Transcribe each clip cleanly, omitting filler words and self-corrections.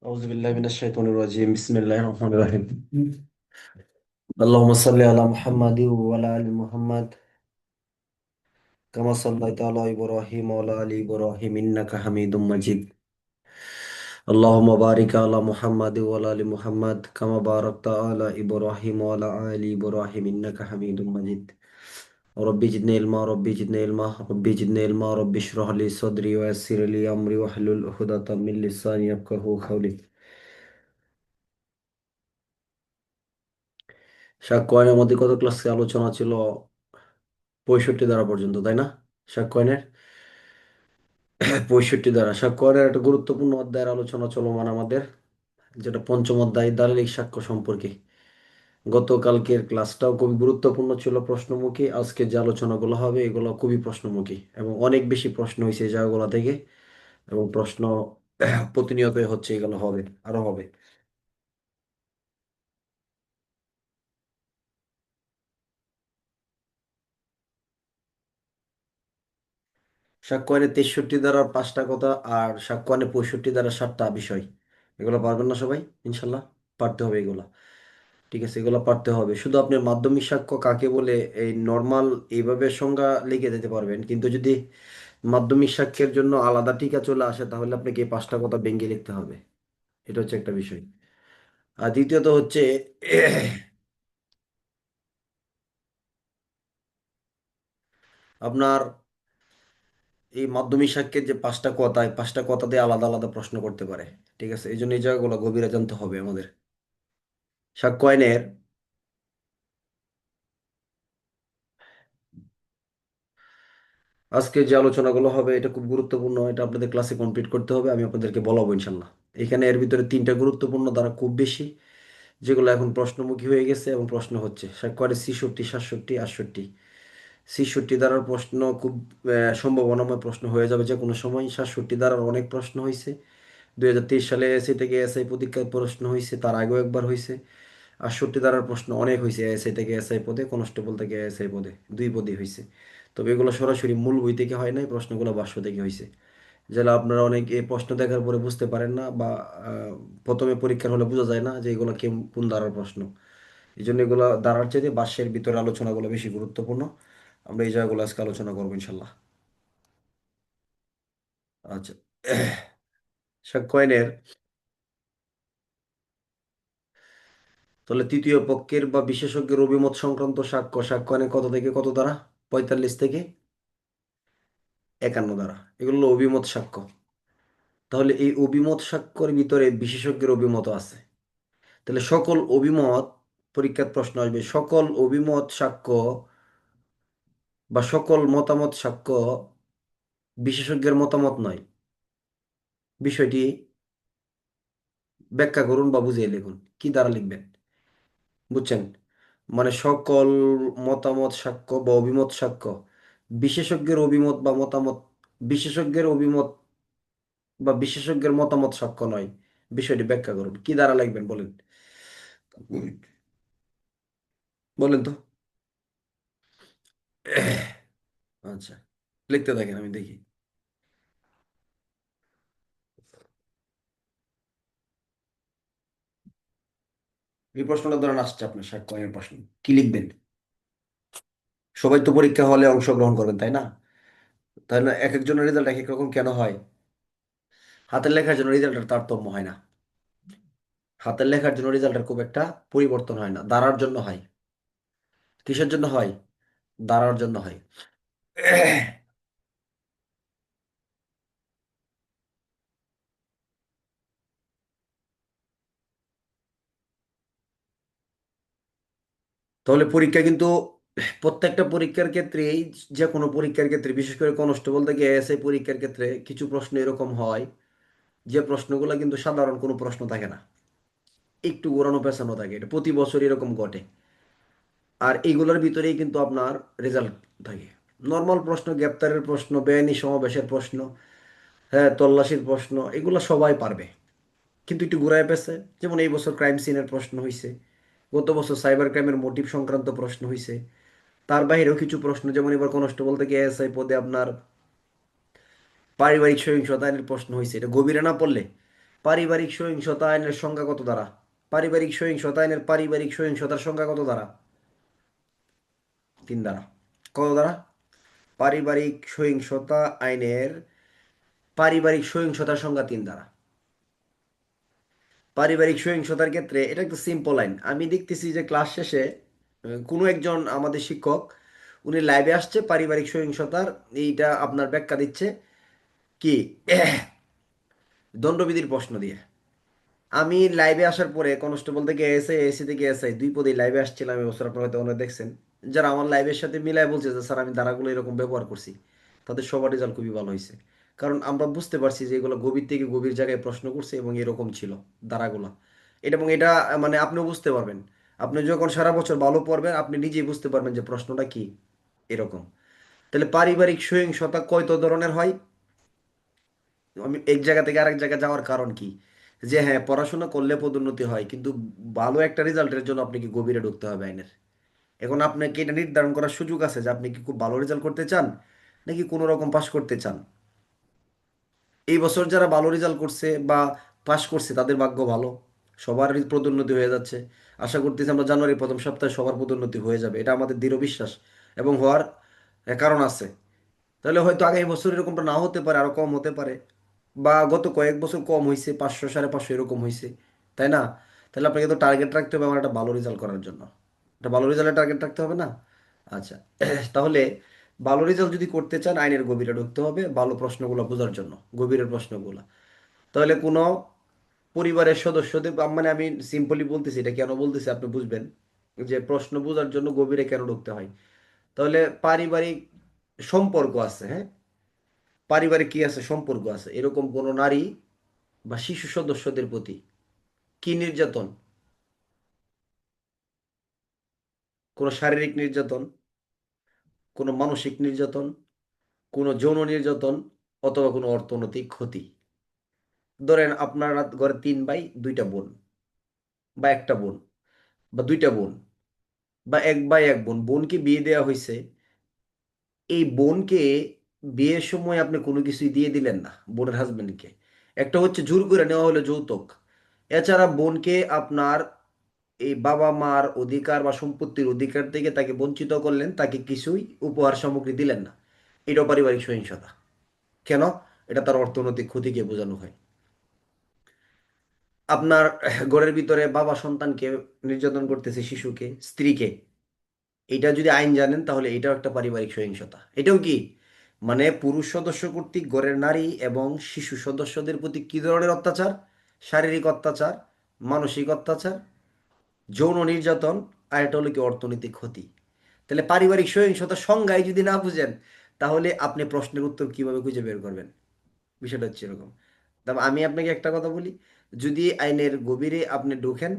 أعوذ بالله من الشيطان الرجيم بسم الله الرحمن الرحيم اللهم صل على محمد وعلى آل محمد كما صليت على إبراهيم وعلى آل إبراهيم إنك حميد مجيد اللهم بارك على محمد وعلى آل محمد كما باركت على إبراهيم وعلى آل إبراهيم إنك حميد مجيد ربي زدني علما ربي زدني علما ربي زدني علما ربي اشرح لي صدري ويسر لي أمري واحلل عقدة من لساني يفقهوا قولي সাক্ষ্য আমাদের কত ক্লাসে আলোচনা ছিল 65 ধারা পর্যন্ত, তাই না? সাক্ষ্য 65 ধারা সাক্ষ্যয়নের একটা গুরুত্বপূর্ণ অধ্যায়ের আলোচনা চলমান আমাদের, যেটা পঞ্চম অধ্যায় দালিলিক সাক্ষ্য সম্পর্কে। গতকালকের ক্লাসটাও খুবই গুরুত্বপূর্ণ ছিল, প্রশ্নমুখী। আজকে যে আলোচনাগুলো হবে এগুলো খুবই প্রশ্নমুখী এবং অনেক বেশি প্রশ্ন হয়েছে এই জায়গাগুলো থেকে, এবং প্রশ্ন প্রতিনিয়তই হচ্ছে, এগুলো হবে, আরো হবে। সাক্ষ্যয়নে 63 ধারার 5টা কথা, আর সাক্ষ্যয়নে 65 ধারার 7টা বিষয়। এগুলো পারবেন না সবাই? ইনশাল্লাহ পারতে হবে এগুলা। ঠিক আছে, এগুলো পারতে হবে। শুধু আপনি মাধ্যমিক সাক্ষ্য কাকে বলে এই নর্মাল এইভাবে সংজ্ঞা লিখে দিতে পারবেন, কিন্তু যদি মাধ্যমিক সাক্ষ্যের জন্য আলাদা টিকা চলে আসে তাহলে আপনাকে এই 5টা কথা ভেঙে লিখতে হবে। এটা হচ্ছে একটা বিষয়। আর দ্বিতীয়ত হচ্ছে আপনার এই মাধ্যমিক সাক্ষ্যের যে 5টা কথা, এই 5টা কথা দিয়ে আলাদা আলাদা প্রশ্ন করতে পারে। ঠিক আছে, এই জন্য এই জায়গাগুলো গভীরে জানতে হবে আমাদের। সাক্ষ্য আইনের আজকে যে আলোচনাগুলো হবে এটা খুব গুরুত্বপূর্ণ, এটা আপনাদের ক্লাসে কমপ্লিট করতে হবে, আমি আপনাদেরকে বলাবো ইনশাল্লাহ। এখানে এর ভিতরে 3টা গুরুত্বপূর্ণ দ্বারা খুব বেশি, যেগুলো এখন প্রশ্নমুখী হয়ে গেছে এবং প্রশ্ন হচ্ছে। সাক্ষ্যরে 66, 67, 68। 66 দ্বারার প্রশ্ন খুব সম্ভাবনাময় প্রশ্ন হয়ে যাবে যে কোনো সময়। 67 দ্বারার অনেক প্রশ্ন হয়েছে, 2023 সালে এসআই থেকে এসআই পরীক্ষায় প্রশ্ন হয়েছে, তার আগেও একবার হয়েছে। 68 দ্বারার প্রশ্ন অনেক হয়েছে, এসআই থেকে এসআই পদে, কনস্টেবল থেকে এসআই পদে, 2 পদই হয়েছে। তবে এগুলো সরাসরি মূল বই থেকে হয় নাই, প্রশ্নগুলো ভাষ্য থেকে হয়েছে। যেটা আপনারা অনেক এই প্রশ্ন দেখার পরে বুঝতে পারেন না, বা প্রথমে পরীক্ষার হলে বোঝা যায় না যে এগুলো কোন ধারার প্রশ্ন। এই জন্য এগুলো ধারার চাইতে ভাষ্যের ভিতরে আলোচনাগুলো বেশি গুরুত্বপূর্ণ। আমরা এই জায়গাগুলো আজকে আলোচনা করবো ইনশাল্লাহ। আচ্ছা, সাক্ষ্য আইনের তাহলে তৃতীয় পক্ষের বা বিশেষজ্ঞের অভিমত সংক্রান্ত সাক্ষ্য, সাক্ষ্য আইনে কত থেকে কত ধারা? 45 থেকে 51 ধারা, এগুলো হলো অভিমত সাক্ষ্য। তাহলে এই অভিমত সাক্ষ্যের ভিতরে বিশেষজ্ঞের অভিমত আছে। তাহলে সকল অভিমত, পরীক্ষার প্রশ্ন আসবে, সকল অভিমত সাক্ষ্য বা সকল মতামত সাক্ষ্য বিশেষজ্ঞের মতামত নয়। বিষয়টি ব্যাখ্যা করুন বা বুঝিয়ে লিখুন। কি দ্বারা লিখবেন? বুঝছেন? মানে সকল মতামত সাক্ষ্য বা অভিমত সাক্ষ্য বিশেষজ্ঞের অভিমত বা মতামত, বিশেষজ্ঞের অভিমত বা বিশেষজ্ঞের মতামত সাক্ষ্য নয়। বিষয়টি ব্যাখ্যা করুন। কি দ্বারা লিখবেন বলেন? বলেন তো। আচ্ছা, লিখতে থাকেন, আমি দেখি। এই প্রশ্নটা ধরেন আসছে আপনার সাক্ষ্য প্রশ্ন, কি লিখবেন? সবাই তো পরীক্ষা হলে অংশগ্রহণ করবেন, তাই না? তাই না? এক একজনের রেজাল্ট এক এক রকম কেন হয়? হাতের লেখার জন্য রেজাল্টের তারতম্য হয় না। হাতের লেখার জন্য রেজাল্টের খুব একটা পরিবর্তন হয় না, দ্বারার জন্য হয়। কিসের জন্য হয়? দ্বারার জন্য হয়। তাহলে পরীক্ষা কিন্তু প্রত্যেকটা পরীক্ষার ক্ষেত্রেই, যে কোনো পরীক্ষার ক্ষেত্রে, বিশেষ করে কনস্টেবল থেকে এএসআই পরীক্ষার ক্ষেত্রে কিছু প্রশ্ন এরকম হয় যে প্রশ্নগুলো কিন্তু সাধারণ কোনো প্রশ্ন থাকে না, একটু ঘোরানো পেঁচানো থাকে। এটা প্রতি বছর এরকম ঘটে। আর এইগুলোর ভিতরেই কিন্তু আপনার রেজাল্ট থাকে। নর্মাল প্রশ্ন, গ্রেপ্তারের প্রশ্ন, বেআইনি সমাবেশের প্রশ্ন, হ্যাঁ, তল্লাশির প্রশ্ন, এগুলো সবাই পারবে। কিন্তু একটু ঘুরায় পেছে, যেমন এই বছর ক্রাইম সিনের প্রশ্ন হয়েছে, গত বছর সাইবার ক্রাইমের মোটিভ সংক্রান্ত প্রশ্ন হয়েছে। তার বাইরেও কিছু প্রশ্ন, যেমন এবার কনস্টেবল থেকে এএসআই পদে আপনার পারিবারিক সহিংসতা আইনের প্রশ্ন হয়েছে। এটা গভীরে না পড়লে পারিবারিক সহিংসতা আইনের সংজ্ঞা কত ধারা? পারিবারিক সহিংসতা আইনের পারিবারিক সহিংসতার সংজ্ঞা কত ধারা? 3 ধারা। কত ধারা? পারিবারিক সহিংসতা আইনের পারিবারিক সহিংসতার সংজ্ঞা 3 ধারা। পারিবারিক সহিংসতার ক্ষেত্রে এটা একটা সিম্পল আইন। আমি দেখতেছি যে ক্লাস শেষে কোনো একজন আমাদের শিক্ষক উনি লাইভে আসছে পারিবারিক সহিংসতার এইটা আপনার ব্যাখ্যা দিচ্ছে কি দণ্ডবিধির প্রশ্ন দিয়ে। আমি লাইভে আসার পরে কনস্টেবল থেকে এসে এসি থেকে এসআই 2 পদেই লাইভে আসছিলাম এবছর, আপনারা হয়তো অনেক দেখছেন। যারা আমার লাইভের সাথে মিলায় বলছে যে স্যার আমি ধারাগুলো এরকম ব্যবহার করছি, তাদের সবার রেজাল্ট খুবই ভালো হয়েছে। কারণ আমরা বুঝতে পারছি যে এগুলো গভীর থেকে গভীর জায়গায় প্রশ্ন করছে এবং এরকম ছিল ধারাগুলো। এটা এবং এটা মানে আপনিও বুঝতে পারবেন। আপনি যখন সারা বছর ভালো পড়বেন আপনি নিজেই বুঝতে পারবেন যে প্রশ্নটা কি এরকম। তাহলে পারিবারিক সহিংসতা কয়ত ধরনের হয়? আমি এক জায়গা থেকে আরেক জায়গায় যাওয়ার কারণ কি? যে হ্যাঁ, পড়াশোনা করলে পদোন্নতি হয়, কিন্তু ভালো একটা রেজাল্টের জন্য আপনি কি গভীরে ঢুকতে হবে আইনের। এখন আপনাকে এটা নির্ধারণ করার সুযোগ আছে যে আপনি কি খুব ভালো রেজাল্ট করতে চান নাকি কোনো রকম পাশ করতে চান। এই বছর যারা ভালো রেজাল্ট করছে বা পাশ করছে তাদের ভাগ্য ভালো, সবারই পদোন্নতি হয়ে যাচ্ছে। আশা করতেছি আমরা জানুয়ারির প্রথম সপ্তাহে সবার পদোন্নতি হয়ে যাবে, এটা আমাদের দৃঢ় বিশ্বাস এবং হওয়ার কারণ আছে। তাহলে হয়তো আগামী বছর এরকমটা নাও হতে পারে, আরো কম হতে পারে, বা গত কয়েক বছর কম হয়েছে, 500 550 এরকম হয়েছে, তাই না? তাহলে আপনাকে তো টার্গেট রাখতে হবে আমার একটা ভালো রেজাল্ট করার জন্য, একটা ভালো রেজাল্টের টার্গেট রাখতে হবে না? আচ্ছা, তাহলে ভালো রেজাল্ট যদি করতে চান আইনের গভীরে ঢুকতে হবে ভালো প্রশ্নগুলো বোঝার জন্য, গভীরের প্রশ্নগুলো। তাহলে কোনো পরিবারের সদস্যদের মানে আমি সিম্পলি বলতেছি, এটা কেন বলতেছি আপনি বুঝবেন যে প্রশ্ন বোঝার জন্য গভীরে কেন ঢুকতে হয়। তাহলে পারিবারিক সম্পর্ক আছে, হ্যাঁ, পারিবারিক কি আছে, সম্পর্ক আছে, এরকম কোনো নারী বা শিশু সদস্যদের প্রতি কি নির্যাতন, কোনো শারীরিক নির্যাতন, কোনো মানসিক নির্যাতন, কোনো যৌন নির্যাতন, অথবা কোনো অর্থনৈতিক ক্ষতি। ধরেন আপনার ঘরে 3 ভাই 2টা বোন, বা একটা বোন, বা 2টা বোন, বা এক ভাই এক বোন, বোনকে বিয়ে দেওয়া হয়েছে। এই বোনকে বিয়ের সময় আপনি কোনো কিছুই দিয়ে দিলেন না বোনের হাজবেন্ডকে, একটা হচ্ছে জোর করে নেওয়া হলো যৌতুক। এছাড়া বোনকে আপনার এই বাবা মার অধিকার বা সম্পত্তির অধিকার থেকে তাকে বঞ্চিত করলেন, তাকে কিছুই উপহার সামগ্রী দিলেন না, এটাও পারিবারিক সহিংসতা। কেন? এটা তার অর্থনৈতিক ক্ষতিকে বোঝানো হয়। আপনার ঘরের ভিতরে বাবা সন্তানকে নির্যাতন করতেছে, শিশুকে, স্ত্রীকে, এটা যদি আইন জানেন তাহলে এটাও একটা পারিবারিক সহিংসতা। এটাও কি মানে পুরুষ সদস্য কর্তৃক ঘরের নারী এবং শিশু সদস্যদের প্রতি কি ধরনের অত্যাচার? শারীরিক অত্যাচার, মানসিক অত্যাচার, যৌন নির্যাতন, আর এটা হলো কি অর্থনৈতিক ক্ষতি। তাহলে পারিবারিক সহিংসতার সংজ্ঞায় যদি না বুঝেন তাহলে আপনি প্রশ্নের উত্তর কিভাবে খুঁজে বের করবেন? বিষয়টা হচ্ছে এরকম। তবে আমি আপনাকে একটা কথা বলি, যদি আইনের গভীরে আপনি ঢোকেন,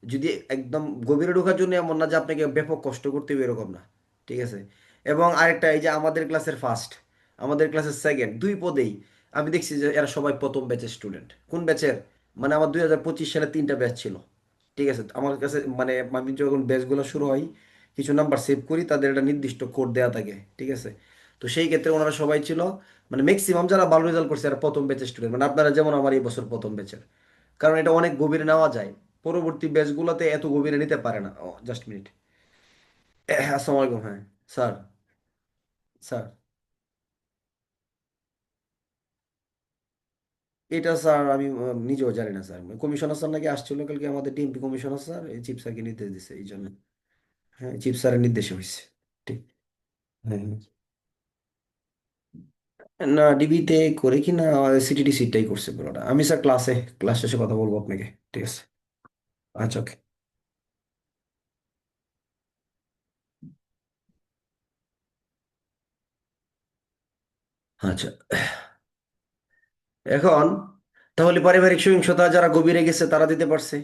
যদি একদম গভীরে ঢোকার জন্য এমন না যে আপনাকে ব্যাপক কষ্ট করতে হবে, এরকম না, ঠিক আছে? এবং আরেকটা, এই যে আমাদের ক্লাসের ফার্স্ট, আমাদের ক্লাসের সেকেন্ড, 2 পদেই আমি দেখছি যে এরা সবাই প্রথম ব্যাচের স্টুডেন্ট। কোন ব্যাচের? মানে আমার 2025 সালে 3টা ব্যাচ ছিল, ঠিক আছে? আমার কাছে মানে আমি যখন ব্যাচগুলো শুরু হয় কিছু নাম্বার সেভ করি, তাদের একটা নির্দিষ্ট কোড দেওয়া থাকে, ঠিক আছে? তো সেই ক্ষেত্রে ওনারা সবাই ছিল, মানে ম্যাক্সিমাম যারা ভালো রেজাল্ট করছে এরা প্রথম ব্যাচের স্টুডেন্ট, মানে আপনারা যেমন আমার এই বছর প্রথম ব্যাচের। কারণ এটা অনেক গভীরে নেওয়া যায়, পরবর্তী ব্যাচগুলোতে এত গভীরে নিতে পারে না। Just minute. আসসালামু আলাইকুম, হ্যাঁ স্যার। স্যার, এটা স্যার আমি নিজেও জানি না স্যার, কমিশনার স্যার নাকি আসছিল কালকে, আমাদের টিএমপি কমিশনার স্যার এই চিফ স্যারকে নির্দেশ দিছে এই জন্য। হ্যাঁ, চিফ স্যারের নির্দেশে হয়েছে। ঠিক। হ্যাঁ হ্যাঁ। না, ডিবিতে করে কি না, সিটিডি সিটটাই করছে পুরোটা। আমি স্যার ক্লাস শেষে কথা বলবো আপনাকে, ঠিক আছে? আচ্ছা, ওকে। আচ্ছা, এখন তাহলে পারিবারিক সহিংসতা যারা গভীরে গেছে তারা দিতে পারছে।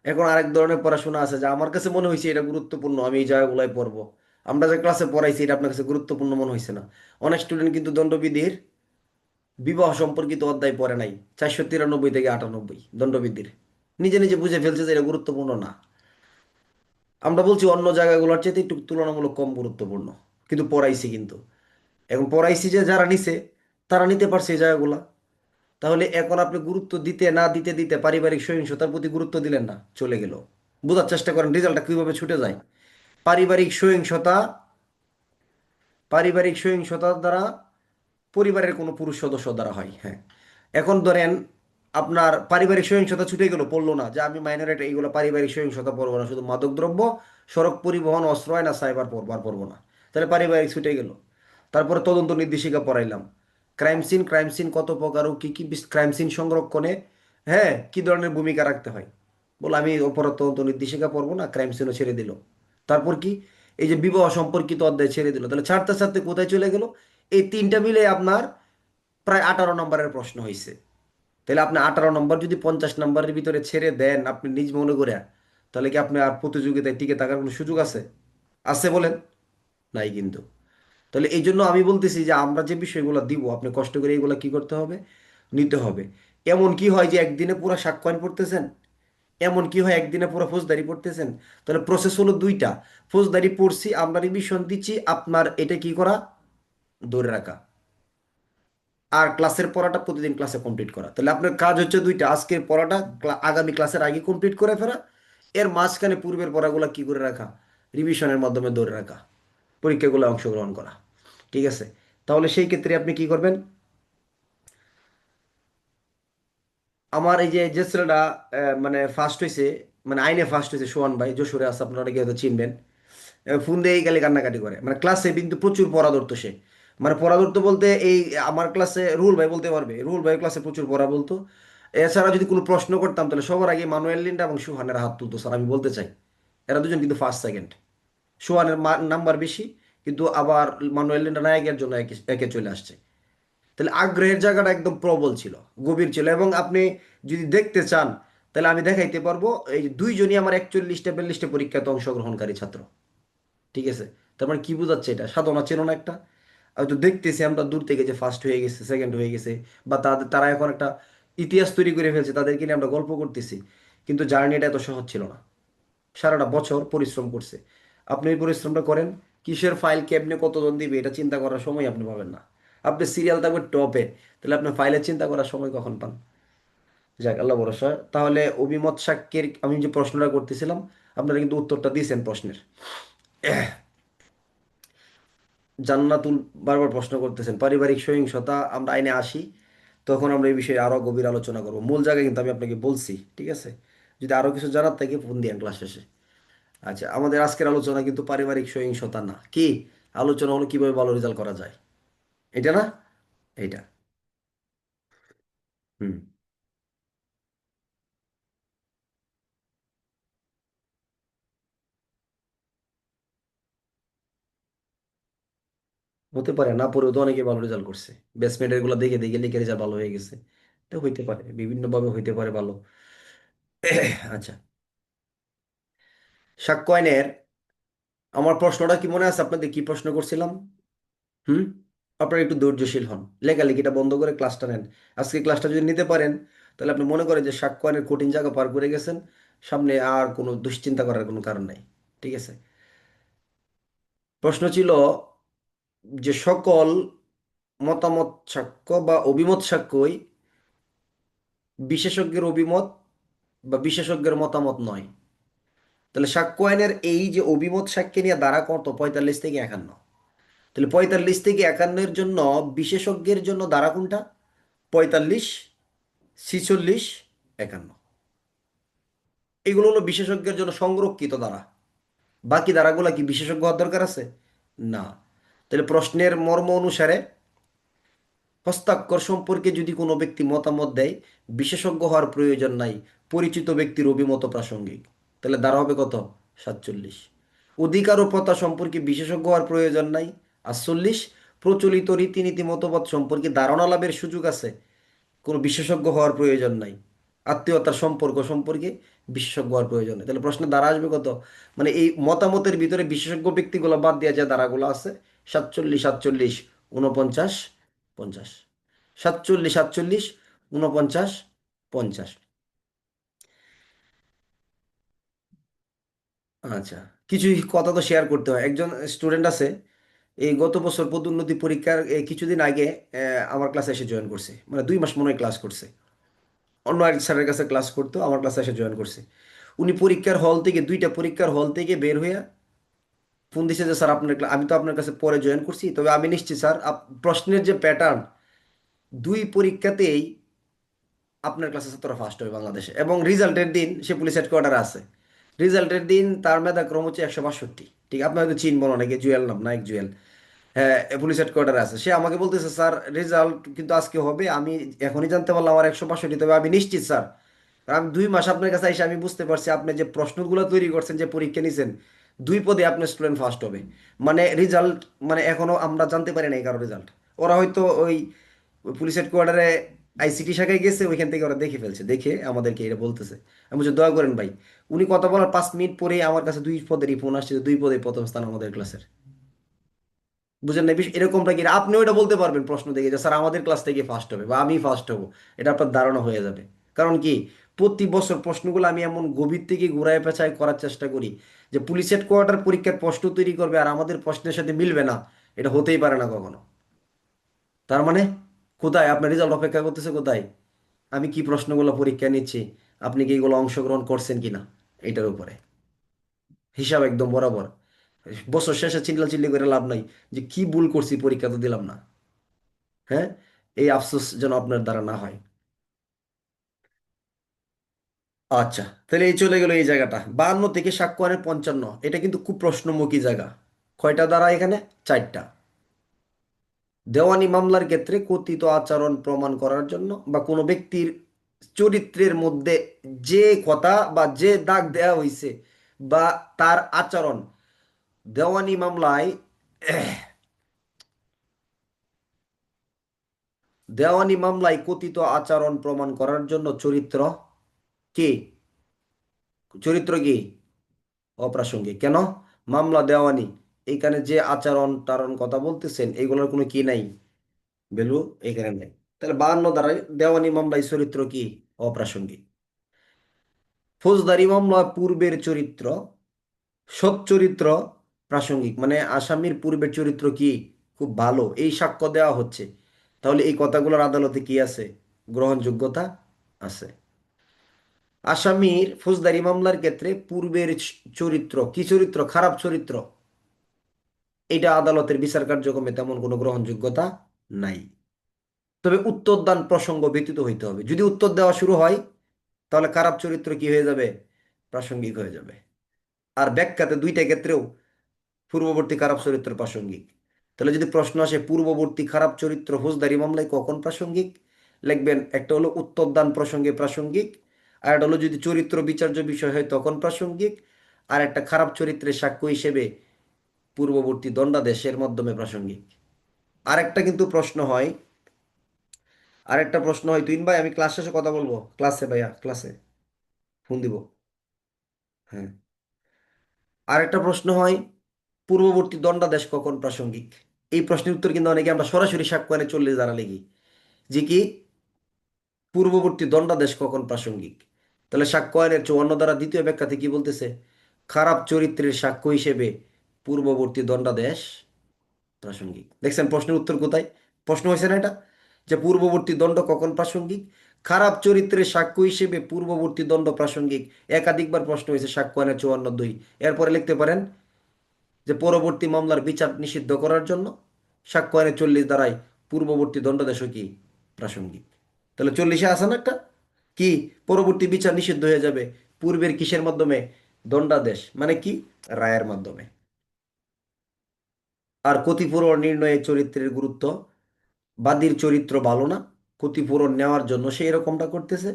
এখন আরেক ধরনের পড়াশোনা আছে যা আমার কাছে মনে হয়েছে এটা গুরুত্বপূর্ণ, আমি এই জায়গাগুলোয় পড়বো। আমরা যে ক্লাসে পড়াইছি এটা আপনার কাছে গুরুত্বপূর্ণ মনে হয়েছে না? অনেক স্টুডেন্ট কিন্তু দণ্ডবিধির বিবাহ সম্পর্কিত অধ্যায় পড়ে নাই, 493 থেকে 98 দণ্ডবিধির, নিজে নিজে বুঝে ফেলছে যে এটা গুরুত্বপূর্ণ না। আমরা বলছি অন্য জায়গাগুলোর চেয়ে একটু তুলনামূলক কম গুরুত্বপূর্ণ, কিন্তু পড়াইছি কিন্তু। এখন পড়াইছি যে যারা নিছে তারা নিতে পারছে এই জায়গাগুলা। তাহলে এখন আপনি গুরুত্ব দিতে না দিতে দিতে পারিবারিক সহিংসতার প্রতি গুরুত্ব দিলেন না, চলে গেল। বোঝার চেষ্টা করেন রেজাল্টটা কিভাবে ছুটে যায়। পারিবারিক সহিংসতা, পারিবারিক সহিংসতার দ্বারা পরিবারের কোনো পুরুষ সদস্য দ্বারা হয়, হ্যাঁ। এখন ধরেন আপনার পারিবারিক সহিংসতা ছুটে গেল, পড়লো না যে আমি মাইনরিটি, এইগুলো পারিবারিক সহিংসতা পড়বো না, শুধু মাদকদ্রব্য, সড়ক পরিবহন, অস্ত্র আইন আর সাইবার পড়বো, আর পড়বো না। তাহলে পারিবারিক ছুটে গেল। তারপরে তদন্ত নির্দেশিকা পড়াইলাম, ক্রাইম সিন কত প্রকার ও কি কি ক্রাইম সিন সংরক্ষণে, হ্যাঁ, কি ধরনের ভূমিকা রাখতে হয়। বলে আমি অপরাধ তদন্ত নির্দেশিকা পড়বো না, ক্রাইম সিনও ছেড়ে দিল। তারপর কি, এই যে বিবাহ সম্পর্কিত অধ্যায় ছেড়ে দিল। তাহলে ছাড়তে ছাড়তে কোথায় চলে গেল? এই তিনটা মিলে আপনার প্রায় 18 নম্বরের প্রশ্ন হয়েছে। তাহলে আপনি 18 নম্বর যদি 50 নম্বরের ভিতরে ছেড়ে দেন আপনি নিজ মনে করে, তাহলে কি আপনি আর প্রতিযোগিতায় টিকে থাকার কোনো সুযোগ আছে? আছে বলেন? নাই কিন্তু। তাহলে এই জন্য আমি বলতেছি যে আমরা যে বিষয়গুলো দিব আপনি কষ্ট করে এইগুলো কি করতে হবে, নিতে হবে। এমন কি হয় যে একদিনে পুরো সাক্ষ্য আইন পড়তেছেন? এমন কি হয় একদিনে পুরো ফৌজদারি পড়তেছেন? তাহলে প্রসেস হলো দুইটা। ফৌজদারি পড়ছি, আমরা রিভিশন দিচ্ছি, আপনার এটা কি করা, ধরে রাখা। আর ক্লাসের পড়াটা প্রতিদিন ক্লাসে কমপ্লিট করা। তাহলে আপনার কাজ হচ্ছে দুইটা, আজকের পড়াটা আগামী ক্লাসের আগে কমপ্লিট করে ফেলা, এর মাঝখানে পূর্বের পড়াগুলো কি করে রাখা, রিভিশনের মাধ্যমে ধরে রাখা, পরীক্ষাগুলো অংশগ্রহণ করা। ঠিক আছে? তাহলে সেই ক্ষেত্রে আপনি কি করবেন? আমার এই যে যে ছেলেটা মানে ফার্স্ট হয়েছে, মানে আইনে ফার্স্ট হয়েছে, সোহান ভাই, যশোরে আছে, আপনারা অনেকে হয়তো চিনবেন। ফোন দিয়ে এই গালি কান্নাকাটি করে, মানে ক্লাসে কিন্তু প্রচুর পড়া ধরতো সে। মানে পড়া ধরতো বলতে এই আমার ক্লাসে রুহুল ভাই বলতে পারবে, রুহুল ভাই ক্লাসে প্রচুর পড়া বলতো। এছাড়া যদি কোনো প্রশ্ন করতাম তাহলে সবার আগে মানুয়েল লিন্ডা এবং সুহানের হাত তুলতো, স্যার আমি বলতে চাই। এরা দুজন কিন্তু ফার্স্ট সেকেন্ড। সুহানের নাম্বার বেশি, কিন্তু আবার মানুয়েল লিন্ডা নায়কের জন্য একে একে চলে আসছে। তাহলে আগ্রহের জায়গাটা একদম প্রবল ছিল, গভীর ছিল। এবং আপনি যদি দেখতে চান তাহলে আমি দেখাইতে পারবো, এই দুইজনই আমার 41টা 42টা পরীক্ষাতে অংশগ্রহণকারী ছাত্র। ঠিক আছে? তার মানে কি বোঝাচ্ছে এটা, সাধনা ছিল না একটা? হয়তো দেখতেছি আমরা দূর থেকে যে ফার্স্ট হয়ে গেছে, সেকেন্ড হয়ে গেছে, বা তারা এখন একটা ইতিহাস তৈরি করে ফেলছে, তাদেরকে নিয়ে আমরা গল্প করতেছি। কিন্তু জার্নিটা এত সহজ ছিল না। সারাটা বছর পরিশ্রম করছে। আপনি এই পরিশ্রমটা করেন, কিসের ফাইল কেমনে কতজন দিবে এটা চিন্তা করার সময় আপনি পাবেন না। আপনি সিরিয়াল থাকবে টপে, তাহলে আপনি ফাইলের চিন্তা করার সময় কখন পান? যাক, আল্লাহ ভরসা। তাহলে অভিমত সাক্ষ্যের আমি যে প্রশ্নটা করতেছিলাম, আপনারা কিন্তু উত্তরটা দিয়েছেন প্রশ্নের। জান্নাতুল বারবার প্রশ্ন করতেছেন পারিবারিক সহিংসতা, আমরা আইনে আসি, তখন আমরা এই বিষয়ে আরো গভীর আলোচনা করবো। মূল জায়গায় কিন্তু আমি আপনাকে বলছি, ঠিক আছে? যদি আরো কিছু জানার থাকে ফোন দিয়ে ক্লাস শেষে। আচ্ছা, আমাদের আজকের আলোচনা কিন্তু পারিবারিক সহিংসতা না, কি আলোচনা হলো কিভাবে ভালো রেজাল্ট করা যায়, এটা না? এইটা। হুম। হতে পারে, না পড়েও তো অনেকে ভালো রেজাল্ট করছে। বেসমেন্টের গুলো দেখে দেখে লিখে রেজাল্ট ভালো হয়ে গেছে। তো হইতে পারে, বিভিন্নভাবে হইতে পারে ভালো। আচ্ছা, সাক্ষ্য আইনের আমার প্রশ্নটা কি মনে আছে আপনাদের, কি প্রশ্ন করছিলাম? হুম। আপনারা একটু ধৈর্যশীল হন, লেখালেখিটা বন্ধ করে ক্লাসটা নেন। আজকে ক্লাসটা যদি নিতে পারেন তাহলে আপনি মনে করেন যে সাক্ষ্য আইনের কঠিন জায়গা পার করে গেছেন। সামনে আর কোনো দুশ্চিন্তা করার কোনো কারণ নাই। ঠিক আছে? প্রশ্ন ছিল যে সকল মতামত সাক্ষ্য বা অভিমত সাক্ষ্যই বিশেষজ্ঞের অভিমত বা বিশেষজ্ঞের মতামত নয়। তাহলে সাক্ষ্য আইনের এই যে অভিমত সাক্ষ্য নিয়ে দ্বারা কত, 45 থেকে 51। তাহলে 45 থেকে 51-এর জন্য বিশেষজ্ঞের জন্য দ্বারা কোনটা? 45, 46, 51। এগুলো হলো বিশেষজ্ঞের জন্য সংরক্ষিত দ্বারা। বাকি দ্বারাগুলো কি বিশেষজ্ঞ হওয়ার দরকার আছে? না। তাহলে প্রশ্নের মর্ম অনুসারে হস্তাক্ষর সম্পর্কে যদি কোনো ব্যক্তি মতামত দেয়, বিশেষজ্ঞ হওয়ার প্রয়োজন নাই, পরিচিত ব্যক্তির অভিমত প্রাসঙ্গিক। তাহলে দ্বারা হবে কত? 47। অধিকার ও প্রথা সম্পর্কে বিশেষজ্ঞ হওয়ার প্রয়োজন নাই, 48। প্রচলিত রীতিনীতি মতবাদ সম্পর্কে ধারণা লাভের সুযোগ আছে, কোনো বিশেষজ্ঞ হওয়ার প্রয়োজন নাই। আত্মীয়তার সম্পর্ক সম্পর্কে বিশেষজ্ঞ হওয়ার প্রয়োজন নেই। তাহলে প্রশ্নে দ্বারা আসবে কত? মানে এই মতামতের ভিতরে বিশেষজ্ঞ ব্যক্তিগুলো বাদ দিয়ে যে দ্বারাগুলো আছে, 47, 47, 49, 50। 47, 47, 49, 50। আচ্ছা, কিছু কথা তো শেয়ার করতে হয়। একজন স্টুডেন্ট আছে, এই গত বছর পদোন্নতি পরীক্ষার কিছুদিন আগে আমার ক্লাসে এসে জয়েন করছে, মানে 2 মাস মনে হয় ক্লাস করছে। অন্য এক স্যারের কাছে ক্লাস করতো, আমার ক্লাসে এসে জয়েন করছে। উনি পরীক্ষার হল থেকে, 2টা পরীক্ষার হল থেকে বের হইয়া ফোন দিছে যে স্যার আপনার আমি তো আপনার কাছে পরে জয়েন করছি, তবে আমি নিশ্চিত স্যার প্রশ্নের যে প্যাটার্ন, 2 পরীক্ষাতেই আপনার ক্লাসে ছাত্ররা ফার্স্ট হবে বাংলাদেশে, এবং রেজাল্টের দিন সে পুলিশ হেডকোয়ার্টারে আছে। রেজাল্টের দিন তার মেধাক্রম হচ্ছে 162। ঠিক, আপনি হয়তো চিনবেন, অনেকে জুয়েল নাম, নায়ক জুয়েল। হ্যাঁ, পুলিশ হেডকোয়ার্টারে আছে। সে আমাকে বলতেছে স্যার রেজাল্ট কিন্তু আজকে হবে, আমি এখনই জানতে পারলাম আমার 162, তবে আমি নিশ্চিত স্যার। কারণ আমি 2 মাস আপনার কাছে এসে আমি বুঝতে পারছি আপনি যে প্রশ্নগুলো তৈরি করছেন, যে পরীক্ষা নিছেন, 2 পদে আপনার স্টুডেন্ট ফার্স্ট হবে। মানে রেজাল্ট, মানে এখনো আমরা জানতে পারি নাই কারো রেজাল্ট। ওরা হয়তো ওই পুলিশ হেডকোয়ার্টারে আইসিটি শাখায় গেছে, ওইখান থেকে ওরা দেখে ফেলছে, দেখে আমাদেরকে এটা বলতেছে। আমি বলছি দয়া করেন ভাই। উনি কথা বলার 5 মিনিট পরে আমার কাছে 2 পদেরই ফোন আসছে, যে 2 পদে প্রথম স্থান আমাদের ক্লাসের। বুঝেন না এরকমটা কি? আপনি ওইটা বলতে পারবেন প্রশ্ন দেখে যে স্যার আমাদের ক্লাস থেকে ফার্স্ট হবে বা আমি ফার্স্ট হব, এটা আপনার ধারণা হয়ে যাবে। কারণ কি, প্রতি বছর প্রশ্নগুলো আমি এমন গভীর থেকে ঘুরায় পেঁচায় করার চেষ্টা করি যে পুলিশ হেডকোয়ার্টার পরীক্ষার প্রশ্ন তৈরি করবে আর আমাদের প্রশ্নের সাথে মিলবে না, এটা হতেই পারে না কখনো। তার মানে কোথায় আপনার রেজাল্ট অপেক্ষা করতেছে, কোথায় আমি কি প্রশ্নগুলো পরীক্ষা নিচ্ছি, আপনি কি এগুলো অংশগ্রহণ করছেন কিনা, এইটার উপরে হিসাব একদম বরাবর। বছর শেষে চিল্লাচিল্লি করে লাভ নাই যে কি ভুল করছি, পরীক্ষা তো দিলাম না। হ্যাঁ, এই আফসোস যেন আপনার দ্বারা না হয়। আচ্ছা, তাহলে এই চলে গেল এই জায়গাটা। 52 থেকে সাক্ষ্য 55, এটা কিন্তু খুব প্রশ্নমুখী জায়গা। কয়টা দ্বারা এখানে? 4টা। দেওয়ানি মামলার ক্ষেত্রে কথিত আচরণ প্রমাণ করার জন্য বা কোনো ব্যক্তির চরিত্রের মধ্যে যে কথা বা যে দাগ দেওয়া হয়েছে বা তার আচরণ, দেওয়ানি মামলায় দেওয়ানি মামলায় কথিত আচরণ প্রমাণ করার জন্য চরিত্র কি, চরিত্র কি অপ্রাসঙ্গিক। কেন? মামলা দেওয়ানি, এইখানে যে আচরণ টারণ কথা বলতেছেন এইগুলোর কোনো কি নাই, ভ্যালু এখানে নাই। তাহলে 52 দ্বারাই দেওয়ানি মামলায় চরিত্র কি অপ্রাসঙ্গিক। ফৌজদারি মামলা পূর্বের চরিত্র, সৎ চরিত্র প্রাসঙ্গিক, মানে আসামির পূর্বের চরিত্র কি খুব ভালো, এই সাক্ষ্য দেওয়া হচ্ছে, তাহলে এই কথাগুলোর আদালতে কি আছে, গ্রহণযোগ্যতা আছে। আসামির ফৌজদারি মামলার ক্ষেত্রে পূর্বের চরিত্র কি, চরিত্র খারাপ চরিত্র, এটা আদালতের বিচার কার্যক্রমে তেমন কোনো গ্রহণযোগ্যতা নাই। তবে উত্তরদান প্রসঙ্গ ব্যতীত হইতে হবে। যদি উত্তর দেওয়া শুরু হয় তাহলে খারাপ চরিত্র কি হয়ে যাবে, প্রাসঙ্গিক হয়ে যাবে। আর ব্যাখ্যাতে 2টা ক্ষেত্রেও পূর্ববর্তী খারাপ চরিত্র প্রাসঙ্গিক। তাহলে যদি প্রশ্ন আসে পূর্ববর্তী খারাপ চরিত্র ফৌজদারি মামলায় কখন প্রাসঙ্গিক, লিখবেন একটা হলো উত্তরদান প্রসঙ্গে প্রাসঙ্গিক, আর একটা হলো যদি চরিত্র বিচার্য বিষয় হয় তখন প্রাসঙ্গিক, আর একটা খারাপ চরিত্রের সাক্ষ্য হিসেবে পূর্ববর্তী দণ্ডাদেশের মাধ্যমে প্রাসঙ্গিক। আরেকটা কিন্তু প্রশ্ন হয়, আরেকটা প্রশ্ন হয়, তুইন ভাই আমি ক্লাস শেষে কথা বলবো, ক্লাসে ভাইয়া ক্লাসে ফোন দিব। হ্যাঁ, আরেকটা প্রশ্ন হয়, পূর্ববর্তী দণ্ডাদেশ কখন প্রাসঙ্গিক। এই প্রশ্নের উত্তর কিন্তু অনেকে আমরা সরাসরি সাক্ষ্য 40 দ্বারা লিখি, যে কি পূর্ববর্তী দণ্ডাদেশ কখন প্রাসঙ্গিক। তাহলে সাক্ষ্য 54 দ্বারা দ্বিতীয় ব্যাখ্যাতে কি বলতেছে, খারাপ চরিত্রের সাক্ষ্য হিসেবে পূর্ববর্তী দণ্ডাদেশ প্রাসঙ্গিক। দেখছেন প্রশ্নের উত্তর কোথায়, প্রশ্ন হয়েছে না এটা, যে পূর্ববর্তী দণ্ড কখন প্রাসঙ্গিক, খারাপ চরিত্রের সাক্ষ্য হিসেবে পূর্ববর্তী দণ্ড প্রাসঙ্গিক। একাধিকবার প্রশ্ন হয়েছে সাক্ষ্য 54(2)। এরপরে লিখতে পারেন যে পরবর্তী মামলার বিচার নিষিদ্ধ করার জন্য সাক্ষ্য 40 দ্বারাই পূর্ববর্তী দণ্ডাদেশও কি প্রাসঙ্গিক। তাহলে 40-এ আছে না একটা, কি পরবর্তী বিচার নিষিদ্ধ হয়ে যাবে পূর্বের কিসের মাধ্যমে, দণ্ডাদেশ মানে কি, রায়ের মাধ্যমে। আর ক্ষতিপূরণ নির্ণয়ে চরিত্রের গুরুত্ব, বাদীর চরিত্র ভালো না, ক্ষতিপূরণ নেওয়ার জন্য সে এরকমটা করতেছে,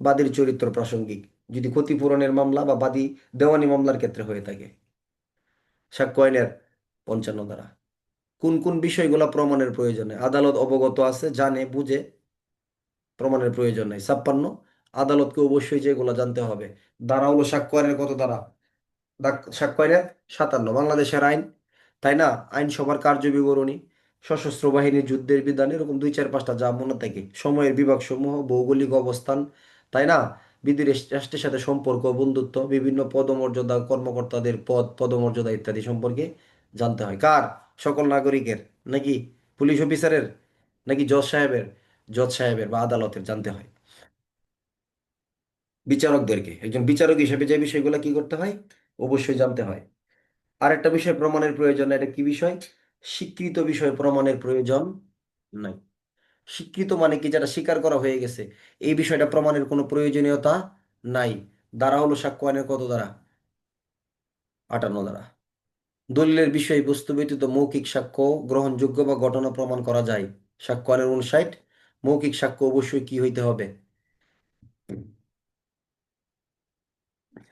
বাদীর চরিত্র প্রাসঙ্গিক যদি ক্ষতিপূরণের মামলা বা বাদী দেওয়ানি মামলার ক্ষেত্রে হয়ে থাকে। সাক্ষ্য 55 দ্বারা কোন কোন বিষয়গুলো প্রমাণের প্রয়োজনে আদালত অবগত আছে, জানে বুঝে, প্রমাণের প্রয়োজন নেই। 56, আদালতকে অবশ্যই যেগুলো জানতে হবে। ধারা হলো সাক্ষ্য কত ধারা, সাক্ষ্য 57 বাংলাদেশের আইন, তাই না, আইনসভার কার্য বিবরণী, সশস্ত্র বাহিনীর যুদ্ধের বিধান, এরকম 2 4 5টা যা মনে থাকে, সময়ের বিভাগ সমূহ, ভৌগোলিক অবস্থান, তাই না, বিদেশ রাষ্ট্রের সাথে সম্পর্ক, বন্ধুত্ব, বিভিন্ন পদমর্যাদা, কর্মকর্তাদের পদ পদমর্যাদা ইত্যাদি সম্পর্কে জানতে হয়। কার? সকল নাগরিকের, নাকি পুলিশ অফিসারের, নাকি জজ সাহেবের? জজ সাহেবের বা আদালতের জানতে হয়। বিচারকদেরকে, একজন বিচারক হিসেবে যে বিষয়গুলো কি করতে হয়, অবশ্যই জানতে হয়। আরেকটা বিষয় প্রমাণের প্রয়োজন, এটা কি বিষয়? স্বীকৃত বিষয় প্রমাণের প্রয়োজন নাই। স্বীকৃত মানে কি, যেটা স্বীকার করা হয়ে গেছে, এই বিষয়টা প্রমাণের কোনো প্রয়োজনীয়তা নাই। ধারা হলো সাক্ষ্য আইনের কত ধারা? 58 ধারা। দলিলের বিষয়বস্তু ব্যতীত মৌখিক সাক্ষ্য গ্রহণযোগ্য বা ঘটনা প্রমাণ করা যায়। সাক্ষ্য আইনের 59, মৌখিক সাক্ষ্য অবশ্যই কি হইতে হবে?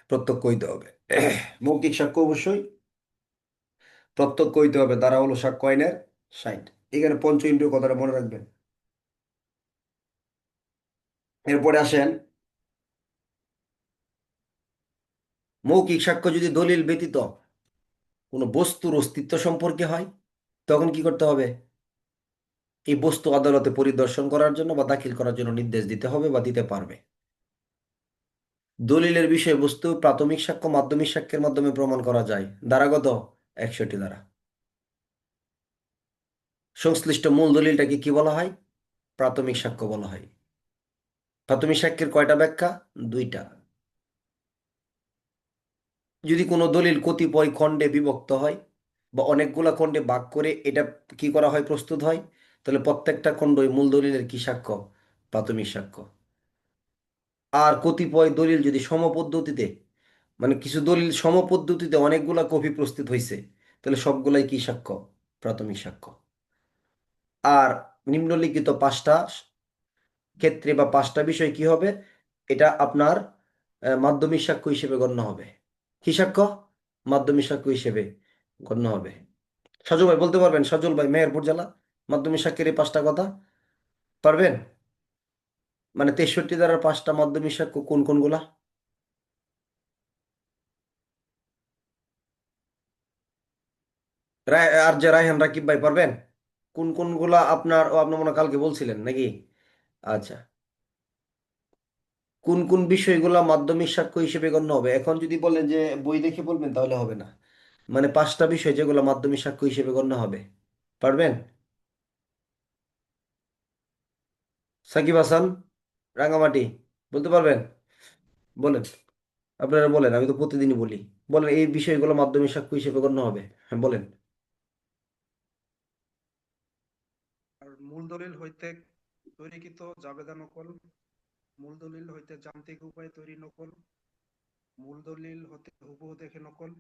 প্রত্যক্ষ হইতে হবে। মৌখিক সাক্ষ্য অবশ্যই প্রত্যক্ষ হইতে হবে, ধারা হলো সাক্ষ্য আইনের 60। এখানে পঞ্চ ইন্দ্রিয় কথাটা মনে রাখবেন। এরপরে আসেন, মৌখিক সাক্ষ্য যদি দলিল ব্যতীত কোনো বস্তুর অস্তিত্ব সম্পর্কে হয়, তখন কি করতে হবে? এই বস্তু আদালতে পরিদর্শন করার জন্য বা দাখিল করার জন্য নির্দেশ দিতে হবে বা দিতে পারবে। দলিলের বিষয়বস্তু প্রাথমিক সাক্ষ্য মাধ্যমিক সাক্ষ্যের মাধ্যমে প্রমাণ করা যায়। ধারাগত 61 ধারা। সংশ্লিষ্ট মূল দলিলটাকে কি বলা হয়? প্রাথমিক সাক্ষ্য বলা হয়। প্রাথমিক সাক্ষ্যের কয়টা ব্যাখ্যা? দুইটা। যদি কোনো দলিল কতিপয় খণ্ডে বিভক্ত হয় বা অনেকগুলা খণ্ডে ভাগ করে এটা কি করা হয়, প্রস্তুত হয়, তাহলে প্রত্যেকটা খণ্ডই মূল দলিলের কি সাক্ষ্য? প্রাথমিক সাক্ষ্য। আর কতিপয় দলিল যদি সমপদ্ধতিতে, মানে কিছু দলিল সমপদ্ধতিতে অনেকগুলা কপি প্রস্তুত হয়েছে, তাহলে সবগুলাই কি সাক্ষ্য? প্রাথমিক সাক্ষ্য। আর নিম্নলিখিত পাঁচটা ক্ষেত্রে বা পাঁচটা বিষয় কি হবে, এটা আপনার মাধ্যমিক সাক্ষ্য হিসেবে গণ্য হবে। কি সাক্ষ্য? মাধ্যমিক সাক্ষ্য হিসেবে গণ্য হবে। সজল ভাই বলতে পারবেন? সজল ভাই, মেহেরপুর জেলা, মাধ্যমিক সাক্ষ্যের এই পাঁচটা কথা পারবেন? মানে 63 ধারার পাঁচটা মাধ্যমিক সাক্ষ্য কোন কোনগুলা? আর যে রায়হান রাকিব ভাই পারবেন? কোন কোনগুলা আপনার, ও আপনি মনে হয় কালকে বলছিলেন নাকি? আচ্ছা। কোন কোন বিষয়গুলা মাধ্যমিক সাক্ষ্য হিসেবে গণ্য হবে? এখন যদি বলেন যে বই দেখে বলবেন তাহলে হবে না। মানে পাঁচটা বিষয় যেগুলো মাধ্যমিক সাক্ষ্য হিসেবে গণ্য হবে, পারবেন? সাকিব হাসান, রাঙামাটি, বলতে পারবেন? বলেন, আপনারা বলেন, আমি তো প্রতিদিনই বলি। বলেন এই বিষয়গুলো মাধ্যমিক সাক্ষ্য হিসেবে গণ্য হবে। হ্যাঁ বলেন। আর মূল দলিল হইতে তৈরিকৃত জাবেদা নকল, মূল দলিল হইতে যান্ত্রিক উপায়ে তৈরি নকল, মূল দলিল হতে হুবহু দেখে নকল,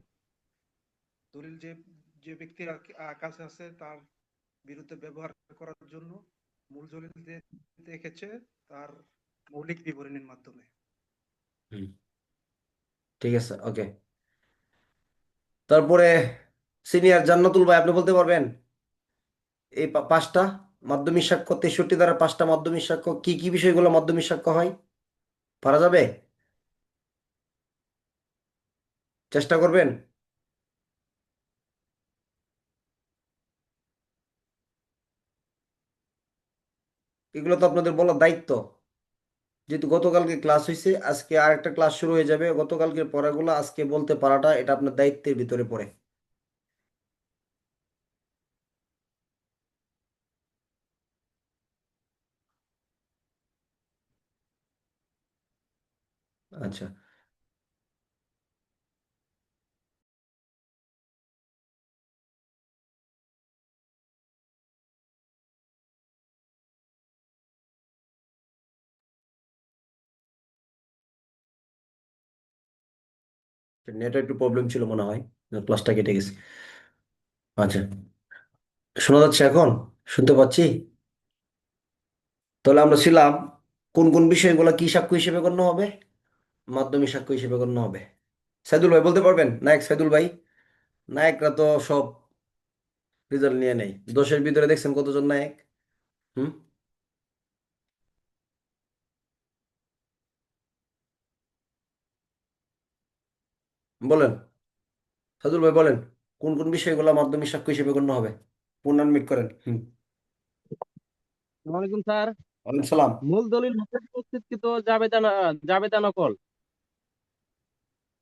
দলিল যে যে ব্যক্তির কাছে আছে তার বিরুদ্ধে ব্যবহার করার জন্য, মূল দলিল যে দেখেছে তার মৌলিক বিবরণীর মাধ্যমে। হুম, ঠিক আছে, ওকে। তারপরে সিনিয়র জান্নাতুল ভাই, আপনি বলতে পারবেন এই পাঁচটা মাধ্যমিক সাক্ষ্য, 63 ধারা পাঁচটা মাধ্যমিক সাক্ষ্য কি কি বিষয়গুলো মাধ্যমিক সাক্ষ্য হয়? পারা যাবে? চেষ্টা করবেন? এগুলো তো আপনাদের বলার দায়িত্ব। যেহেতু গতকালকে ক্লাস হয়েছে, আজকে আরেকটা ক্লাস শুরু হয়ে যাবে, গতকালকে পড়াগুলো আজকে বলতে পারাটা এটা আপনার দায়িত্বের ভিতরে পড়ে। আচ্ছা। নেটে একটু প্রবলেম ছিল মনে হয়, ক্লাসটা কেটে গেছে। আচ্ছা, শোনা যাচ্ছে এখন? শুনতে পাচ্ছি। তাহলে আমরা ছিলাম, কোন কোন বিষয়গুলো কি সাক্ষ্য হিসেবে গণ্য হবে? মাধ্যমিক সাক্ষ্য হিসেবে গণ্য হবে। সাইদুল ভাই বলতে পারবেন? নায়ক সাইদুল ভাই। নায়করা তো সব রেজাল্ট নিয়ে নেই, 10-এর ভিতরে দেখছেন কতজন নায়ক? হুম, বলেন। সাইদুল ভাই বলেন, কোন কোন বিষয়গুলো মাধ্যমিক সাক্ষ্য হিসেবে গণ্য হবে? পুনরানমিট করেন। হুম। ওয়ালাইকুম স্যার। ওয়ালাইকুম সালাম। মূল দলিল হতে প্রস্তুতকৃত জাবেদা নকল।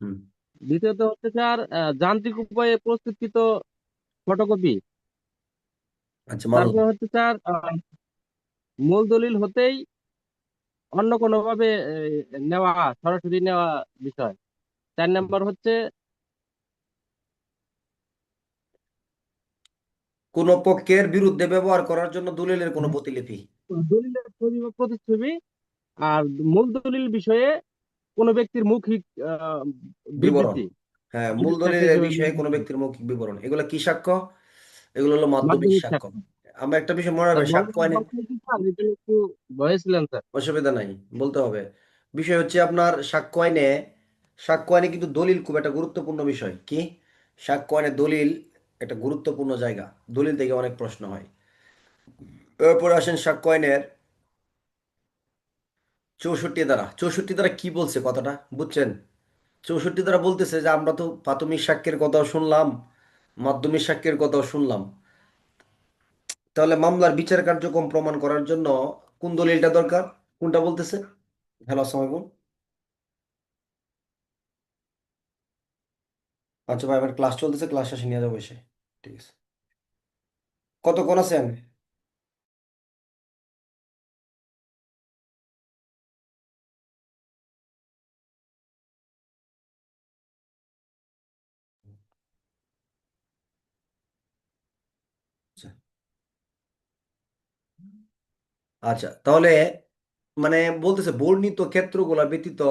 হুম। দ্বিতীয়ত হচ্ছে স্যার যান্ত্রিক উপায়ে প্রস্তুতকৃত ফটোকপি। আচ্ছা, তারপর মানলাম। হচ্ছে স্যার মূল দলিল হতেই অন্য কোনো ভাবে নেওয়া, সরাসরি নেওয়া বিষয়। 4 নম্বর হচ্ছে কোন পক্ষের বিরুদ্ধে ব্যবহার করার জন্য দলিলের কোনো প্রতিলিপি। দলিলের ছবি বা প্রতিচ্ছবি। আর মূল দলিল বিষয়ে কোনো ব্যক্তির মৌখিক আহ, বিবরণ। বিবৃতি হ্যাঁ, মূল সাক্ষী সাক্ষ্য দলিলের হিসেবে বিষয়ে কোনো বিবৃতি। ব্যক্তির মৌখিক বিবরণ, এগুলো কি সাক্ষ্য? এগুলো হলো মাধ্যমিক মাধ্যমিক সাক্ষ্য। সাক্ষ্য। আমরা একটা বিষয় মনে স্যার রাখবেন, সাক্ষ্য আইনে বলতে কি স্যার এটা একটু ভয়েছিলেন স্যার। অসুবিধা নাই, বলতে হবে। বিষয় হচ্ছে আপনার সাক্ষ্য আইনে, সাক্ষ্য আইনে কিন্তু দলিল খুব একটা গুরুত্বপূর্ণ বিষয়। কি? সাক্ষ্য আইনে দলিল একটা গুরুত্বপূর্ণ জায়গা। দলিল থেকে অনেক প্রশ্ন হয়। এরপরে আসেন সাক্ষ্য আইনের 64 ধারা। 64 ধারা কি বলছে কথাটা বুঝছেন? 64 ধারা বলতেছে যে আমরা তো প্রাথমিক সাক্ষ্যের কথাও শুনলাম, মাধ্যমিক সাক্ষ্যের কথাও শুনলাম, তাহলে মামলার বিচার কার্যক্রম প্রমাণ করার জন্য কোন দলিলটা দরকার? কোনটা বলতেছে? হ্যালো, আসসালামু আলাইকুম। আচ্ছা ভাই, আমার ক্লাস চলতেছে, ক্লাস শেষে নিয়ে যাবো এসে। ঠিক আছে। কতক্ষণ আছেন? আচ্ছা। আচ্ছা, তাহলে মানে বলতেছে বর্ণিত ক্ষেত্রগুলা ব্যতীত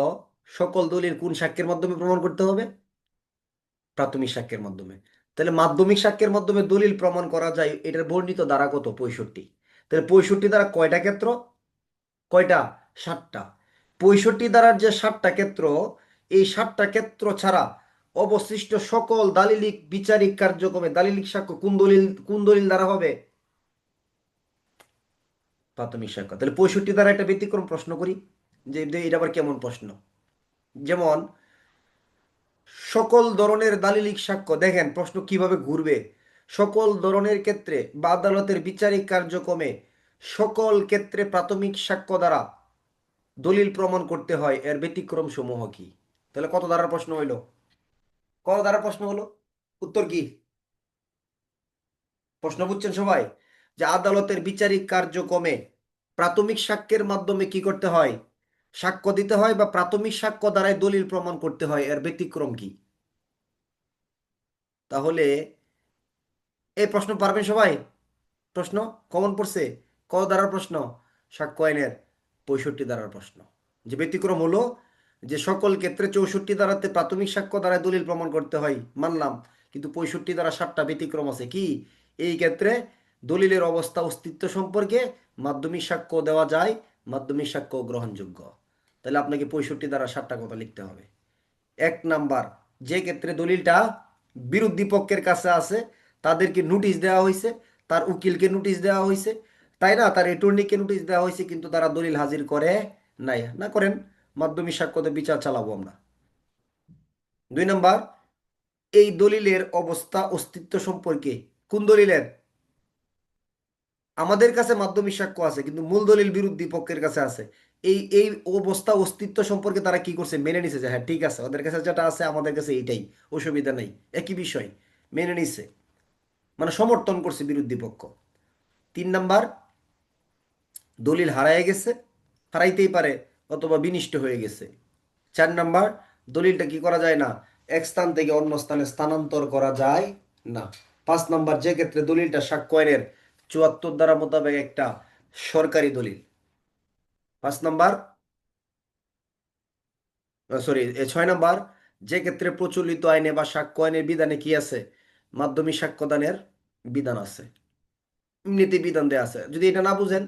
সকল দলিল কোন সাক্ষ্যের মাধ্যমে প্রমাণ করতে হবে? প্রাথমিক সাক্ষ্যের মাধ্যমে। তাহলে মাধ্যমিক সাক্ষ্যের মাধ্যমে দলিল প্রমাণ করা যায়, এটার বর্ণিত ধারা কত? 65। তাহলে 65 দ্বারা কয়টা ক্ষেত্র? কয়টা? 7টা। 65 দ্বারার যে 7টা ক্ষেত্র, এই 7টা ক্ষেত্র ছাড়া অবশিষ্ট সকল দালিলিক বিচারিক কার্যক্রমে দালিলিক সাক্ষ্য কোন দলিল দ্বারা হবে? প্রাথমিক সাক্ষ্য। তাহলে 65 দ্বারা একটা ব্যতিক্রম প্রশ্ন করি, যে এটা আবার কেমন প্রশ্ন? যেমন সকল ধরনের দালিলিক সাক্ষ্য, দেখেন প্রশ্ন কিভাবে ঘুরবে। সকল ধরনের ক্ষেত্রে বা আদালতের বিচারিক কার্যক্রমে সকল ক্ষেত্রে প্রাথমিক সাক্ষ্য দ্বারা দলিল প্রমাণ করতে হয়, এর ব্যতিক্রম সমূহ কি? তাহলে কত ধারার প্রশ্ন হইলো? কত ধারার প্রশ্ন হলো? উত্তর কি? প্রশ্ন বুঝছেন সবাই? যে আদালতের বিচারিক কার্যক্রমে প্রাথমিক সাক্ষ্যের মাধ্যমে কি করতে হয়? সাক্ষ্য দিতে হয়, বা প্রাথমিক সাক্ষ্য দ্বারাই দলিল প্রমাণ করতে হয়, এর ব্যতিক্রম কি? তাহলে এই প্রশ্ন পারবেন সবাই? প্রশ্ন কমন পড়ছে। কত ধারার প্রশ্ন? সাক্ষ্য আইনের 65 ধারার প্রশ্ন। যে ব্যতিক্রম হলো যে সকল ক্ষেত্রে 64 ধারাতে প্রাথমিক সাক্ষ্য দ্বারা দলিল প্রমাণ করতে হয়, মানলাম। কিন্তু 65 ধারা 7টা ব্যতিক্রম আছে। কি? এই ক্ষেত্রে দলিলের অবস্থা অস্তিত্ব সম্পর্কে মাধ্যমিক সাক্ষ্য দেওয়া যায়, মাধ্যমিক সাক্ষ্য গ্রহণযোগ্য। তাহলে আপনাকে 65 ধারা 7টা কথা লিখতে হবে। 1 নাম্বার, যে ক্ষেত্রে দলিলটা বিরোধী পক্ষের কাছে আছে, তাদেরকে নোটিশ দেওয়া হয়েছে, তার উকিলকে নোটিশ দেওয়া হয়েছে, তাই না, তার অ্যাটর্নিকে নোটিশ দেওয়া হয়েছে, কিন্তু তারা দলিল হাজির করে নাই, না করেন, মাধ্যমিক সাক্ষ্যতে বিচার চালাবো আমরা। 2 নাম্বার, এই দলিলের অবস্থা অস্তিত্ব সম্পর্কে, কোন দলিলের? আমাদের কাছে মাধ্যমিক সাক্ষ্য আছে, কিন্তু মূল দলিল বিরোধী পক্ষের কাছে আছে। এই অবস্থা অস্তিত্ব সম্পর্কে তারা কি করছে? মেনে নিছে যে হ্যাঁ ঠিক আছে, ওদের কাছে যেটা আছে আমাদের কাছে এইটাই, অসুবিধা নেই, একই বিষয়, মেনে নিছে, মানে সমর্থন করছে বিরোধী পক্ষ। 3 নাম্বার, দলিল হারায় গেছে, হারাইতেই পারে, অথবা বিনিষ্ট হয়ে গেছে। 4 নাম্বার, দলিলটা কি করা যায় না? এক স্থান থেকে অন্য স্থানে স্থানান্তর করা যায় না। 5 নাম্বার, যে ক্ষেত্রে দলিলটা সাক্ষ্য আইনের 74 ধারা মোতাবেক একটা সরকারি দলিল। 5 নাম্বার, সরি, 6 নাম্বার, যে ক্ষেত্রে প্রচলিত আইনে বা সাক্ষ্য আইনের বিধানে কি আছে? মাধ্যমিক সাক্ষ্যদানের বিধান আছে, এমনিতে বিধান দেওয়া আছে। যদি এটা না বুঝেন,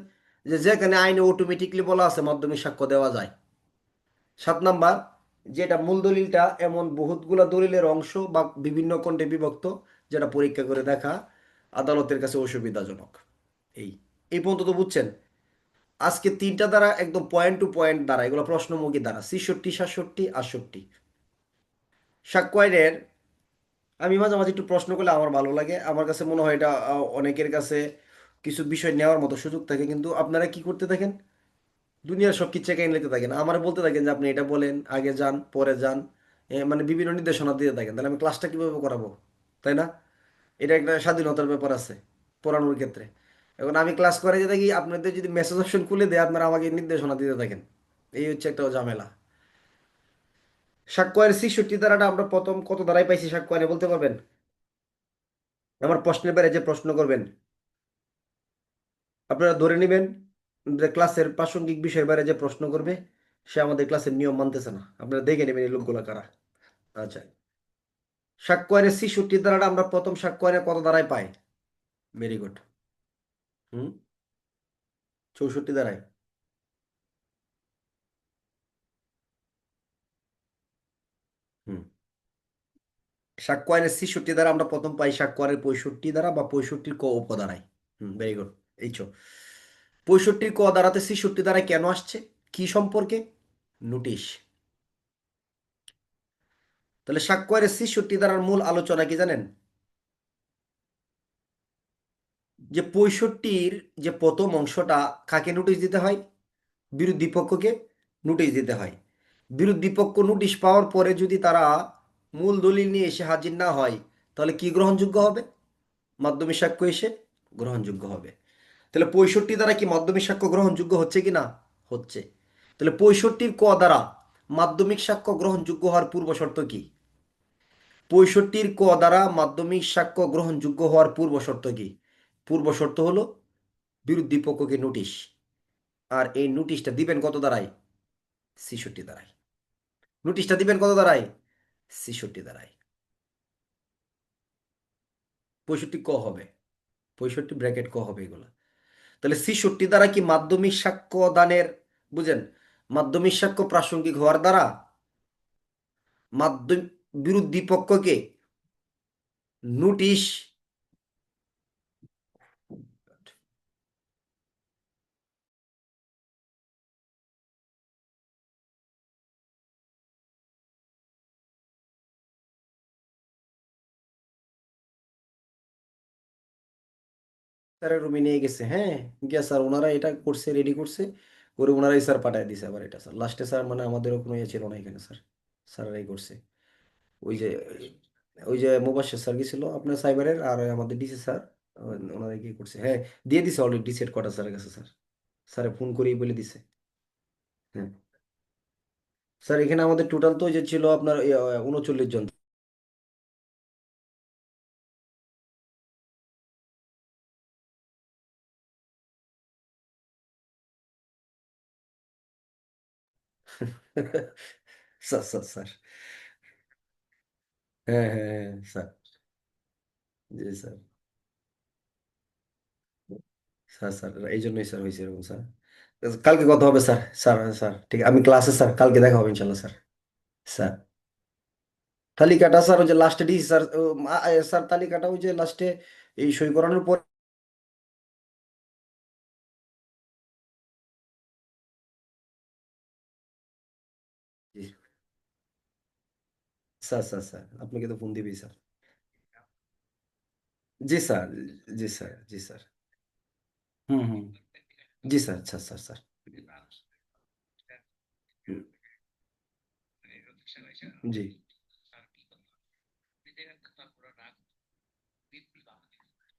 যে যেখানে আইনে অটোমেটিকলি বলা আছে মাধ্যমিক সাক্ষ্য দেওয়া যায়। 7 নাম্বার, যেটা মূল দলিলটা এমন বহুতগুলা দলিলের অংশ বা বিভিন্ন খণ্ডে বিভক্ত, যেটা পরীক্ষা করে দেখা আদালতের কাছে অসুবিধাজনক। এই এই পর্যন্ত তো বুঝছেন। আজকে 3টা দ্বারা একদম পয়েন্ট টু পয়েন্ট দ্বারা, এগুলো প্রশ্নমুখী দ্বারা 66, 67, 68। সাক্ষ্য আইনের আমি মাঝে মাঝে একটু প্রশ্ন করলে আমার ভালো লাগে, আমার কাছে মনে হয় এটা অনেকের কাছে কিছু বিষয় নেওয়ার মতো সুযোগ থাকে, কিন্তু আপনারা কি করতে থাকেন? দুনিয়ার সব কিছু চেকে নিতে থাকেন, আমার বলতে থাকেন যে আপনি এটা বলেন, আগে যান, পরে যান, মানে বিভিন্ন নির্দেশনা দিতে থাকেন, তাহলে আমি ক্লাসটা কিভাবে করাবো? তাই না? এটা একটা স্বাধীনতার ব্যাপার আছে। পড়ানোর ক্ষেত্রে। এখন আমি ক্লাস করে যে থাকি, আপনাদের যদি মেসেজ অপশন খুলে দেয় আপনারা আমাকে নির্দেশনা দিতে থাকেন, এই হচ্ছে একটা ঝামেলা। সাক্ষ্যয়ের 66 ধারাটা আমরা প্রথম কত ধারায় পাইছি সাক্ষ্যয়ে বলতে পারবেন? আমার প্রশ্নের বাইরে যে প্রশ্ন করবেন আপনারা ধরে নেবেন যে ক্লাসের প্রাসঙ্গিক বিষয়ের বাইরে যে প্রশ্ন করবে সে আমাদের ক্লাসের নিয়ম মানতেছে না, আপনারা দেখে নেবেন এই লোকগুলো কারা। আচ্ছা, সাক্ষ্যয়ের 66 ধারাটা আমরা প্রথম সাক্ষ্যয়ের কত ধারায় পাই? Very good. হুম, 64 ধারায়। হুম, সাক্ষ্য আইনের 66 দ্বারা আমরা প্রথম পাই সাক্ষ্য আইনের 65 দ্বারা বা 65 ক উপধারায়। হুম, ভেরি গুড। এই 65 ক দ্বারাতে 66 দ্বারায় কেন আসছে, কি সম্পর্কে? নোটিশ। তাহলে সাক্ষ্য আইনের 66 দ্বারার মূল আলোচনা কি জানেন? যে 65-র যে প্রথম অংশটা কাকে নোটিশ দিতে হয়? বিরোধী পক্ষকে নোটিশ দিতে হয়। বিরোধী পক্ষ নোটিশ পাওয়ার পরে যদি তারা মূল দলিল নিয়ে এসে হাজির না হয় তাহলে কি গ্রহণযোগ্য হবে? মাধ্যমিক সাক্ষ্য এসে গ্রহণযোগ্য হবে। তাহলে 65 দ্বারা কি মাধ্যমিক সাক্ষ্য গ্রহণযোগ্য হচ্ছে কি না? হচ্ছে। তাহলে 65-র ক দ্বারা মাধ্যমিক সাক্ষ্য গ্রহণযোগ্য হওয়ার পূর্ব শর্ত কি? 65-র ক দ্বারা মাধ্যমিক সাক্ষ্য গ্রহণযোগ্য হওয়ার পূর্ব শর্ত কি? পূর্ব শর্ত হলো বিরোধী পক্ষকে নোটিশ। আর এই নোটিশটা দিবেন কত দ্বারায়? 66 দ্বারায়। নোটিশটা দিবেন কত দ্বারায়? 66 দ্বারায়। 65 ক হবে, 65 ব্র্যাকেট ক হবে এগুলা। তাহলে 66 দ্বারা কি মাধ্যমিক সাক্ষ্য দানের, বুঝেন, মাধ্যমিক সাক্ষ্য প্রাসঙ্গিক হওয়ার দ্বারা মাধ্যমিক বিরোধী পক্ষকে নোটিশ স্যারের রুমে নিয়ে গেছে। হ্যাঁ, গিয়া স্যার ওনারা এটা করছে, রেডি করছে, করে ওনারাই স্যার পাঠায় দিছে আবার এটা স্যার লাস্টে স্যার, মানে আমাদেরও কোনো ইয়ে ছিল না এখানে স্যার, স্যারেরাই করছে। ওই যে মুবাশ্বের স্যার গেছিল আপনার সাইবারের, আর আমাদের ডিসি স্যার ওনারাই কি করছে। হ্যাঁ, দিয়ে দিছে অলরেডি ডিসেট কটা স্যারের কাছে স্যার, স্যারে ফোন করেই বলে দিছে। হ্যাঁ স্যার, এখানে আমাদের টোটাল তো ওই যে ছিল আপনার 39 জন। স্যার স্যার স্যার, হ্যাঁ হ্যাঁ হ্যাঁ স্যার, জি স্যার, স্যার স্যার এই জন্যই স্যার হয়েছে এরকম স্যার। কালকে কথা হবে স্যার, স্যার স্যার ঠিক, আমি ক্লাসে স্যার, কালকে দেখা হবে ইনশাল্লাহ স্যার। স্যার তালিকাটা স্যার ওই যে লাস্টে দিয়েছি স্যার, স্যার তালিকাটা ওই যে লাস্টে এই সই করানোর পর। জি স্যার, স্যার স্যার আপনাকে তো ফোন দিবি স্যার। জি স্যার, জি স্যার, জি স্যার। হুম হুম, জি স্যার, আচ্ছা স্যার স্যার। হুম, জি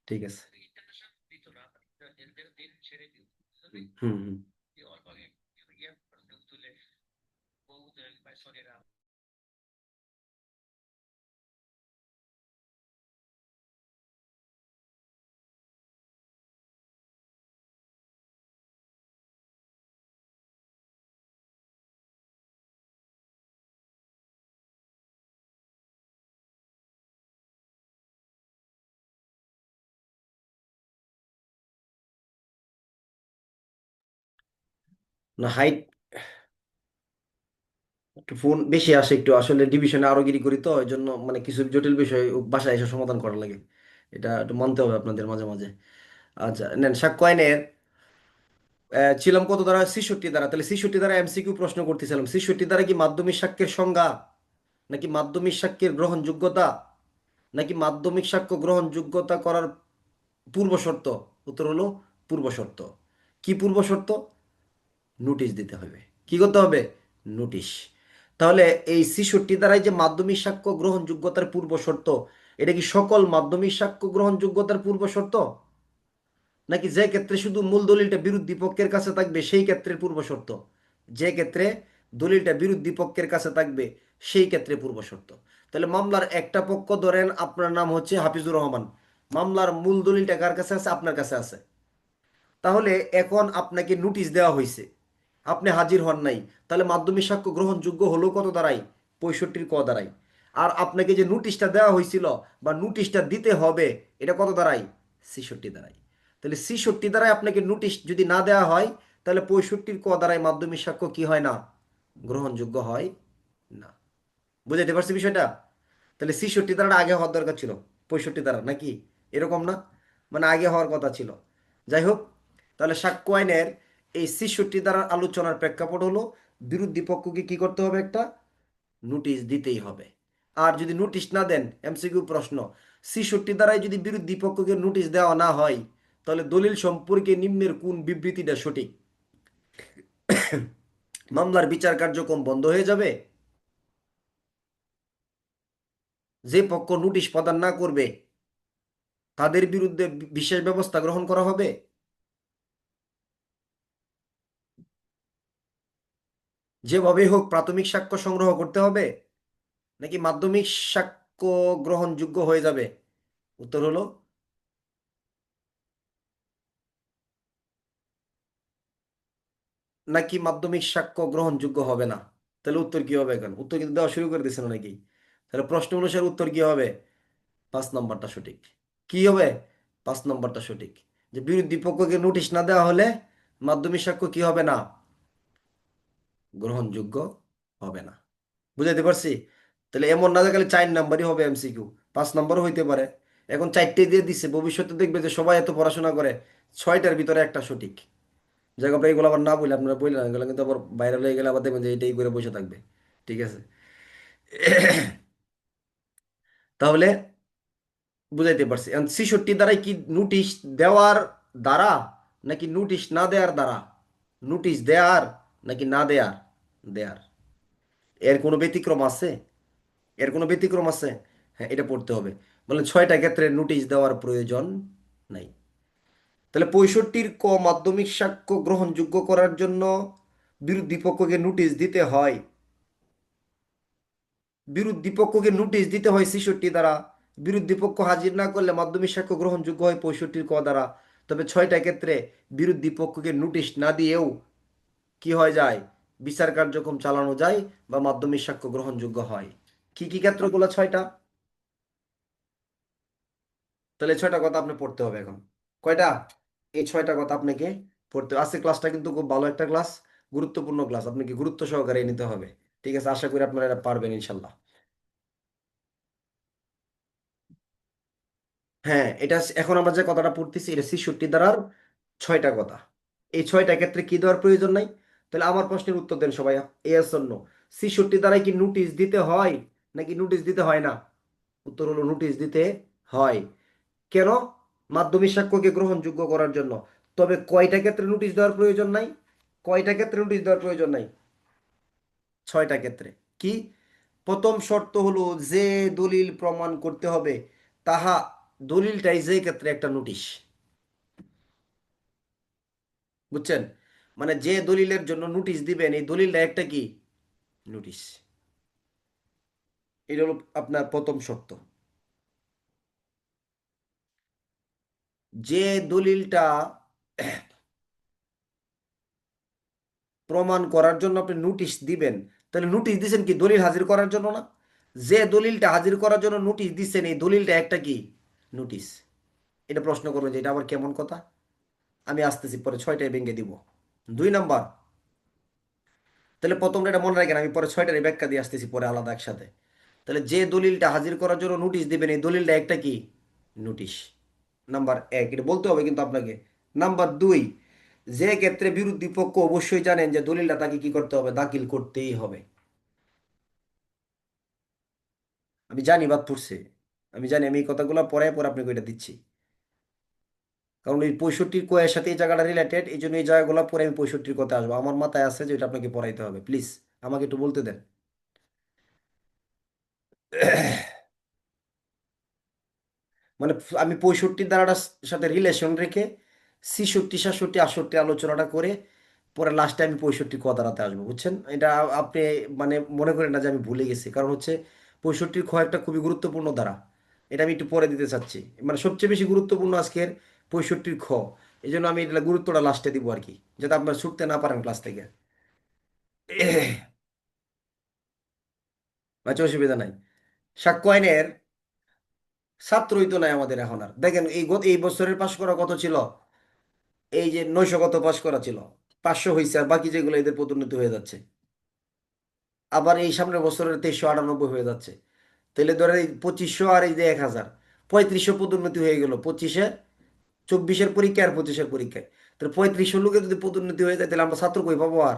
ঠিক আছে। হুম হুম, না হাইট একটু ফোন বেশি আসে একটু, আসলে ডিভিশনে আরো গিরি করি তো, এই জন্য মানে কিছু জটিল বিষয় বাসায় এসে সমাধান করা লাগে, এটা একটু মানতে হবে আপনাদের মাঝে মাঝে। আচ্ছা নেন, সাক্ষ্য আইনের ছিলাম কত দ্বারা? 66 দ্বারা। তাহলে 66 দ্বারা এমসিকিউ প্রশ্ন করতেছিলাম, 66 দ্বারা কি মাধ্যমিক সাক্ষ্যের সংজ্ঞা, নাকি মাধ্যমিক সাক্ষ্যের গ্রহণযোগ্যতা, নাকি মাধ্যমিক সাক্ষ্য গ্রহণযোগ্যতা করার পূর্ব শর্ত? উত্তর হলো পূর্ব শর্ত। কি পূর্ব শর্ত? নোটিশ দিতে হবে। কি করতে হবে? নোটিশ। তাহলে এই 66 দ্বারাই যে মাধ্যমিক সাক্ষ্য গ্রহণযোগ্যতার পূর্ব শর্ত, এটা কি সকল মাধ্যমিক সাক্ষ্য গ্রহণযোগ্যতার পূর্ব শর্ত? নাকি যে ক্ষেত্রে শুধু মূল দলিলটা বিরোধী পক্ষের কাছে থাকবে সেই ক্ষেত্রে পূর্ব শর্ত? যে ক্ষেত্রে দলিলটা বিরোধী পক্ষের কাছে থাকবে সেই ক্ষেত্রে পূর্ব শর্ত। তাহলে মামলার একটা পক্ষ ধরেন আপনার নাম হচ্ছে হাফিজুর রহমান, মামলার মূল দলিলটা কার কাছে আছে? আপনার কাছে আছে। তাহলে এখন আপনাকে নোটিশ দেওয়া হয়েছে, আপনি হাজির হন নাই, তাহলে মাধ্যমিক সাক্ষ্য গ্রহণযোগ্য হলো কত দ্বারাই? 65 ক দ্বারাই। আর আপনাকে যে নোটিশটা দেওয়া হয়েছিল বা নোটিশটা দিতে হবে, এটা কত দ্বারাই? 66 দ্বারাই। তাহলে 66 দ্বারাই আপনাকে নোটিশ যদি না দেওয়া হয়, তাহলে 65 ক দ্বারাই মাধ্যমিক সাক্ষ্য কি হয় না? গ্রহণযোগ্য হয় না। বুঝাইতে পারছি বিষয়টা? তাহলে 66 দ্বারা আগে হওয়ার দরকার ছিল, 65 দ্বারা নাকি? এরকম না? মানে আগে হওয়ার কথা ছিল। যাই হোক, তাহলে সাক্ষ্য আইনের এই 66 দ্বারার আলোচনার প্রেক্ষাপট হলো বিরোধী পক্ষকে কি করতে হবে? একটা নোটিশ দিতেই হবে। আর যদি নোটিশ না দেন, এমসিকিউ প্রশ্ন, 66 দ্বারাই যদি বিরোধী পক্ষকে নোটিশ দেওয়া না হয়, তাহলে দলিল সম্পর্কে নিম্নের কোন বিবৃতিটা সঠিক? মামলার বিচার কার্যক্রম বন্ধ হয়ে যাবে, যে পক্ষ নোটিশ প্রদান না করবে তাদের বিরুদ্ধে বিশেষ ব্যবস্থা গ্রহণ করা হবে, যেভাবে হোক প্রাথমিক সাক্ষ্য সংগ্রহ করতে হবে, নাকি মাধ্যমিক সাক্ষ্য গ্রহণযোগ্য হয়ে যাবে? উত্তর হলো নাকি মাধ্যমিক সাক্ষ্য গ্রহণযোগ্য হবে না। তাহলে উত্তর কি হবে? এখন উত্তর কিন্তু দেওয়া শুরু করে দিয়েছেন নাকি? তাহলে প্রশ্ন অনুসারে উত্তর কি হবে? 5 নম্বরটা সঠিক। কি হবে? 5 নম্বরটা সঠিক, যে বিরোধী পক্ষকে নোটিশ না দেওয়া হলে মাধ্যমিক সাক্ষ্য কি হবে না? গ্রহণযোগ্য হবে না। বুঝাইতে পারছি? তাহলে এমন না যে খালি 4 নাম্বারই হবে এমসিকিউ, 5 নম্বরও হইতে পারে। এখন 4টে দিয়ে দিচ্ছে, ভবিষ্যতে দেখবে যে সবাই এত পড়াশোনা করে, 6টার ভিতরে একটা সঠিক। যাই হোক, আপনার এগুলো আবার না বললে, আপনারা বললেন এগুলো কিন্তু আবার ভাইরাল হয়ে গেলে আবার দেখবেন যে এটাই করে বসে থাকবে। ঠিক আছে? তাহলে বুঝাইতে পারছি। এখন 66 দ্বারাই কি নোটিশ দেওয়ার দ্বারা নাকি নোটিশ না দেওয়ার দ্বারা? নোটিশ দেয়ার নাকি না দেয়ার? দেয়ার। এর কোনো ব্যতিক্রম আছে? এর কোনো ব্যতিক্রম আছে? হ্যাঁ, এটা পড়তে হবে। বলেন 6টা ক্ষেত্রে নোটিশ দেওয়ার প্রয়োজন নাই। তাহলে 65 ক মাধ্যমিক সাক্ষ্য গ্রহণযোগ্য করার জন্য বিরোধী পক্ষকে নোটিশ দিতে হয়। বিরোধী পক্ষকে নোটিশ দিতে হয় 66 দ্বারা। বিরোধী পক্ষ হাজির না করলে মাধ্যমিক সাক্ষ্য গ্রহণযোগ্য হয় 65 ক দ্বারা। তবে 6টা ক্ষেত্রে বিরোধী পক্ষকে নোটিশ না দিয়েও কি হয়ে যায়? বিচার কার্যক্রম চালানো যায় বা মাধ্যমিক সাক্ষ্য গ্রহণযোগ্য হয়। কি কি ক্ষেত্রগুলো 6টা? তাহলে 6টা কথা আপনি পড়তে হবে এখন। কয়টা? এই 6টা কথা আপনাকে পড়তে হবে। আজকে ক্লাসটা কিন্তু খুব ভালো একটা ক্লাস, গুরুত্বপূর্ণ ক্লাস, আপনাকে গুরুত্ব সহকারে নিতে হবে। ঠিক আছে? আশা করি আপনারা এটা পারবেন ইনশাল্লাহ। হ্যাঁ, এটা এখন আমরা যে কথাটা পড়তেছি এটা 66 দ্বারার 6টা কথা। এই 6টা ক্ষেত্রে কি দেওয়ার প্রয়োজন নাই? তাহলে আমার প্রশ্নের উত্তর দেন সবাই, এস অর নো। 66 দ্বারাই কি নোটিশ দিতে হয় নাকি নোটিশ দিতে হয় না? উত্তর হলো নোটিশ দিতে হয়। কেন? মাধ্যমিক সাক্ষ্যকে গ্রহণযোগ্য করার জন্য। তবে কয়টা ক্ষেত্রে নোটিশ দেওয়ার প্রয়োজন নাই? কয়টা ক্ষেত্রে নোটিশ দেওয়ার প্রয়োজন নাই? 6টা ক্ষেত্রে। কি? প্রথম শর্ত হলো যে দলিল প্রমাণ করতে হবে তাহা দলিলটাই যে ক্ষেত্রে একটা নোটিশ। বুঝছেন? মানে যে দলিলের জন্য নোটিশ দিবেন এই দলিলটা একটা কি? নোটিশ। এটা হলো আপনার প্রথম শর্ত। যে দলিলটা প্রমাণ করার জন্য আপনি নোটিশ দিবেন, তাহলে নোটিশ দিচ্ছেন কি? দলিল হাজির করার জন্য না? যে দলিলটা হাজির করার জন্য নোটিশ দিচ্ছেন এই দলিলটা একটা কি? নোটিশ। এটা প্রশ্ন করবেন যে এটা আবার কেমন কথা? আমি আসতেছি, পরে 6টায় ভেঙে দিব। 2 নাম্বার, তাহলে প্রথমটা এটা মনে রাখেন, আমি পরে 6টার ব্যাখ্যা দিয়ে আসতেছি পরে আলাদা একসাথে। তাহলে যে দলিলটা হাজির করার জন্য নোটিশ দিবেন এই দলিলটা একটা কি? নোটিশ। নাম্বার 1 এটা বলতে হবে কিন্তু আপনাকে। নাম্বার 2, যে ক্ষেত্রে বিরোধী পক্ষ অবশ্যই জানেন যে দলিলটা তাকে কি করতে হবে? দাখিল করতেই হবে। আমি জানি বাদ পড়ছে, আমি জানি, আমি এই কথাগুলো পরে পরে আপনাকে ওইটা দিচ্ছি। কারণ এই 65 কয়ের সাথে এই জায়গাটা রিলেটেড, এই জন্য এই জায়গাগুলো পরে আমি 65 কথা আসবো, আমার মাথায় আছে যে এটা আপনাকে পড়াইতে হবে। প্লিজ আমাকে একটু বলতে দেন। মানে আমি 65 ধারাটার সাথে রিলেশন রেখে ছেষট্টি, 67, 68 আলোচনাটা করে পরে লাস্টে আমি 65 ক দাঁড়াতে আসবো, বুঝছেন? এটা আপনি মানে মনে করেন না যে আমি ভুলে গেছি, কারণ হচ্ছে 65 খ একটা খুবই গুরুত্বপূর্ণ ধারা। এটা আমি একটু পরে দিতে চাচ্ছি, মানে সবচেয়ে বেশি গুরুত্বপূর্ণ আজকের 65 খ। এই জন্য আমি এটা গুরুত্বটা লাস্টে দিব আর কি, যাতে আপনার ছুটতে না পারেন ক্লাস থেকে। আচ্ছা, অসুবিধা নাই। সাক্ষ্য আইনের ছাত্রই তো নাই আমাদের এখন আর। দেখেন এই বছরের পাশ করা কত ছিল? এই যে 900 কত পাশ করা ছিল, 500 হয়েছে, আর বাকি যেগুলো এদের পদোন্নতি হয়ে যাচ্ছে। আবার এই সামনের বছরের 2398 হয়ে যাচ্ছে। তাহলে ধরেন এই 2500 আর এই যে 1000, 3500 পদোন্নতি হয়ে গেল 25-এ, 24-এর পরীক্ষা আর 25-এর পরীক্ষায়। তাহলে 3500 লোকের যদি পদোন্নতি হয়ে যায়, তাহলে আমরা ছাত্র কই পাবো আর?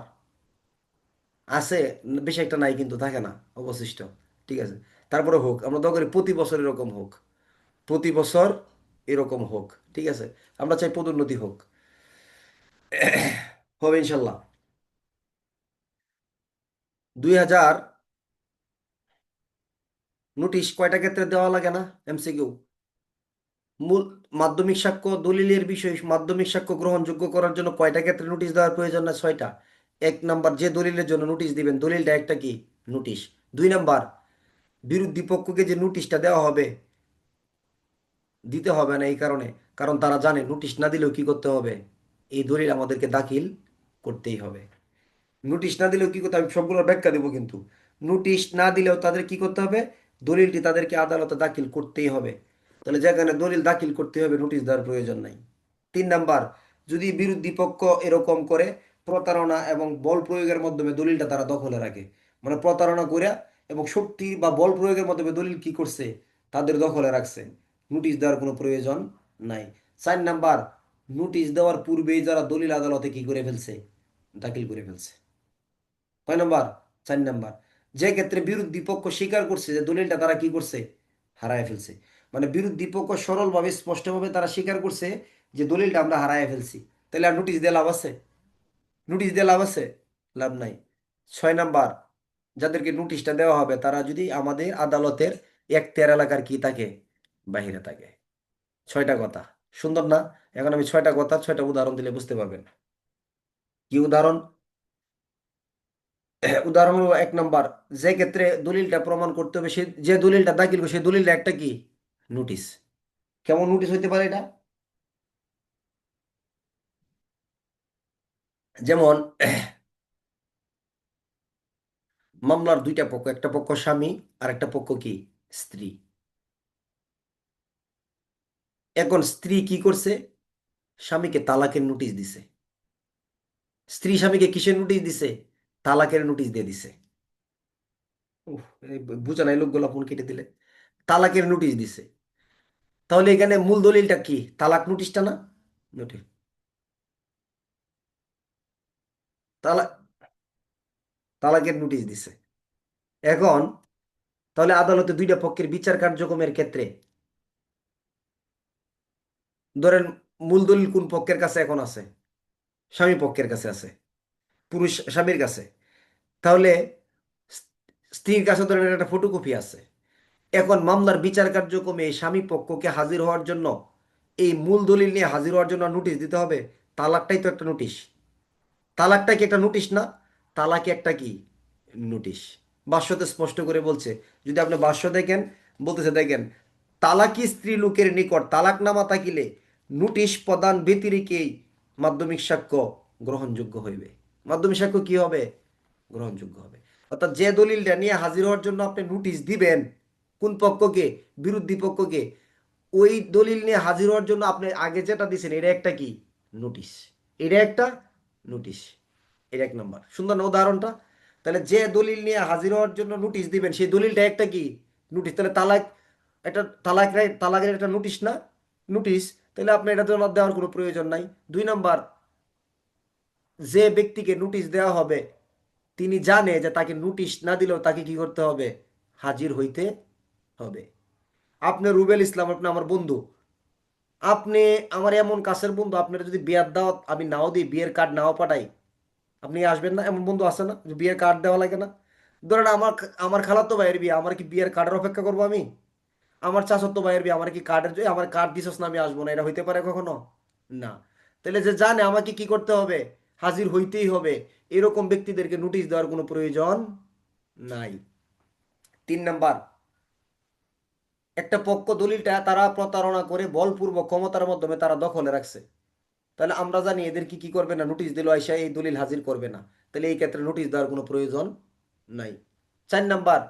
আছে, বেশি একটা নাই কিন্তু, থাকে না অবশিষ্ট। ঠিক আছে, তারপরে হোক, আমরা দয়া করি প্রতি বছর এরকম হোক, প্রতি বছর এরকম হোক। ঠিক আছে, আমরা চাই পদোন্নতি হোক। হবে ইনশাল্লাহ। 2000 নোটিশ কয়টা ক্ষেত্রে দেওয়া লাগে না? এমসিকিউ। মূল মাধ্যমিক সাক্ষ্য দলিলের বিষয় মাধ্যমিক সাক্ষ্য গ্রহণযোগ্য করার জন্য কয়টা ক্ষেত্রে নোটিশ দেওয়ার প্রয়োজন? না, 6টা। 1 নাম্বার, যে দলিলের জন্য নোটিশ দিবেন দলিলটা একটা কি? নোটিশ। 2 নাম্বার, বিরোধী পক্ষকে যে নোটিশটা দেওয়া হবে, দিতে হবে না এই কারণে, কারণ তারা জানে নোটিশ না দিলেও কি করতে হবে, এই দলিল আমাদেরকে দাখিল করতেই হবে। নোটিশ না দিলেও কি করতে হবে, আমি সবগুলোর ব্যাখ্যা দেবো কিন্তু। নোটিশ না দিলেও তাদের কি করতে হবে, দলিলটি তাদেরকে আদালতে দাখিল করতেই হবে। তাহলে যেখানে দলিল দাখিল করতে হবে, নোটিশ দেওয়ার প্রয়োজন নাই। 3 নাম্বার, যদি বিরোধী পক্ষ এরকম করে প্রতারণা এবং বল প্রয়োগের মাধ্যমে দলিলটা তারা দখলে রাখে, মানে প্রতারণা করে এবং শক্তি বা বল প্রয়োগের মাধ্যমে দলিল কি করছে, তাদের দখলে রাখছে, নোটিশ দেওয়ার কোনো প্রয়োজন নাই। 4 নাম্বার, নোটিশ দেওয়ার পূর্বেই যারা দলিল আদালতে কি করে ফেলছে, দাখিল করে ফেলছে। কয় নাম্বার? 4 নাম্বার, যে ক্ষেত্রে বিরোধী পক্ষ স্বীকার করছে যে দলিলটা তারা কি করছে, হারায় ফেলছে। মানে বিরোধী পক্ষ সরলভাবে স্পষ্টভাবে তারা স্বীকার করছে যে দলিলটা আমরা হারায় ফেলছি। তাহলে আর নোটিশ দিয়ে লাভ আছে? নোটিশ দিয়ে লাভ আছে? লাভ নাই। 6 নাম্বার, যাদেরকে নোটিশটা দেওয়া হবে তারা যদি আমাদের আদালতের এখতিয়ার এলাকার কি থাকে, বাহিরে থাকে। 6টা কথা। সুন্দর না? এখন আমি 6টা কথা 6টা উদাহরণ দিলে বুঝতে পারবেন। কি উদাহরণ? উদাহরণ হলো 1 নাম্বার, যে ক্ষেত্রে দলিলটা প্রমাণ করতে হবে, সে যে দলিলটা দাখিল করবে সেই দলিলটা একটা কি? নোটিশ। কেমন নোটিশ হইতে পারে এটা? যেমন মামলার 2টা পক্ষ, একটা পক্ষ স্বামী আর একটা পক্ষ কি? স্ত্রী। এখন স্ত্রী কি করছে? স্বামীকে তালাকের নোটিশ দিছে। স্ত্রী স্বামীকে কিসের নোটিশ দিছে? তালাকের নোটিশ দিয়ে দিছে। উফ, এই বুঝা নাই লোকগুলো ফোন কেটে দিলে। তালাকের নোটিশ দিছে। তাহলে এখানে মূল দলিলটা কি? তালাক নোটিশটা না? নোটিশ। তালাক, তালাকের নোটিশ দিছে। এখন তাহলে আদালতে 2টা পক্ষের বিচার কার্যক্রমের ক্ষেত্রে ধরেন মূল দলিল কোন পক্ষের কাছে এখন আছে? স্বামী পক্ষের কাছে আছে, পুরুষ স্বামীর কাছে। তাহলে স্ত্রীর কাছে ধরেন একটা ফটোকপি আছে। এখন মামলার বিচার কার্যক্রমে এই স্বামী পক্ষকে হাজির হওয়ার জন্য, এই মূল দলিল নিয়ে হাজির হওয়ার জন্য নোটিশ দিতে হবে। তালাকটাই তো একটা নোটিশ। তালাকটা কি একটা নোটিশ না? তালাকি একটা কি? নোটিশ। ভাষ্যতে স্পষ্ট করে বলছে, যদি আপনি ভাষ্য দেখেন, বলতেছে দেখেন, তালাকি স্ত্রী লোকের নিকট তালাকনামা থাকিলে নোটিশ প্রদান ব্যতিরেকেই মাধ্যমিক সাক্ষ্য গ্রহণযোগ্য হইবে। মাধ্যমিক সাক্ষ্য কি হবে? গ্রহণযোগ্য হবে। অর্থাৎ যে দলিলটা নিয়ে হাজির হওয়ার জন্য আপনি নোটিশ দিবেন কোন পক্ষকে? বিরোধী পক্ষকে। ওই দলিল নিয়ে হাজির হওয়ার জন্য আপনি আগে যেটা দিছেন এটা একটা কি? নোটিশ। এটা একটা নোটিশ। এটা 1 নাম্বার। সুন্দর না উদাহরণটা? তাহলে যে দলিল নিয়ে হাজির হওয়ার জন্য নোটিশ দিবেন সেই দলিলটা একটা কি? নোটিশ। তাহলে তালাক, এটা তালাকের একটা নোটিশ না? নোটিশ। তাহলে আপনি এটা জমা দেওয়ার কোনো প্রয়োজন নাই। 2 নাম্বার, যে ব্যক্তিকে নোটিশ দেওয়া হবে তিনি জানে যে তাকে নোটিশ না দিলেও তাকে কি করতে হবে? হাজির হইতে হবে। আপনি রুবেল ইসলাম, আপনি আমার বন্ধু, আপনি আমার এমন কাছের বন্ধু, আপনার যদি বিয়ের দাওয়াত আমি নাও দিই, বিয়ের কার্ড নাও পাঠাই, আপনি আসবেন না? এমন বন্ধু আছে না যে বিয়ের কার্ড দেওয়া লাগে না? ধরেন আমার আমার খালাতো ভাইয়ের বিয়ে, আমার কি বিয়ের কার্ডের অপেক্ষা করবো আমি? আমার চাচাতো ভাইয়ের বিয়ে, আমার কি কার্ডের, আমার কার্ড দিছস না আমি আসবো না, এটা হইতে পারে কখনো? না। তাহলে যে জানে আমাকে কি করতে হবে, হাজির হইতেই হবে, এরকম ব্যক্তিদেরকে নোটিশ দেওয়ার কোনো প্রয়োজন নাই। 3 নাম্বার, একটা পক্ষ দলিলটা তারা প্রতারণা করে বলপূর্বক ক্ষমতার মাধ্যমে তারা দখলে রাখছে, তাহলে আমরা জানি এদের কি কি করবে না, নোটিশ দিল আইসা এই দলিল হাজির করবে না, তাহলে এই ক্ষেত্রে নোটিশ দেওয়ার কোনো প্রয়োজন নাই। 4 নাম্বার,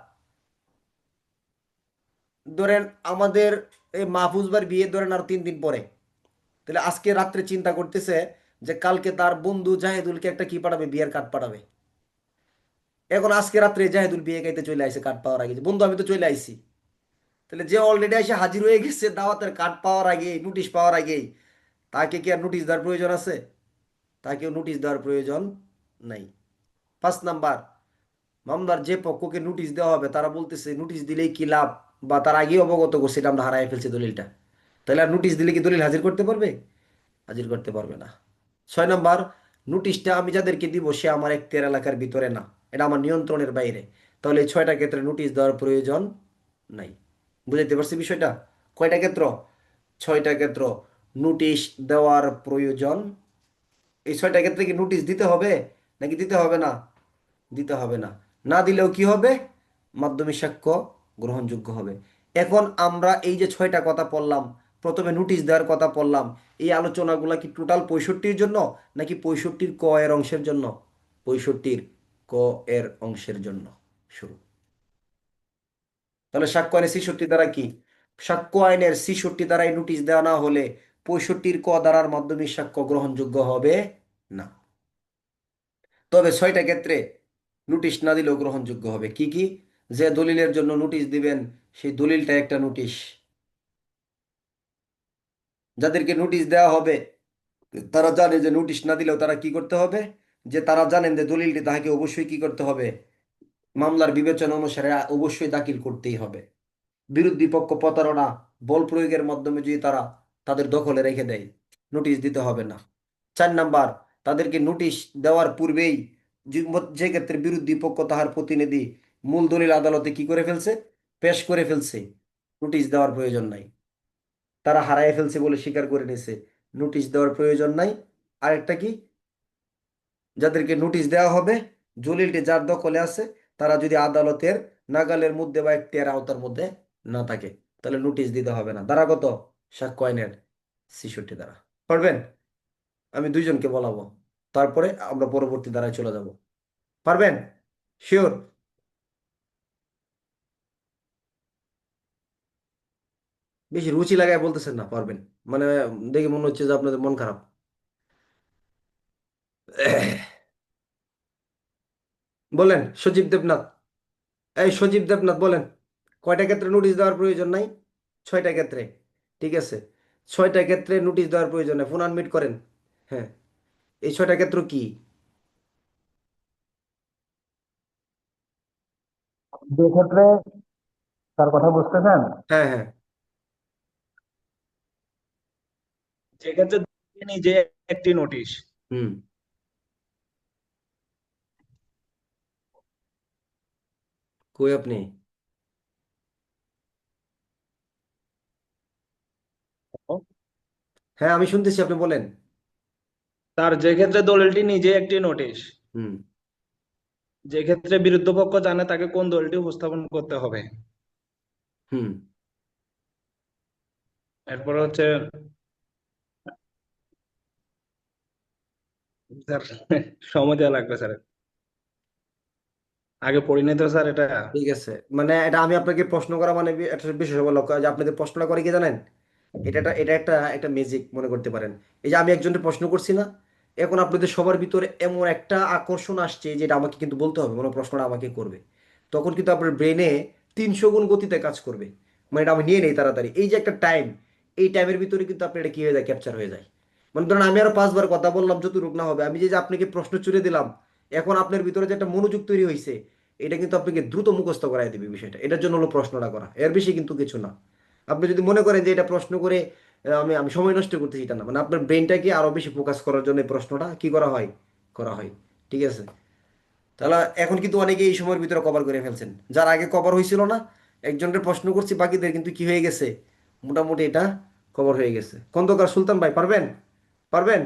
ধরেন আমাদের এই মাহফুজবার বিয়ে ধরেন আর 3 দিন পরে, তাহলে আজকে রাত্রে চিন্তা করতেছে যে কালকে তার বন্ধু জাহেদুলকে একটা কি পাঠাবে, বিয়ের কার্ড পাঠাবে। এখন আজকে রাত্রে জাহেদুল বিয়ে খাইতে চলে আইছে কার্ড পাওয়ার আগে, যে বন্ধু আমি তো চলে আইছি, তাহলে যে অলরেডি এসে হাজির হয়ে গেছে দাওয়াতের কার্ড পাওয়ার আগে, নোটিশ পাওয়ার আগেই, তাকে কি আর নোটিশ দেওয়ার প্রয়োজন আছে? তাকেও নোটিশ দেওয়ার প্রয়োজন নাই। 5 নাম্বার, মামলার যে পক্ষকে নোটিশ দেওয়া হবে তারা বলতেছে নোটিশ দিলেই কি লাভ, বা তার আগেই অবগত করছে এটা আমরা হারাই ফেলছি দলিলটা, তাহলে আর নোটিশ দিলে কি দলিল হাজির করতে পারবে? হাজির করতে পারবে না। 6 নাম্বার, নোটিশটা আমি যাদেরকে দিব সে আমার এখতিয়ার এলাকার ভিতরে না, এটা আমার নিয়ন্ত্রণের বাইরে, তাহলে এই 6টা ক্ষেত্রে নোটিশ দেওয়ার প্রয়োজন নাই। বুঝাইতে পারছি বিষয়টা? কয়টা ক্ষেত্র? 6টা ক্ষেত্র নোটিশ দেওয়ার প্রয়োজন। এই 6টা ক্ষেত্রে কি নোটিশ দিতে হবে নাকি দিতে হবে না? দিতে হবে না। না দিলেও কি হবে? মাধ্যমিক সাক্ষ্য গ্রহণযোগ্য হবে। এখন আমরা এই যে 6টা কথা পড়লাম, প্রথমে নোটিশ দেওয়ার কথা পড়লাম, এই আলোচনাগুলো কি টোটাল 65-র জন্য নাকি 65-র ক এর অংশের জন্য? 65-র ক এর অংশের জন্য শুরু। তাহলে সাক্ষ্য আইনের 66 দ্বারা কি? সাক্ষ্য আইনের 66 দ্বারাই নোটিশ দেওয়া না হলে 65-র ক দ্বারার মাধ্যমিক সাক্ষ্য গ্রহণযোগ্য হবে না। তবে 6টা ক্ষেত্রে নোটিশ না দিলেও গ্রহণযোগ্য হবে। কি কি? যে দলিলের জন্য নোটিশ দিবেন সেই দলিলটা একটা নোটিশ, যাদেরকে নোটিশ দেওয়া হবে তারা জানে যে নোটিশ না দিলেও তারা কি করতে হবে, যে তারা জানেন যে দলিলটি তাকে অবশ্যই কি করতে হবে, মামলার বিবেচনা অনুসারে অবশ্যই দাখিল করতেই হবে। বিরোধী পক্ষ প্রতারণা বল প্রয়োগের মাধ্যমে যদি তারা তাদের দখলে রেখে দেয়, নোটিশ দিতে হবে না। 4 নাম্বার, তাদেরকে নোটিশ দেওয়ার পূর্বেই যে ক্ষেত্রে বিরোধী পক্ষ তাহার প্রতিনিধি মূল দলিল আদালতে কি করে ফেলছে, পেশ করে ফেলছে, নোটিশ দেওয়ার প্রয়োজন নাই। তারা হারায় ফেলছে বলে স্বীকার করে নিছে, নোটিশ দেওয়ার প্রয়োজন নাই। আরেকটা কি, যাদেরকে নোটিশ দেওয়া হবে দলিলটি যার দখলে আছে তারা যদি আদালতের নাগালের মধ্যে বা এখতিয়ার আওতার মধ্যে না থাকে, তাহলে নোটিশ দিতে হবে না। ধারা কত? সাক্ষ্য আইনের 66 ধারা। পারবেন? আমি 2জনকে বলাবো, তারপরে আমরা পরবর্তী ধারায় চলে যাব। পারবেন? শিওর? বেশি রুচি লাগায় বলতেছেন না পারবেন, মানে দেখে মনে হচ্ছে যে আপনাদের মন খারাপ। বলেন সজীব দেবনাথ, এই সজীব দেবনাথ বলেন, কয়টা ক্ষেত্রে নোটিশ দেওয়ার প্রয়োজন নাই? 6টা ক্ষেত্রে। ঠিক আছে, 6টা ক্ষেত্রে নোটিশ দেওয়ার প্রয়োজন নাই, ফোন আনমিট করেন। হ্যাঁ, এই 6টা ক্ষেত্র কি? যে ক্ষেত্রে তার কথা বুঝতেছেন, হ্যাঁ হ্যাঁ। সেক্ষেত্রে নিজে একটি নোটিশ। হুম। কই আপনি? হ্যাঁ আমি শুনতেছি, আপনি বলেন। তার যে ক্ষেত্রে দলিলটি নিজে একটি নোটিশ, হুম। যে ক্ষেত্রে বিরুদ্ধ পক্ষ জানে তাকে কোন দলিলটি উপস্থাপন করতে হবে। হুম। এরপর হচ্ছে স্যার, সময় দেওয়া লাগবে স্যার, আগে পড়িনি তো স্যার এটা। ঠিক আছে, মানে এটা আমি আপনাকে প্রশ্ন করা মানে একটা বিশেষজ্ঞ লক্ষ্য, যে আপনাদের প্রশ্নটা করে কি জানেন, এটা একটা একটা ম্যাজিক মনে করতে পারেন। এই যে আমি একজনকে প্রশ্ন করছি না, এখন আপনাদের সবার ভিতরে এমন একটা আকর্ষণ আসছে যে এটা আমাকে কিন্তু বলতে হবে, মানে প্রশ্নটা আমাকে করবে, তখন কিন্তু আপনার ব্রেনে 300 গুণ গতিতে কাজ করবে, মানে এটা আমি নিয়ে নেই তাড়াতাড়ি। এই যে একটা টাইম, এই টাইমের ভিতরে কিন্তু আপনার এটা কি হয়ে যায়, ক্যাপচার হয়ে যায়। মানে ধরুন আমি আরো 5বার কথা বললাম যতটুকু না হবে, আমি যে যে আপনাকে প্রশ্ন ছুড়ে দিলাম, এখন আপনার ভিতরে যে একটা মনোযোগ তৈরি হয়েছে, এটা কিন্তু আপনাকে দ্রুত মুখস্থ করাই দেবে বিষয়টা, এটার জন্য হলো প্রশ্নটা করা, এর বেশি কিন্তু কিছু না। আপনি যদি মনে করেন যে এটা প্রশ্ন করে আমি আমি সময় নষ্ট করতেছি, এটা না, মানে আপনার ব্রেনটাকে আরো বেশি ফোকাস করার জন্য এই প্রশ্নটা কি করা হয়, করা হয়। ঠিক আছে, তাহলে এখন কিন্তু অনেকে এই সময়ের ভিতরে কভার করে ফেলছেন, যার আগে কভার হয়েছিল না, একজনকে প্রশ্ন করছি, বাকিদের কিন্তু কি হয়ে গেছে, মোটামুটি এটা কভার হয়ে গেছে। খন্দকার সুলতান ভাই পারবেন? পারবেন?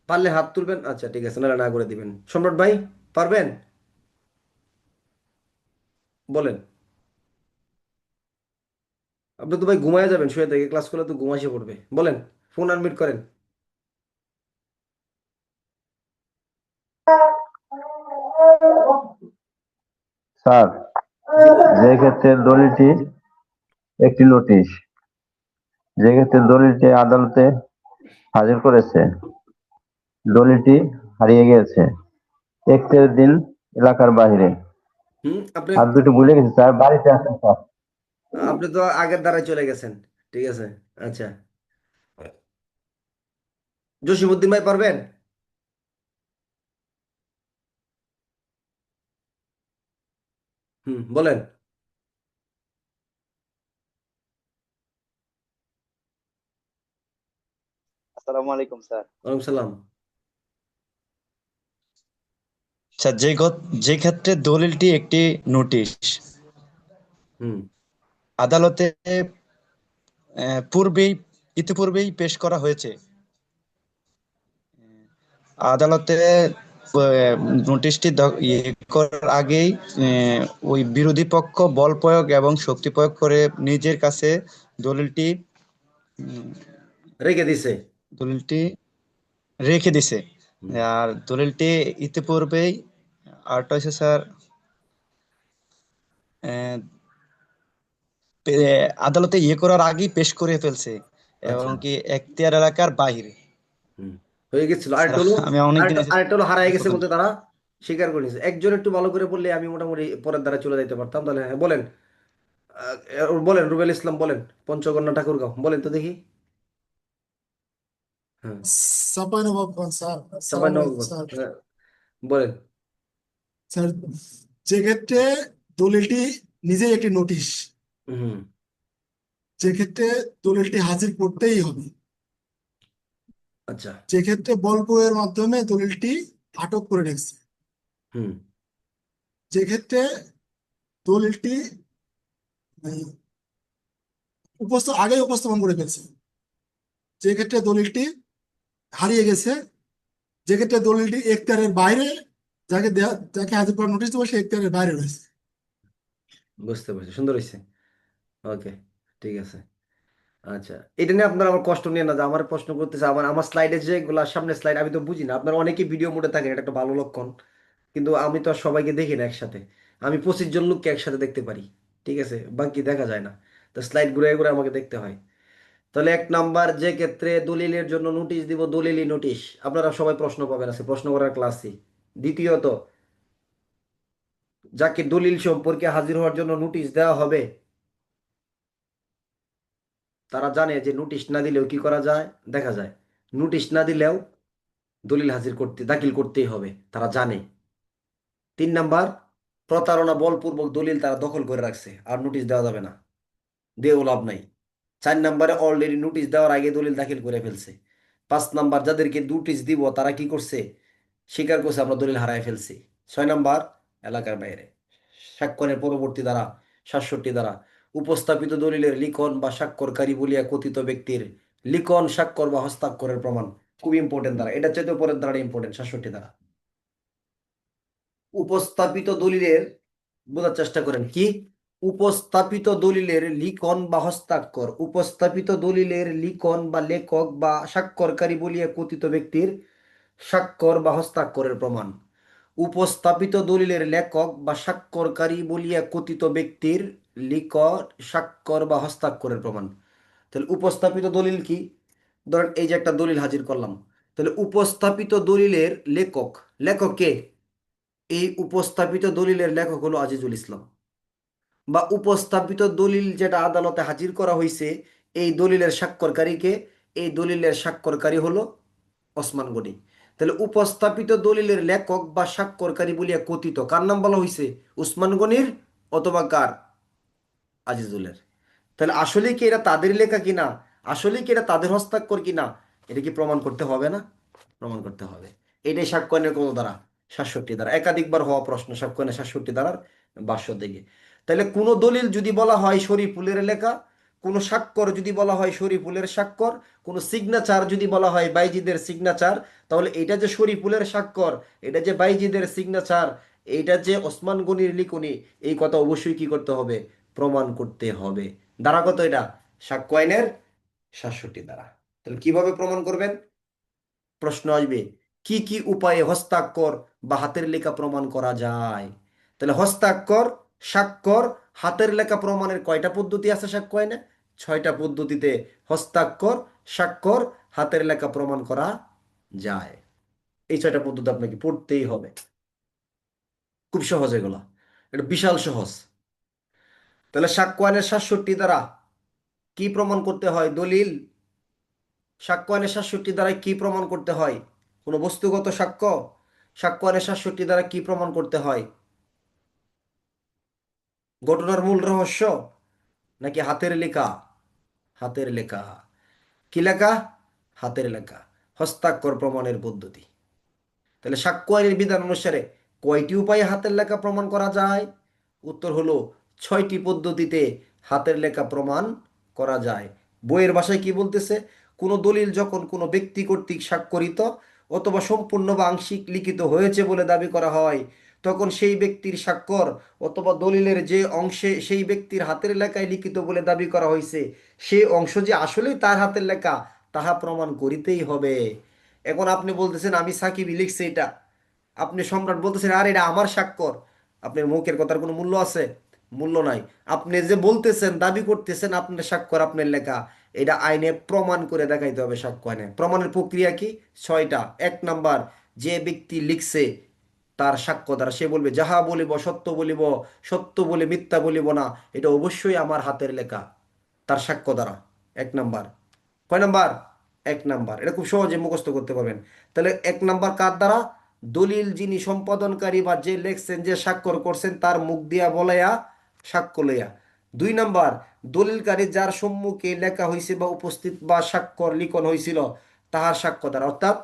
পারলে হাত তুলবেন, আচ্ছা ঠিক আছে, নাহলে না করে দিবেন। সম্রাট ভাই পারবেন? বলেন। আপনি তো ভাই ঘুমায় যাবেন, শুয়ে থেকে ক্লাস করলে তো ঘুম এসে পড়বে। বলেন, ফোন আনমিউট করেন। স্যার, জি বলেন। যে ক্ষেত্রে দলিলটি একটি নোটিশ, যে ক্ষেত্রে দলিলটি আদালতে হাজির করেছে, দলিলটি হারিয়ে গিয়েছে, এক্তের দিন এলাকার বাইরে। আপনি আর দুটো ভুলে গেছি স্যার, বাড়িতে আছেন স্যার। আপনি তো আগের দ্বারাই চলে গেছেন। ঠিক আছে, আচ্ছা। জসিমউদ্দিন ভাই পারবেন? বলেন। আসসালামু আলাইকুম স্যার। ওয়ালাইকুম সালাম। স্যার, যে ক্ষেত্রে দলিলটি একটি নোটিশ হুম। আদালতে পূর্বেই ইতিপূর্বেই পেশ করা হয়েছে, আদালতে নোটিশটি করার আগেই ওই বিরোধী পক্ষ বল প্রয়োগ এবং শক্তি প্রয়োগ করে নিজের কাছে দলিলটি উম, রেখে দিছে। দলিলটি রেখে দিছে। হুম। আর দলিলটি ইতিপূর্বেই আরটা হচ্ছে স্যার, আহ, আদালতে করার আগেই পেশ করে ফেলছে এবং আচ্ছা। কি এখতিয়ার এলাকার বাইরে। হুম। হয়ে গেছিল। স্যার, আরেকটা হলো, আমি অনেকদিন আছি আরেকটা হলো হারায় গেছে পর্যন্ত। বলতে তারা স্বীকার করে নিয়েছে। একজন একটু ভালো করে বললে আমি মোটামুটি পরের দ্বারা চলে যাইতে পারতাম। তাহলে হ্যাঁ বলেন। বলেন রুবেল ইসলাম, বলেন। পঞ্চগড় না ঠাকুরগাঁও, বলেন তো দেখি। হ্যাঁ। চাঁপাইনবাবগঞ্জ স্যার। সবাই আসসালামু আলাইকুম নবগঞ্জ, স্যার। হ্যাঁ বলেন। স্যার, যে ক্ষেত্রে দলিলটি নিজেই একটি নোটিশ, হুম। যে ক্ষেত্রে দলিলটি হাজির করতেই হবে, আচ্ছা। যে ক্ষেত্রে বল প্রয়োগের মাধ্যমে দলিলটি আটক করে রেখেছে, হুম। যে ক্ষেত্রে দলিলটি আহ, আগেই উপস্থাপন করে ফেলছে, যে ক্ষেত্রে দলিলটি হারিয়ে গেছে, যে ক্ষেত্রে দলিলটি এখতিয়ারের বাইরে, যাকে হাজির করার নোটিশ দেবো সে এখতিয়ারের বাইরে রয়েছে। বুঝতে পারছি, সুন্দর হয়েছে। ওকে, ঠিক আছে। আচ্ছা, এটা নিয়ে আপনার আমার কষ্ট নিয়ে না, যে আমার প্রশ্ন করতেছে, আমার আমার স্লাইডে যেগুলো সামনে স্লাইড আমি তো বুঝি না। আপনার অনেকেই ভিডিও মোডে থাকেন, এটা একটা ভালো লক্ষণ। কিন্তু আমি তো আর সবাইকে দেখি না একসাথে। আমি 25 জন লোককে একসাথে দেখতে পারি। ঠিক আছে, বাকি দেখা যায় না। তো স্লাইড ঘুরে ঘুরে আমাকে দেখতে হয়। তাহলে 1 নাম্বার, যে ক্ষেত্রে দলিলের জন্য নোটিশ দিব, দলিলই নোটিশ। আপনারা সবাই প্রশ্ন পাবেন, আছে প্রশ্ন করার ক্লাসে। দ্বিতীয়ত, যাকে দলিল সম্পর্কে হাজির হওয়ার জন্য নোটিশ দেওয়া হবে, তারা জানে যে নোটিশ না দিলেও কি করা যায়, দেখা যায়। নোটিশ না দিলেও দলিল দাখিল করতেই হবে, তারা জানে। 3 নাম্বার, প্রতারণা বলপূর্বক দলিল তারা দখল করে রাখছে, আর নোটিশ দেওয়া যাবে না, দিয়েও লাভ নাই। 4 নাম্বারে, অলরেডি নোটিশ দেওয়ার আগে দলিল দাখিল করে ফেলছে। 5 নাম্বার, যাদেরকে নোটিশ দিব তারা কি করছে, স্বীকার করছে আমরা দলিল হারায় ফেলছি। 6 নাম্বার, এলাকার বাইরে। স্বাক্ষরের পরবর্তী ধারা 67 ধারা, উপস্থাপিত দলিলের লিখন বা স্বাক্ষরকারী বলিয়া কথিত ব্যক্তির লিখন, স্বাক্ষর বা হস্তাক্ষরের প্রমাণ। খুব ইম্পর্টেন্ট ধারা, এটা চাইতে পরের ধারাটা ইম্পর্টেন্ট। 67 ধারা, উপস্থাপিত দলিলের, বোঝার চেষ্টা করেন কি, উপস্থাপিত দলিলের লিখন বা হস্তাক্ষর, উপস্থাপিত দলিলের লিখন বা লেখক বা স্বাক্ষরকারী বলিয়া কথিত ব্যক্তির স্বাক্ষর বা হস্তাক্ষরের প্রমাণ। উপস্থাপিত দলিলের লেখক বা স্বাক্ষরকারী বলিয়া কথিত ব্যক্তির লিখন, স্বাক্ষর বা হস্তাক্ষরের প্রমাণ। তাহলে উপস্থাপিত দলিল কি? ধরেন এই যে একটা দলিল হাজির করলাম, তাহলে উপস্থাপিত দলিলের লেখক, লেখক কে? এই উপস্থাপিত দলিলের লেখক হলো আজিজুল ইসলাম। বা উপস্থাপিত দলিল যেটা আদালতে হাজির করা হয়েছে, এই দলিলের স্বাক্ষরকারীকে, এই দলিলের স্বাক্ষরকারী হলো ওসমান গনি। তাহলে উপস্থাপিত দলিলের লেখক বা স্বাক্ষরকারী বলিয়া কথিত কার নাম বলা হয়েছে? উসমান গনির, অথবা কার? আজিজুলের। তাহলে আসলে কি এটা তাদের লেখা কিনা, আসলে কি এটা তাদের হস্তাক্ষর কিনা, এটা কি প্রমাণ করতে হবে না? প্রমাণ করতে হবে। এটাই সাক্ষ্যয়নের কত দ্বারা? 67 দ্বারা। একাধিকবার হওয়া প্রশ্ন, সাক্ষ্যয়নের 67 দ্বারার ভাষ্য দিকে। তাহলে কোন দলিল যদি বলা হয় শরীফুলের লেখা, কোনো স্বাক্ষর যদি বলা হয় শরীফুলের স্বাক্ষর, কোনো সিগনেচার যদি বলা হয় বাইজিদের সিগনেচার, তাহলে এটা যে শরীফুলের স্বাক্ষর, এটা যে বাইজিদের সিগনেচার, এইটা যে ওসমান গনির লিখনি, এই কথা অবশ্যই কি করতে হবে? প্রমাণ করতে হবে। ধারা কত এটা? সাক্ষ্য আইনের ৬৭ ধারা। তাহলে কিভাবে প্রমাণ করবেন? প্রশ্ন আসবে, কি কি উপায়ে হস্তাক্ষর বা হাতের লেখা প্রমাণ করা যায়? তাহলে হস্তাক্ষর, স্বাক্ষর, হাতের লেখা প্রমাণের কয়টা পদ্ধতি আছে সাক্ষ্য আইনে? ৬টা পদ্ধতিতে হস্তাক্ষর, স্বাক্ষর, হাতের লেখা প্রমাণ করা যায়। এই ৬টা পদ্ধতি আপনাকে পড়তেই হবে। খুব সহজ এগুলা, এটা বিশাল সহজ। তাহলে সাক্ষ্য আইনের ৬৭ দ্বারা কি প্রমাণ করতে হয়? দলিল। সাক্ষ্য আইনের ৬৭ দ্বারা কি প্রমাণ করতে হয়? কোনো বস্তুগত সাক্ষ্য। সাক্ষ্য আইনের ৬৭ দ্বারা কি প্রমাণ করতে হয়? ঘটনার মূল রহস্য নাকি হাতের লেখা? হাতের লেখা। কি লেখা? হাতের লেখা। হস্তাক্ষর প্রমাণের পদ্ধতি। তাহলে সাক্ষ্য আইনের বিধান অনুসারে কয়টি উপায়ে হাতের লেখা প্রমাণ করা যায়? উত্তর হলো ৬টি পদ্ধতিতে হাতের লেখা প্রমাণ করা যায়। বইয়ের ভাষায় কি বলতেছে? কোনো দলিল যখন কোনো ব্যক্তি কর্তৃক স্বাক্ষরিত অথবা সম্পূর্ণ বা আংশিক লিখিত হয়েছে বলে দাবি করা হয়, তখন সেই ব্যক্তির স্বাক্ষর অথবা দলিলের যে অংশে সেই ব্যক্তির হাতের লেখায় লিখিত বলে দাবি করা হয়েছে, সেই অংশ যে আসলেই তার হাতের লেখা, তাহা প্রমাণ করিতেই হবে। এখন আপনি বলতেছেন আমি সাকিবই লিখছি এটা, আপনি সম্রাট বলতেছেন আর এটা আমার স্বাক্ষর, আপনার মুখের কথার কোনো মূল্য আছে? মূল্য নাই। আপনি যে বলতেছেন, দাবি করতেছেন আপনার স্বাক্ষর, আপনার লেখা, এটা আইনে প্রমাণ করে দেখাইতে হবে। সাক্ষ্য আইনে প্রমাণের প্রক্রিয়া কি? ৬টা। ১ নাম্বার, যে ব্যক্তি লিখছে তার সাক্ষ্য দ্বারা সে বলবে যাহা বলিব সত্য বলিব, সত্য বলে মিথ্যা বলিব না, এটা অবশ্যই আমার হাতের লেখা, তার সাক্ষ্য দ্বারা। ১ নাম্বার। কয় নাম্বার? ১ নাম্বার। এটা খুব সহজে মুখস্থ করতে পারবেন। তাহলে ১ নাম্বার কার দ্বারা? দলিল যিনি সম্পাদনকারী বা যে লেখছেন, যে স্বাক্ষর করছেন, তার মুখ দিয়া বলাইয়া, সাক্ষ্য লইয়া। ২ নাম্বার, দলিলকারী যার সম্মুখে লেখা হয়েছে বা উপস্থিত বা স্বাক্ষর লিখন হয়েছিল, তাহার সাক্ষ্য দ্বারা, অর্থাৎ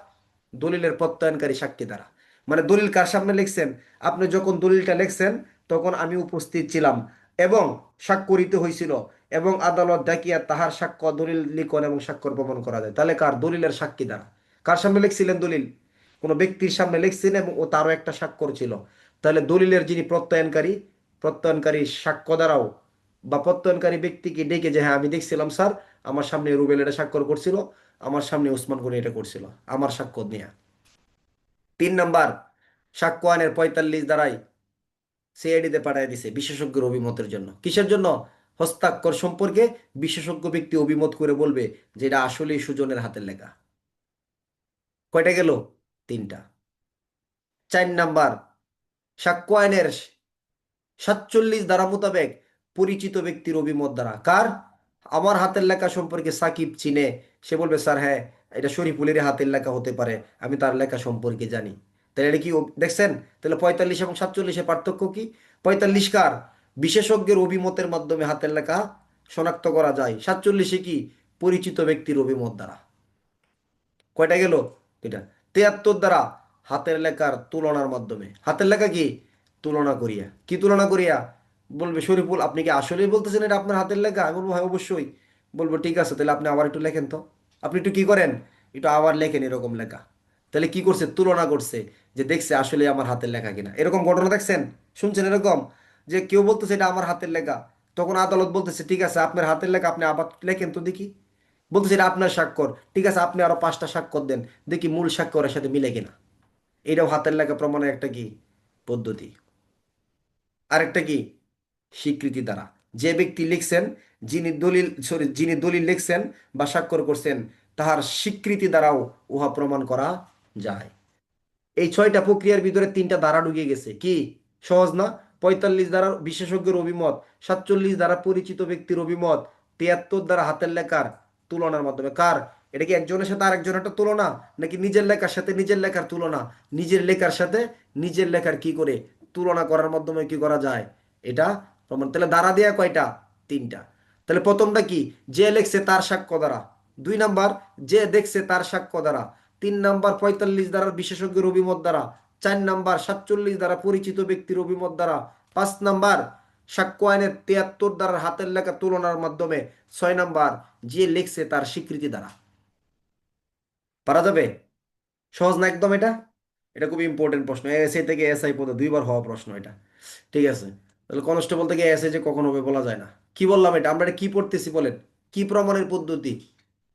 দলিলের প্রত্যয়নকারী সাক্ষী দ্বারা। মানে দলিল কার সামনে লিখছেন? আপনি যখন দলিলটা লিখছেন তখন আমি উপস্থিত ছিলাম এবং স্বাক্ষরিত হয়েছিল, এবং আদালত ডাকিয়া তাহার সাক্ষ্য দলিল লিখন এবং স্বাক্ষর প্রমাণ করা যায়। তাহলে কার? দলিলের সাক্ষী দ্বারা। কার সামনে লিখছিলেন দলিল? কোনো ব্যক্তির সামনে লিখছেন এবং ও তারও একটা স্বাক্ষর ছিল। তাহলে দলিলের যিনি প্রত্যয়নকারী, প্রত্যয়নকারী সাক্ষ্য দ্বারাও, বা প্রত্যয়নকারী ব্যক্তিকে ডেকে যে হ্যাঁ আমি দেখছিলাম স্যার, আমার সামনে রুবেল এটা স্বাক্ষর করছিল, আমার সামনে ওসমান গনি এটা করছিল, আমার সাক্ষ্য নিয়ে। ৩ নাম্বার, সাক্ষ্য আইনের ৪৫ দ্বারাই সিআইডিতে পাঠিয়ে দিছে বিশেষজ্ঞের অভিমতের জন্য। কিসের জন্য? হস্তাক্ষর সম্পর্কে বিশেষজ্ঞ ব্যক্তি অভিমত করে বলবে যে এটা আসলেই সুজনের হাতের লেখা। কয়টা গেল? ৩টা। ৪ নাম্বার, সাক্ষ্য আইনের ৪৭ ধারা মোতাবেক পরিচিত ব্যক্তির অভিমত দ্বারা। কার? আমার হাতের লেখা সম্পর্কে সাকিব চিনে, সে বলবে স্যার হ্যাঁ এটা শরীফুলের হাতের লেখা হতে পারে, আমি তার লেখা সম্পর্কে জানি। তাহলে এটা কি দেখছেন? তাহলে ৪৫ এবং ৪৭-এর পার্থক্য কি? ৪৫ কার? বিশেষজ্ঞের অভিমতের মাধ্যমে হাতের লেখা শনাক্ত করা যায়। ৪৭-এ কি? পরিচিত ব্যক্তির অভিমত দ্বারা। কয়টা গেল? এটা। ৭৩ দ্বারা হাতের লেখার তুলনার মাধ্যমে। হাতের লেখা কি? তুলনা করিয়া। কি তুলনা করিয়া? বলবে শরীফুল আপনি কি আসলেই বলতেছেন এটা আপনার হাতের লেখা? আমি বলবো হ্যাঁ অবশ্যই। বলবো ঠিক আছে, তাহলে আপনি আবার একটু লেখেন তো। আপনি একটু কি করেন? একটু আবার লেখেন এরকম লেখা। তাহলে কি করছে? তুলনা করছে, যে দেখছে আসলে আমার হাতের লেখা কিনা। এরকম ঘটনা দেখছেন? শুনছেন এরকম? যে কেউ বলতেছে এটা আমার হাতের লেখা, তখন আদালত বলতেছে ঠিক আছে আপনার হাতের লেখা, আপনি আবার লেখেন তো দেখি। বলতেছে এটা আপনার স্বাক্ষর, ঠিক আছে আপনি আরো ৫টা স্বাক্ষর দেন, দেখি মূল স্বাক্ষরের সাথে মিলে কিনা। এটাও হাতের লেখা প্রমাণের একটা কি? পদ্ধতি। আরেকটা কি? স্বীকৃতি দ্বারা। যে ব্যক্তি লিখছেন, যিনি দলিল লিখছেন বা স্বাক্ষর করছেন, তাহার স্বীকৃতি দ্বারাও উহা প্রমাণ করা যায়। এই ৬টা প্রক্রিয়ার ভিতরে ৩টা ধারা ঢুকে গেছে। কি? সহজ না? ৪৫ দ্বারা বিশেষজ্ঞের অভিমত, ৪৭ দ্বারা পরিচিত ব্যক্তির অভিমত, ৭৩ দ্বারা হাতের লেখার তুলনার মাধ্যমে। কার? এটা কি একজনের সাথে আরেকজনের একটা তুলনা, নাকি নিজের লেখার সাথে নিজের লেখার তুলনা? নিজের লেখার সাথে নিজের লেখার কি করে তুলনা করার মাধ্যমে কি করা যায় এটা প্রমাণ। তাহলে ধারা দেয়া কয়টা? ৩টা। তাহলে প্রথমটা কি? যে লেখছে তার সাক্ষ্য দ্বারা। ২ নাম্বার, যে দেখছে তার সাক্ষ্য দ্বারা। ৩ নাম্বার ৪৫ দ্বারা বিশেষজ্ঞের অভিমত দ্বারা। ৪ নাম্বার ৪৭ দ্বারা পরিচিত ব্যক্তির অভিমত দ্বারা। ৫ নাম্বার সাক্ষ্য আইনের 73 ধারার হাতের লেখা তুলনার মাধ্যমে 6 নাম্বার যে লিখছে তার স্বীকৃতি দ্বারা। পারা যাবে? সহজ না একদম এটা? এটা খুব ইম্পর্টেন্ট প্রশ্ন, এসআই থেকে এসআই পদে 2বার হওয়া প্রশ্ন এটা। ঠিক আছে, তাহলে কনস্টেবল থেকে এসআই যে কখন হবে বলা যায় না। কি বললাম এটা? আমরা এটা কি পড়তেছি বলেন? কি প্রমাণের পদ্ধতি?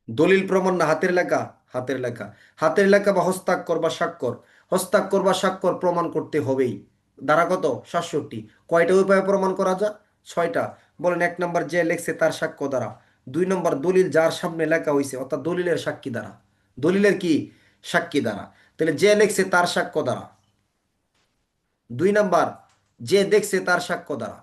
দলিল প্রমাণ না হাতের লেখা? হাতের লেখা। হাতের লেখা বা হস্তাক্ষর বা স্বাক্ষর, হস্তাক্ষর বা স্বাক্ষর প্রমাণ করতে হবেই। ধারা কত? 67। কয়টা উপায়ে প্রমাণ করা যায়? 6টা। বলেন, 1 নম্বর যে লেখছে তার সাক্ষ্য দ্বারা। 2 নম্বর দলিল যার সামনে লেখা হয়েছে, অর্থাৎ দলিলের সাক্ষী দ্বারা। দলিলের কি? সাক্ষী দ্বারা। তাহলে যে লেখছে তার সাক্ষ্য দ্বারা। 2 নাম্বার যে দেখছে তার সাক্ষ্য দ্বারা।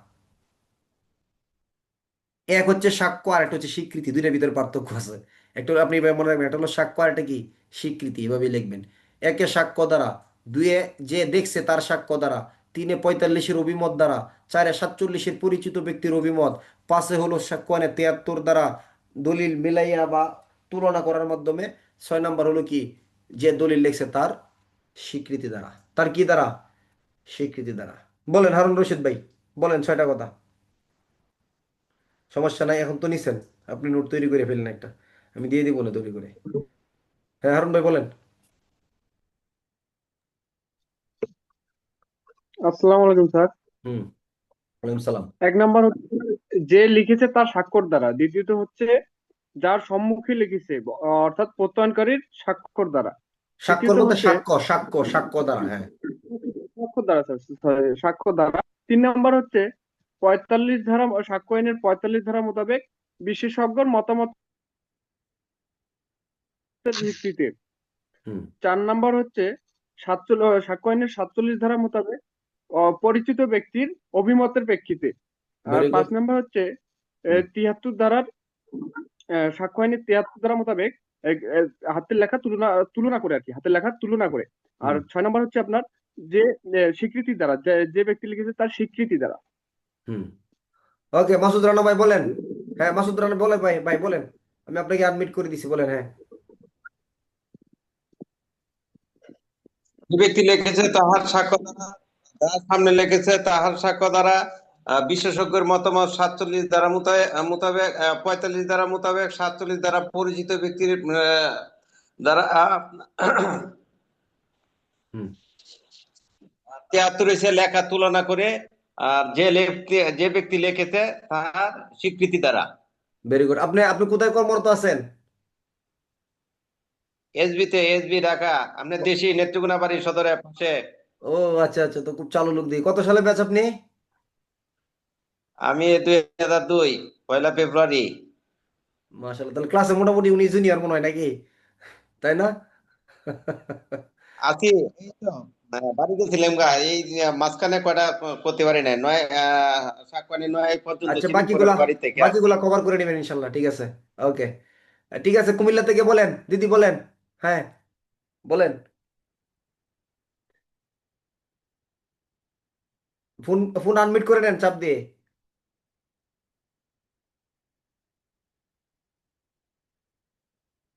এক হচ্ছে সাক্ষ্য আর একটা হচ্ছে স্বীকৃতি, দুইটার ভিতরে পার্থক্য আছে। একটা হলো, আপনি এভাবে মনে রাখবেন, একটা হলো সাক্ষ্য আর একটা কি? স্বীকৃতি। এভাবেই লিখবেন। একে সাক্ষ্য দ্বারা, দুয়ে যে দেখছে তার সাক্ষ্য দ্বারা, তিনে 45-এর অভিমত দ্বারা, চারে 47-এর পরিচিত ব্যক্তির অভিমত, পাঁচে হলো সাক্ষ্য আইনে 73 দ্বারা দলিল মিলাইয়া বা তুলনা করার মাধ্যমে, 6 নাম্বার হলো কি? যে দলিল লিখছে তার স্বীকৃতি দ্বারা। তার কি দ্বারা? স্বীকৃতি দ্বারা। বলেন হারুন রশিদ ভাই, বলেন 6টা কথা। সমস্যা নাই, এখন তো নিছেন, আপনি নোট তৈরি করে ফেললেন একটা, আমি দিয়ে দিব না তৈরি করে। হ্যাঁ হারুন ভাই বলেন। আসসালামু আলাইকুম স্যার। হুম, ওয়ালাইকুম সালাম। 1 নাম্বার হচ্ছে যে লিখেছে তার স্বাক্ষর দ্বারা। দ্বিতীয়ত হচ্ছে যার সম্মুখে লিখেছে, অর্থাৎ প্রত্যয়নকারীর স্বাক্ষর দ্বারা। স্বাক্ষর তৃতীয়ত বলতে হচ্ছে সাক্ষ্য দ্বারা, হ্যাঁ। স্বাক্ষর দ্বারা স্যার, sorry, স্বাক্ষর দ্বারা। 3 নাম্বার হচ্ছে 45 ধারা, সাক্ষ্য আইনের 45 ধারা মোতাবেক বিশেষজ্ঞর মতামতের ভিত্তিতে। হুম, 4 নাম্বার হচ্ছে সাক্ষ্য আইনের 47 ধারা মোতাবেক পরিচিত ব্যক্তির অভিমতের প্রেক্ষিতে। Are very good. 5 নাম্বার হচ্ছে 73 ধারার সাক্ষ্য আইনের 73 ধারা মোতাবেক হাতের লেখা তুলনা তুলনা করে আর কি, হাতের লেখা তুলনা করে। আর 6 নাম্বার হচ্ছে আপনার যে স্বীকৃতি দ্বারা, যে ব্যক্তি লিখেছে তার স্বীকৃতি দ্বারা। হুম, ওকে, মাসুদ রানা ভাই বলেন। হ্যাঁ মাসুদ রানা বলেন ভাই, ভাই বলেন, আমি আপনাকে অ্যাডমিট করে দিছি, বলেন। হ্যাঁ, যে ব্যক্তি লিখেছে তাহার সাক্ষ্য দ্বারা, যার সামনে লিখেছে তাহার সাক্ষ্য দ্বারা, বিশেষজ্ঞের মতামত 47 ধারা মোতাবেক, 45 ধারা মোতাবেক, 47 দ্বারা পরিচিত ব্যক্তির দ্বারা, হুম, 73 এসে লেখা তুলনা করে, আর যে ব্যক্তি লিখেছে তাহার স্বীকৃতি দ্বারা। Very good. আপনি আপনি কোথায় কর্মরত আছেন? এসবি ঢাকা, আপনার দেশি নেত্রকোনা বাড়ির সদরের পাশে। ও আচ্ছা আচ্ছা, তো খুব চালু লোক দিয়ে। কত সালে ব্যাচ আপনি? আমি 2002, 1 ফেব্রুয়ারি। মাশাআল্লাহ, তাহলে ক্লাসে মোটামুটি উনি জুনিয়র মনে হয় নাকি, তাই না? আছি, এই তো বাড়িতে ছিলাম গা, এই যে মাঝখানে কয়টা করতে পারি নাই, 9 পর্যন্ত আচ্ছা, ছিলাম, পরে বাকিগুলা বাড়ি থেকে আসছি। বাকিগুলা কভার করে নেবেন ইনশাল্লাহ, ঠিক আছে। ওকে, ঠিক আছে। কুমিল্লা থেকে বলেন, দিদি বলেন। হ্যাঁ বলেন। ফোন ফোন আনমিট করে নেন চাপ দিয়ে,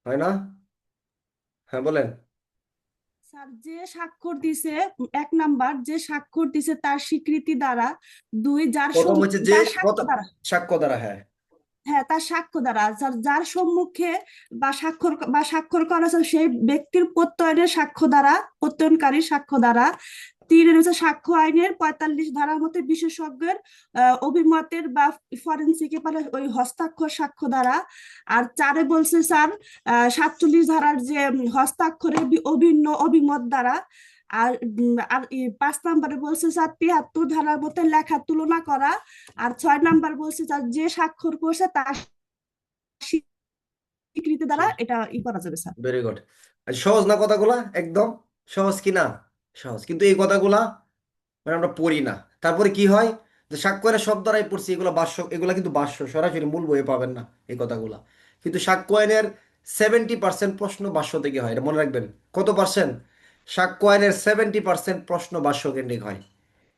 হয় না? হ্যাঁ বলেন। স্যার যে স্বাক্ষর দিছে, 1 নাম্বার যে স্বাক্ষর দিছে তার স্বীকৃতি দ্বারা। 2 প্রথম হচ্ছে যে যার সাক্ষ্য দ্বারা। সাক্ষ্য দ্বারা, হ্যাঁ। হ্যাঁ, তার সাক্ষ্য দ্বারা, যার সম্মুখে বা স্বাক্ষর করা আছে সেই ব্যক্তির প্রত্যয়নের সাক্ষ্য দ্বারা, প্রত্যয়নকারীর সাক্ষ্য দ্বারা। 3 হচ্ছে সাক্ষ্য আইনের 45 ধারার মধ্যে বিশেষজ্ঞের অভিমতের বা ফরেনসিকে ওই হস্তাক্ষর সাক্ষ্য দ্বারা। আর 4 বলছে স্যার 47 ধারার যে হস্তাক্ষরের অভিন্ন অভিমত দ্বারা। আর 5 নাম্বারে বলছে স্যার 73 ধারার মধ্যে লেখা তুলনা করা। আর 6 নাম্বার বলছে স্যার যে স্বাক্ষর করছে তার স্বীকৃতি দ্বারা এটা করা যাবে স্যার। Very good. সহজ না কথাগুলা? একদম সহজ কি না? সহজ, কিন্তু এই কথাগুলা মানে আমরা পড়ি না। তারপরে কি হয়, যে সাক্ষ্যের সব দ্বারাই পড়ছি, এগুলো ভাষ্য, এগুলা কিন্তু ভাষ্য, সরাসরি মূল বইয়ে পাবেন না এই কথাগুলা। কিন্তু সাক্ষ্য আইনের 70% প্রশ্ন ভাষ্য থেকে হয়, এটা মনে রাখবেন। কত পার্সেন্ট? সাক্ষ্য আইনের 70% প্রশ্ন ভাষ্য কেন্দ্রিক হয়।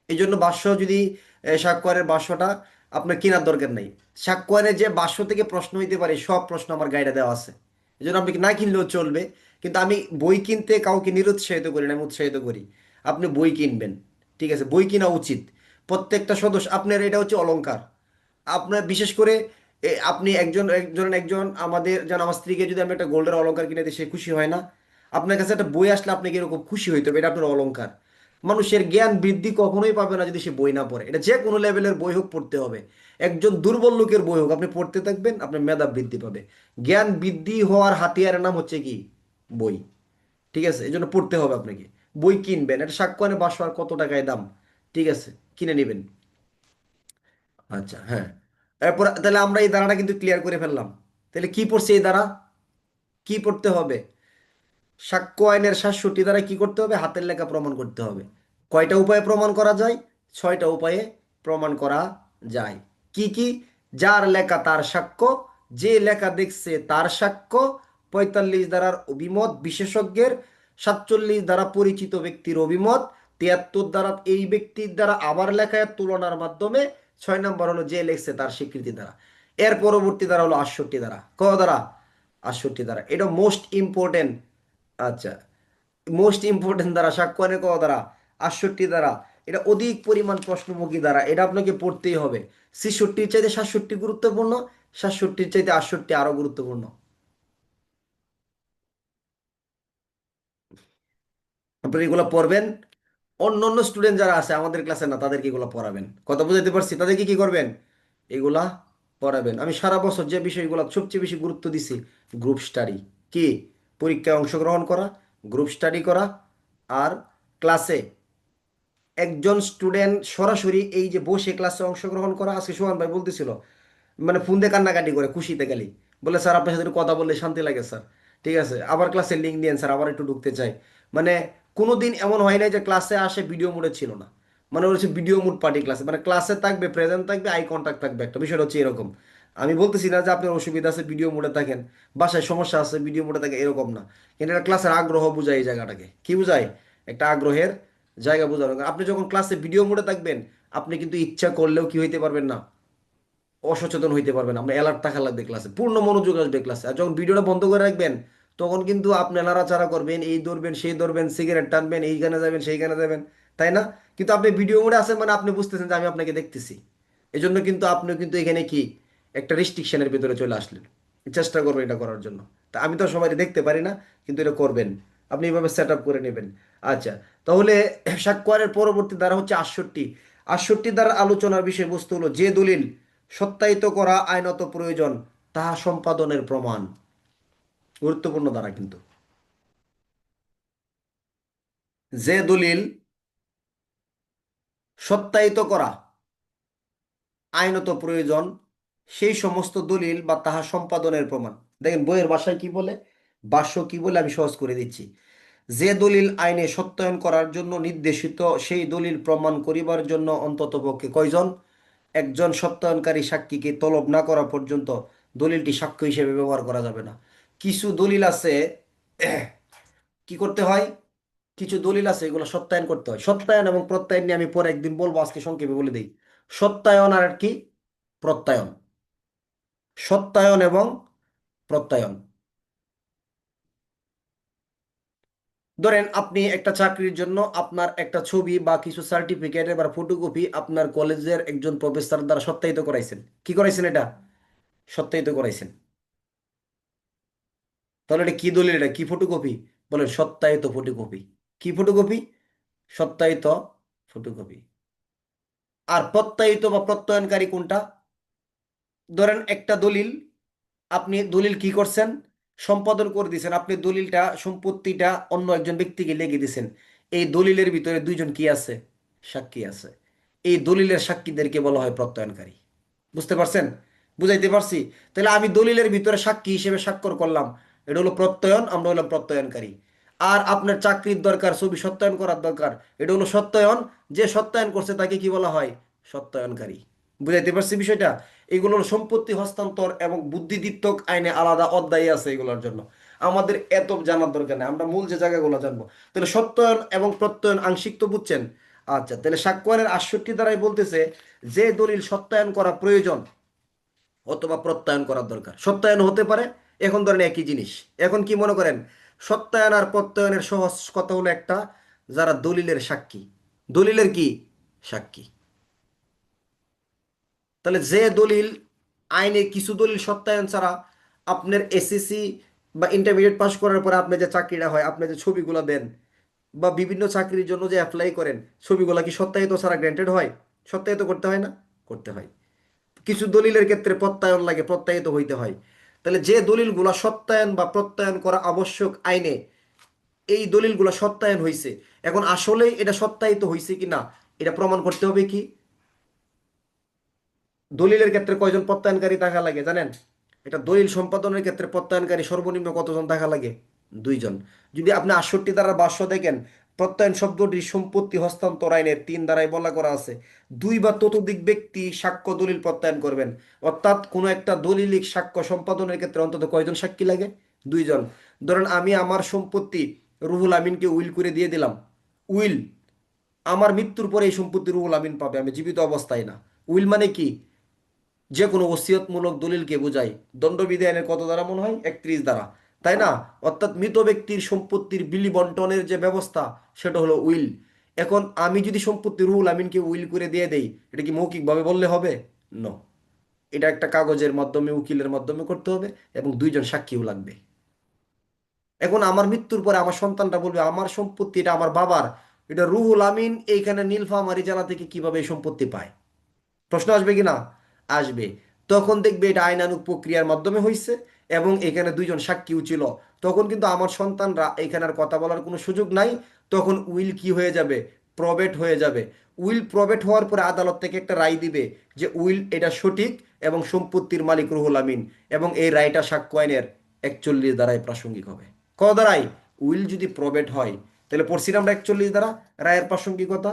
এই জন্য ভাষ্য যদি সাক্ষ্য আইনের ভাষ্যটা আপনার কেনার দরকার নেই। সাক্ষ্য আইনের যে ভাষ্য থেকে প্রশ্ন হইতে পারে সব প্রশ্ন আমার গাইডে দেওয়া আছে। এই জন্য আপনি না কিনলেও চলবে, কিন্তু আমি বই কিনতে কাউকে নিরুৎসাহিত করি না, আমি উৎসাহিত করি। আপনি বই কিনবেন, ঠিক আছে, বই কিনা উচিত। প্রত্যেকটা সদস্য আপনার এটা হচ্ছে অলংকার। আপনার বিশেষ করে আপনি একজন আমাদের যেন আমার স্ত্রীকে যদি আমি একটা গোল্ডের অলংকার কিনে দিই সে খুশি হয় না? আপনার কাছে একটা বই আসলে আপনাকে এরকম খুশি হইতে হবে, এটা আপনার অলংকার। মানুষের জ্ঞান বৃদ্ধি কখনোই পাবে না যদি সে বই না পড়ে, এটা যে কোনো লেভেলের বই হোক পড়তে হবে। একজন দুর্বল লোকের বই হোক আপনি পড়তে থাকবেন, আপনার মেধা বৃদ্ধি পাবে। জ্ঞান বৃদ্ধি হওয়ার হাতিয়ারের নাম হচ্ছে কি? বই। ঠিক আছে, এই জন্য পড়তে হবে আপনাকে। বই কিনবেন, এটা সাক্ষ্য বাসো আর কত টাকায় দাম, ঠিক আছে, কিনে নেবেন। আচ্ছা, হ্যাঁ। এরপর তাহলে আমরা এই ধারাটা কিন্তু ক্লিয়ার করে ফেললাম। তাহলে কি পড়ছে এই ধারা? কি পড়তে হবে? সাক্ষ্য আইনের ৬৭ ধারা কি করতে হবে? হাতের লেখা প্রমাণ করতে হবে। কয়টা উপায়ে প্রমাণ করা যায়? ৬টা উপায়ে প্রমাণ করা যায়। কি কি? যার লেখা তার সাক্ষ্য, যে লেখা দেখছে তার সাক্ষ্য, ৪৫ ধারার অভিমত বিশেষজ্ঞের, ৪৭ দ্বারা পরিচিত ব্যক্তির অভিমত, ৭৩ দ্বারা এই ব্যক্তির দ্বারা আবার লেখায় তুলনার মাধ্যমে, ৬ নম্বর হলো যে লেখছে তার স্বীকৃতি দ্বারা। এর পরবর্তী দ্বারা হলো ৬৮ দ্বারা। কয় দ্বারা? ৬৮ দ্বারা। এটা মোস্ট ইম্পর্টেন্ট। আচ্ছা, মোস্ট ইম্পর্টেন্ট দ্বারা, সাক্ষ্যয়নের ক দ্বারা? ৬৮ দ্বারা। এটা অধিক পরিমাণ প্রশ্নমুখী দ্বারা, এটা আপনাকে পড়তেই হবে। ৬৬ চাইতে ৬৭ গুরুত্বপূর্ণ, ৬৭ চাইতে ৬৮ আরো গুরুত্বপূর্ণ। আপনি এগুলো পড়বেন, অন্য অন্য স্টুডেন্ট যারা আছে আমাদের ক্লাসে না তাদেরকে এগুলো পড়াবেন। কথা বুঝাতে পারছি? তাদেরকে কি করবেন? এগুলা পড়াবেন। আমি সারা বছর যে বিষয়গুলো সবচেয়ে বেশি গুরুত্ব দিছি, গ্রুপ স্টাডি। কি? পরীক্ষায় অংশগ্রহণ করা, গ্রুপ স্টাডি করা, আর ক্লাসে একজন স্টুডেন্ট সরাসরি এই যে বসে ক্লাসে অংশগ্রহণ করা। আজকে সোহান ভাই বলতেছিল, মানে ফোন দিয়ে কান্নাকাটি করে খুশিতে গেলি, বলে স্যার আপনার সাথে একটু কথা বললে শান্তি লাগে স্যার। ঠিক আছে, আবার ক্লাসের লিঙ্ক দিয়েন স্যার, আবার একটু ঢুকতে চাই। মানে কোনোদিন এমন হয় নাই যে ক্লাসে আসে ভিডিও মোডে ছিল না, মানে হচ্ছে ভিডিও মোড পার্টি ক্লাসে, মানে ক্লাসে থাকবে, প্রেজেন্ট থাকবে, আই কন্টাক্ট থাকবে, একটা বিষয়টা হচ্ছে এরকম। আমি বলতেছি না যে আপনার অসুবিধা আছে ভিডিও মোডে থাকেন, বাসায় সমস্যা আছে ভিডিও মোডে থাকে, এরকম না। কিন্তু এটা ক্লাসের আগ্রহ বোঝায়, এই জায়গাটাকে কি বোঝায়? একটা আগ্রহের জায়গা বোঝানো। আপনি যখন ক্লাসে ভিডিও মোডে থাকবেন, আপনি কিন্তু ইচ্ছা করলেও কি হইতে পারবেন না? অসচেতন হইতে পারবেন। আমরা অ্যালার্ট থাকা লাগবে ক্লাসে, পূর্ণ মনোযোগ আসবে ক্লাসে। আর যখন ভিডিওটা বন্ধ করে রাখবেন, তখন কিন্তু আপনি নাড়াচাড়া করবেন, এই ধরবেন সেই ধরবেন, সিগারেট টানবেন, এইখানে যাবেন সেইখানে যাবেন, তাই না? কিন্তু আপনি ভিডিও মোডে আছেন মানে আপনি বুঝতেছেন যে আমি আপনাকে দেখতেছি। এই জন্য কিন্তু আপনি কিন্তু এখানে কি একটা রেস্ট্রিকশনের ভিতরে চলে আসলেন। চেষ্টা করবেন এটা করার জন্য। তা আমি তো সবাই দেখতে পারি না, কিন্তু এটা করবেন। আপনি এইভাবে সেট আপ করে নেবেন। আচ্ছা, তাহলে সাক্ষ্যের পরবর্তী দ্বারা হচ্ছে ৬৮। ৬৮ দ্বারা আলোচনার বিষয়বস্তু হলো যে দলিল সত্যায়িত করা আইনত প্রয়োজন তাহা সম্পাদনের প্রমাণ। গুরুত্বপূর্ণ দ্বারা কিন্তু। যে দলিল সত্যায়িত করা আইনত প্রয়োজন সেই সমস্ত দলিল বা তাহা সম্পাদনের প্রমাণ। দেখেন বইয়ের ভাষায় কি বলে, ভাষ্য কি বলে, আমি সহজ করে দিচ্ছি। যে দলিল আইনে সত্যায়ন করার জন্য নির্দেশিত সেই দলিল প্রমাণ করিবার জন্য অন্ততপক্ষে কয়জন? একজন সত্যায়নকারী সাক্ষীকে তলব না করা পর্যন্ত দলিলটি সাক্ষ্য হিসেবে ব্যবহার করা যাবে না। কিছু দলিল আছে কি করতে হয়, কিছু দলিল আছে এগুলো সত্যায়ন করতে হয়। সত্যায়ন এবং প্রত্যয়ন নিয়ে আমি পরে একদিন বলবো, আজকে সংক্ষেপে বলে দিই। সত্যায়ন আর কি? প্রত্যয়ন। সত্যায়ন এবং প্রত্যয়ন। ধরেন আপনি একটা চাকরির জন্য আপনার একটা ছবি বা কিছু সার্টিফিকেট বা ফটোকপি আপনার কলেজের একজন প্রফেসর দ্বারা সত্যায়িত করাইছেন। কি করাইছেন? এটা সত্যায়িত করাইছেন। তাহলে এটা কি দলিল? এটা কি ফটোকপি? বলেন, সত্যায়িত ফটোকপি। কি ফটোকপি? সত্যায়িত ফটোকপি। আর প্রত্যয়িত বা প্রত্যয়নকারী কোনটা? ধরেন একটা দলিল, আপনি দলিল কি করছেন? সম্পাদন করে দিয়েছেন। আপনি দলিলটা সম্পত্তিটা অন্য একজন ব্যক্তিকে লিখে দিয়েছেন। এই দলিলের ভিতরে দুইজন কি আছে? সাক্ষী আছে। এই দলিলের সাক্ষীদেরকে বলা হয় প্রত্যয়নকারী। বুঝতে পারছেন? বুঝাইতে পারছি? তাহলে আমি দলিলের ভিতরে সাক্ষী হিসেবে স্বাক্ষর করলাম, এটা হলো প্রত্যয়ন, আমরা হলাম প্রত্যয়নকারী। আর আপনার চাকরির দরকার, ছবি সত্যায়ন করার দরকার, এটা হলো সত্যায়ন। যে সত্যায়ন করছে তাকে কি বলা হয়? সত্যায়নকারী। বুঝাইতে পারছি বিষয়টা? এগুলোর সম্পত্তি হস্তান্তর এবং বুদ্ধিদীপ্তক আইনে আলাদা অধ্যায় আছে এগুলোর জন্য, আমাদের এত জানার দরকার নেই, আমরা মূল যে জায়গাগুলো জানবো। তাহলে সত্যায়ন এবং প্রত্যয়ন আংশিক তো বুঝছেন। আচ্ছা, তাহলে সাক্ষ্যয়নের ৬৮ দ্বারাই বলতেছে যে দলিল সত্যায়ন করা প্রয়োজন অথবা প্রত্যয়ন করার দরকার। সত্যায়ন হতে পারে, এখন ধরেন একই জিনিস। এখন কি মনে করেন, সত্যায়ন আর প্রত্যয়নের সহজ কথা হলো একটা, যারা দলিলের সাক্ষী, দলিলের কি সাক্ষী, তাহলে যে দলিল আইনে কিছু দলিল সত্যায়ন ছাড়া আপনার এসএসসি বা ইন্টারমিডিয়েট পাস করার পরে আপনি যে চাকরিটা হয়, আপনি যে ছবিগুলো দেন বা বিভিন্ন চাকরির জন্য যে অ্যাপ্লাই করেন, ছবিগুলো কি সত্যায়িত ছাড়া গ্র্যান্টেড হয়? সত্যায়িত করতে হয় না? করতে হয়। কিছু দলিলের ক্ষেত্রে প্রত্যয়ন লাগে, প্রত্যায়িত হইতে হয়। তাহলে যে দলিলগুলো সত্যায়ন বা প্রত্যয়ন করা আবশ্যক আইনে, এই দলিলগুলো সত্যায়ন হয়েছে, এখন আসলেই এটা সত্যায়িত হয়েছে কি না এটা প্রমাণ করতে হবে কি? দলিলের ক্ষেত্রে কয়জন প্রত্যয়নকারী থাকা লাগে জানেন? এটা দলিল সম্পাদনের ক্ষেত্রে প্রত্যয়নকারী সর্বনিম্ন কতজন থাকা লাগে? 2 জন। যদি আপনি 68 ধারার ভাষ্য দেখেন, প্রত্যয়ন শব্দটি সম্পত্তি হস্তান্তর আইনের 3 ধারায় বলা করা আছে 2 বা ততোধিক ব্যক্তি সাক্ষ্য দলিল প্রত্যয়ন করবেন। অর্থাৎ কোনো একটা দলিলিক সাক্ষ্য সম্পাদনের ক্ষেত্রে অন্তত কয়জন সাক্ষী লাগে? 2 জন। ধরেন আমি আমার সম্পত্তি রুহুল আমিনকে উইল করে দিয়ে দিলাম। উইল, আমার মৃত্যুর পরে এই সম্পত্তি রুহুল আমিন পাবে, আমি জীবিত অবস্থায় না। উইল মানে কি? যে কোনো ওসিয়তমূলক দলিলকে বোঝায়। দণ্ডবিধি আইনের কত ধারা মনে হয়? 31 ধারা, তাই না? অর্থাৎ মৃত ব্যক্তির সম্পত্তির বিলি বন্টনের যে ব্যবস্থা সেটা হলো উইল। এখন আমি যদি সম্পত্তি রুহুল আমিনকে উইল করে দিয়ে দেই, এটা কি মৌখিকভাবে বললে হবে? ন, এটা একটা কাগজের মাধ্যমে, উকিলের মাধ্যমে করতে হবে এবং 2 জন সাক্ষীও লাগবে। এখন আমার মৃত্যুর পরে আমার সন্তানটা বলবে আমার সম্পত্তি এটা আমার বাবার, এটা রুহুল আমিন এইখানে নীলফামারী জেলা থেকে কিভাবে এই সম্পত্তি পায়? প্রশ্ন আসবে কি না? আসবে। তখন দেখবে এটা আইনানুগ প্রক্রিয়ার মাধ্যমে হয়েছে এবং এখানে 2 জন সাক্ষীও ছিল। তখন কিন্তু আমার সন্তানরা এখানে আর কথা বলার কোনো সুযোগ নাই। তখন উইল কি হয়ে যাবে? প্রবেট হয়ে যাবে। উইল প্রবেট হওয়ার পরে আদালত থেকে একটা রায় দিবে যে উইল এটা সঠিক এবং সম্পত্তির মালিক রুহুল আমিন, এবং এই রায়টা সাক্ষ্য আইনের 41 ধারায় প্রাসঙ্গিক হবে। ক ধারায়? উইল যদি প্রবেট হয়, তাহলে পড়ছিলাম আমরা 41 ধারা রায়ের প্রাসঙ্গিকতা।